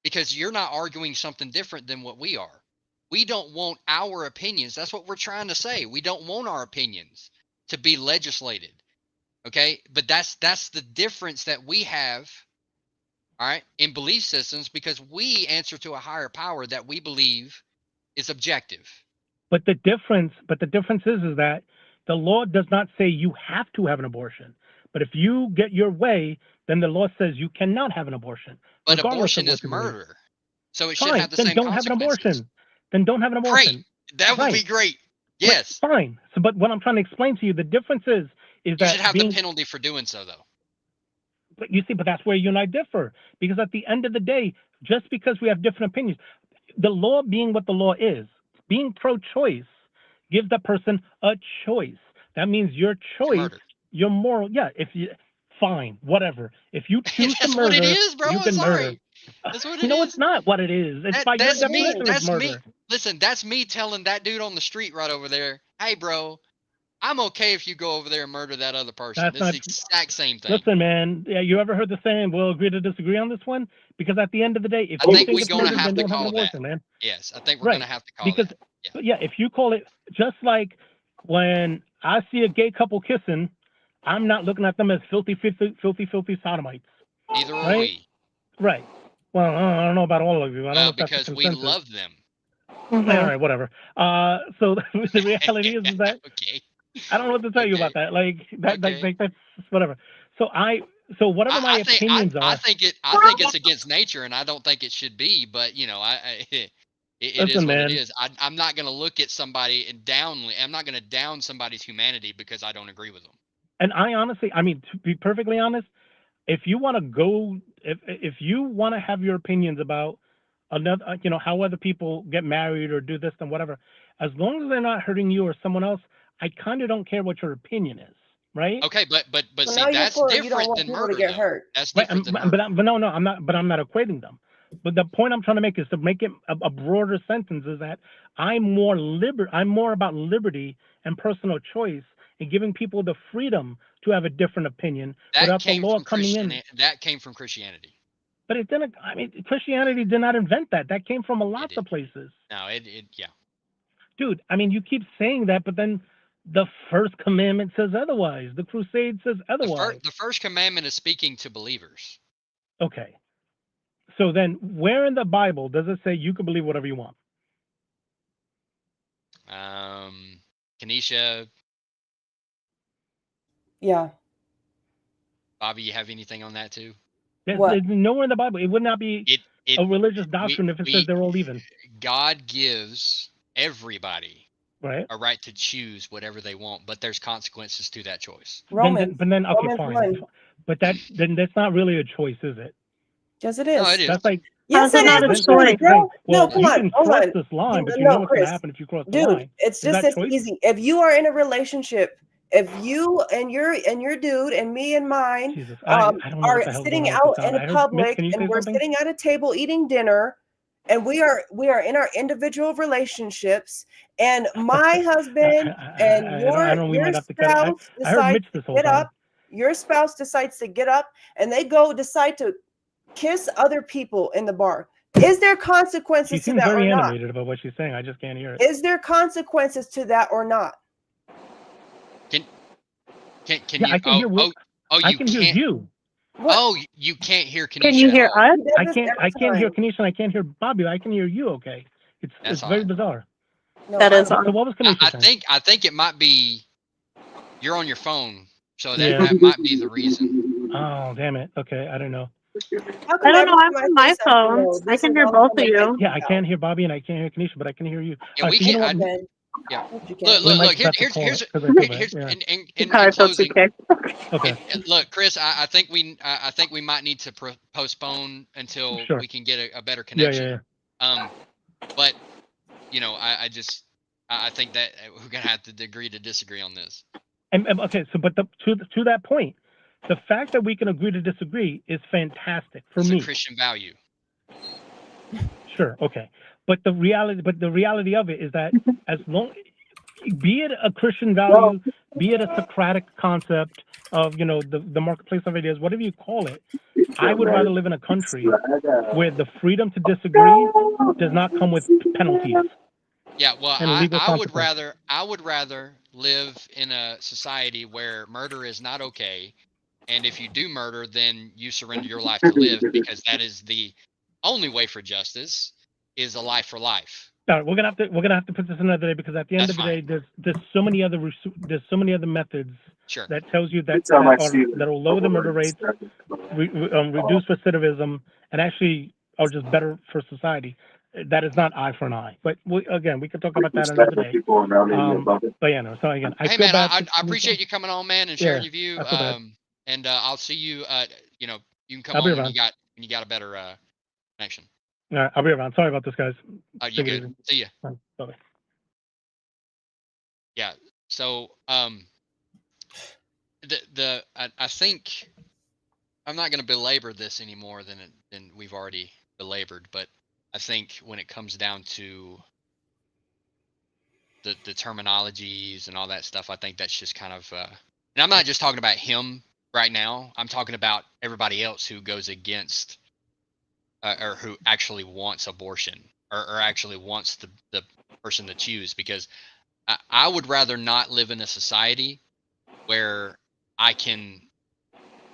because you're not arguing something different than what we are. We don't want our opinions. That's what we're trying to say. We don't want our opinions to be legislated. Okay, but that's the difference that we have. All right, in belief systems, because we answer to a higher power that we believe is objective. But the difference is that the law does not say you have to have an abortion. But if you get your way, then the law says you cannot have an abortion. But abortion is murder, so it should Fine, have the then same don't have an consequences. abortion. Then don't have an abortion. Great, that would be great. Yes, Fine. So, but what I'm trying to explain to you, the difference is you that should have the penalty for doing so, though. But you see, but that's where you and I differ. Because at the end of the day, just because we have different opinions, the law being what the law is, being pro-choice gives that person a choice. That means your choice, your moral, fine, whatever. If you choose to murder, that's what it is, bro. you can I'm murder. sorry. That's what it is. It's not what it is. It's by your definition, it's murder. Me. Listen, that's me telling that dude on the street right over there, hey, bro, I'm okay if you go over there and murder that other person. It's the exact same thing. Listen, man, you ever heard the saying, we'll agree to disagree on this one? Because at the end of the day, if I you think think we're it's going murder, to have then to don't have call an abortion, that. man. Yes, I think we're going to have to call because, that. Yeah, if you call it, just like when I see a gay couple kissing, I'm not looking at them as filthy sodomites. Neither are we. Right. Well, I don't know about all of you. I don't know if that's because the we consensus. love them. All right, whatever. So the reality is that okay. I don't know what to tell you about that. Like that, like that's whatever. So whatever my opinions are. I think it's against nature, and I don't think it should be. But it is what it is. I'm not going to look at somebody and I'm not going to down somebody's humanity because I don't agree with them. And I honestly, I mean, to be perfectly honest, if you want to go, if you want to have your opinions about another, how other people get married or do this and whatever, as long as they're not hurting you or someone else, I kind of don't care what your opinion is, right? Okay, but see, that's different than murder. Get hurt. That's different than murder. But no, I'm not. But I'm not equating them. But the point I'm trying to make is to make it a broader sentence is that I'm more about liberty and personal choice and giving people the freedom to have a different opinion without the law coming in. That came from Christianity. But it didn't. I mean, Christianity did not invent that. That came from lots of places. No, yeah. Dude, I mean, you keep saying that, but then the first commandment says otherwise. The crusade says otherwise. The first commandment is speaking to believers. Okay. So then where in the Bible does it say you can believe whatever you want? Kenesha. Yeah. Bobby, you have anything on that too? There's nowhere in the Bible. It would not be a religious doctrine if it says they're all even. God gives everybody a right to choose whatever they want, but there's consequences to that choice. Okay, fine. But that's not really a choice, is it? Yes, it is. No, it is. That's like yes, it is. Well, no, come on. You can cross this line, but you know what's going to happen if you cross the line. Dude, it's just as easy. If you are in a relationship, if you and your dude and me and mine are sitting out in public and we're sitting at a table eating dinner, and we are in our individual relationships, and my husband and your spouse decides to get up, your spouse decides to get up, and they decide to kiss other people in the bar. Is there consequences to that or not? She's very animated about what she's saying. I just can't hear it. Is there consequences to that or not? Can you? I can hear. I can hear you. What? Oh, you can't hear Kenesha. Can you hear us? I can't hear Kenesha. I can't hear Bobby. I can hear you. Okay, it's very bizarre. No, that is. So what was Kenesha saying? I think it might be you're on your phone, so that might be the reason. Oh, damn it. Okay, I don't know. I don't know. I'm on my phone. I can hear both of you. Yeah, I can't hear Bobby and I can't hear Kenesha, but I can hear you. Yeah, we can. Yeah. Look. Here's in closing. Okay. Look, Chris, I think we might need to postpone until we can get a better connection. Yeah. But I think that we're gonna have to agree to disagree on this. And okay, so but to that point, the fact that we can agree to disagree is fantastic for me. It's a Christian value. Sure. Okay. But the reality of it is that as long, be it a Christian value, be it a Socratic concept of, the marketplace of ideas, whatever you call it, I would rather live in a country where the freedom to disagree does not come with penalties. Yeah, well, I would rather live in a society where murder is not okay, and if you do murder, then you surrender your life to live, because that is the only way for justice. Is a life for life. All right, we're gonna have to put this another day, because at the end of the day, there's so many other methods that tells you that will lower the murder rates, reduce recidivism, and actually are just better for society. That is not eye for an eye. But we could talk about that another day. But yeah, no. So again, I appreciate you coming on, man, and sharing your view. And I'll see you. You can come on when you got a better connection. All right, I'll be around. Sorry about this, guys. You good. See ya. Bye-bye. Yeah. So, I think I'm not going to belabor this any more than we've already belabored, but I think when it comes down to the terminologies and all that stuff, I think that's just kind of, and I'm not just talking about him right now. I'm talking about everybody else who goes against or who actually wants abortion or actually wants the person to choose, because I would rather not live in a society where I can,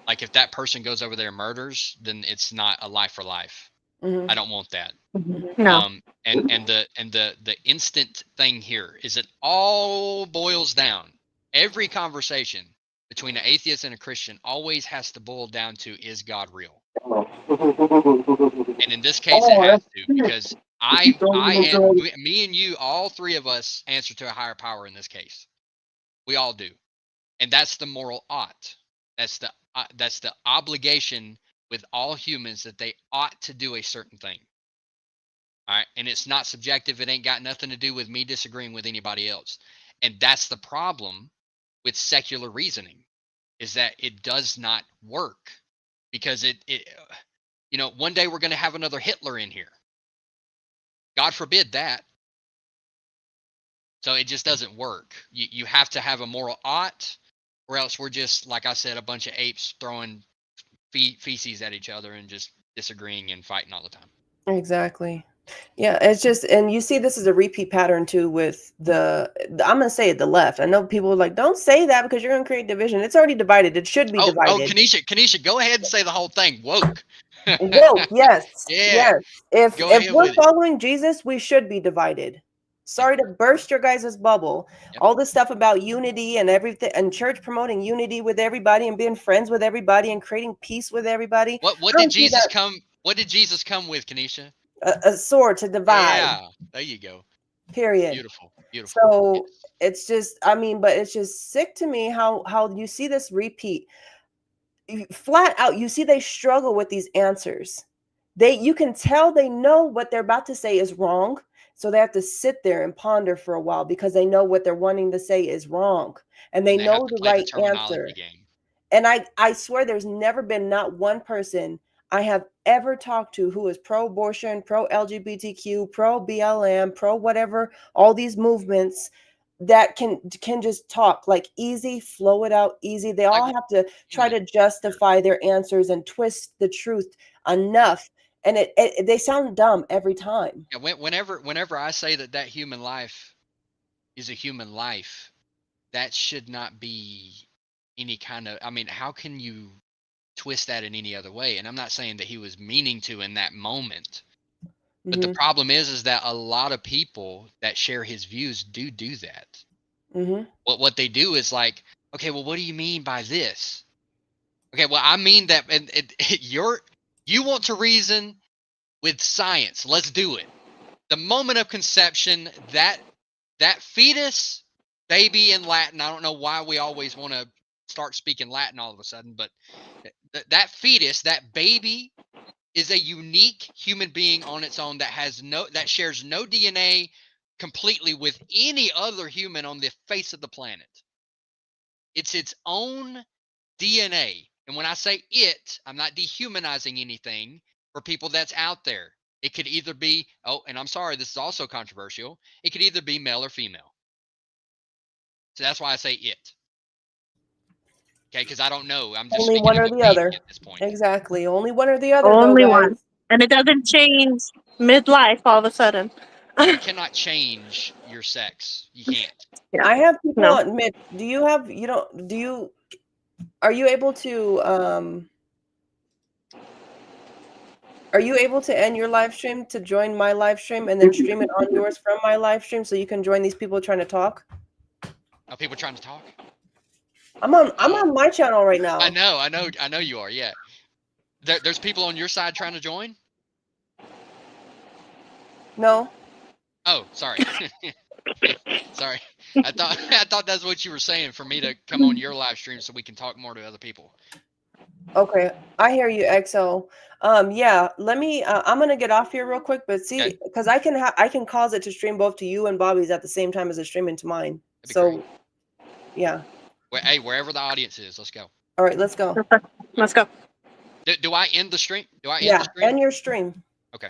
like, if that person goes over there and murders, then it's not a life for life. Mm-hmm. I don't want that. No. And the instant thing here is it all boils down every conversation between an atheist and a Christian always has to boil down to, is God real? And in this case, it has to, because me and you, all three of us answer to a higher power in this case. We all do. And that's the moral ought. That's the obligation with all humans, that they ought to do a certain thing. All right. And it's not subjective. It ain't got nothing to do with me disagreeing with anybody else. And that's the problem with secular reasoning, is that it does not work, because it one day we're going to have another Hitler in here. God forbid that. So it just doesn't work. You have to have a moral ought, or else we're just, like I said, a bunch of apes throwing feces at each other and just disagreeing and fighting all the time. Exactly. Yeah, it's just, and you see this is a repeat pattern too with I'm going to say it, the left. I know people are like, don't say that because you're going to create division. It's already divided. It should be divided. Oh, Kanisha, go ahead and say the whole thing. Woke. Woke, yes. Yeah. Yes. If we're following Jesus, we should be divided. Sorry to burst your guys' bubble. Yep. All this stuff about unity and everything, and church promoting unity with everybody and being friends with everybody and creating peace with everybody. What did Jesus come? What did Jesus come with, Kanisha? A sword to divide. Yeah, there you go. Period. Beautiful. So it's just, but it's just sick to me how you see this repeat. Flat out, you see they struggle with these answers. You can tell they know what they're about to say is wrong. So they have to sit there and ponder for a while, because they know what they're wanting to say is wrong. And they know the right answer. And I swear there's never been not one person I have ever talked to who is pro-abortion, pro-LGBTQ, pro-BLM, pro-whatever, all these movements that can just talk like easy, flow it out easy. They all have to try to justify their answers and twist the truth enough. And they sound dumb every time. Yeah, whenever I say that human life is a human life, that should not be any kind of, how can you twist that in any other way? And I'm not saying that he was meaning to in that moment, but the problem is that a lot of people that share his views do that. What they do is like, okay, well, what do you mean by this? Okay, well, I mean that, and you want to reason with science. Let's do it. The moment of conception, that fetus, baby in Latin, I don't know why we always want to start speaking Latin all of a sudden, but that fetus, that baby, is a unique human being on its own that shares no DNA completely with any other human on the face of the planet. It's its own DNA. And when I say it, I'm not dehumanizing anything for people that's out there. It could either be, and I'm sorry, this is also controversial, it could either be male or female. So that's why I say it. Okay, because I don't know. I'm just only one or the other at this point. Exactly, only one or the other. Only one, and it doesn't change midlife all of a sudden. You cannot change your sex. You can't. Yeah. I have people admit. Are you able to end your live stream to join my live stream and then stream it on yours from my live stream so you can join these people trying to talk? Are people trying to talk? I'm on my channel right now. I know you are. Yeah. There's people on your side trying to join? No. Oh, sorry. Sorry. I thought that's what you were saying, for me to come on your live stream so we can talk more to other people. Okay, I hear you, XO. Yeah, let me. I'm gonna get off here real quick, but see, because I can cause it to stream both to you and Bobby's at the same time as it's streaming to mine. So, great. Yeah. Hey, wherever the audience is, let's go. All right, let's go. Let's go. Do I end the stream? End your stream. Okay.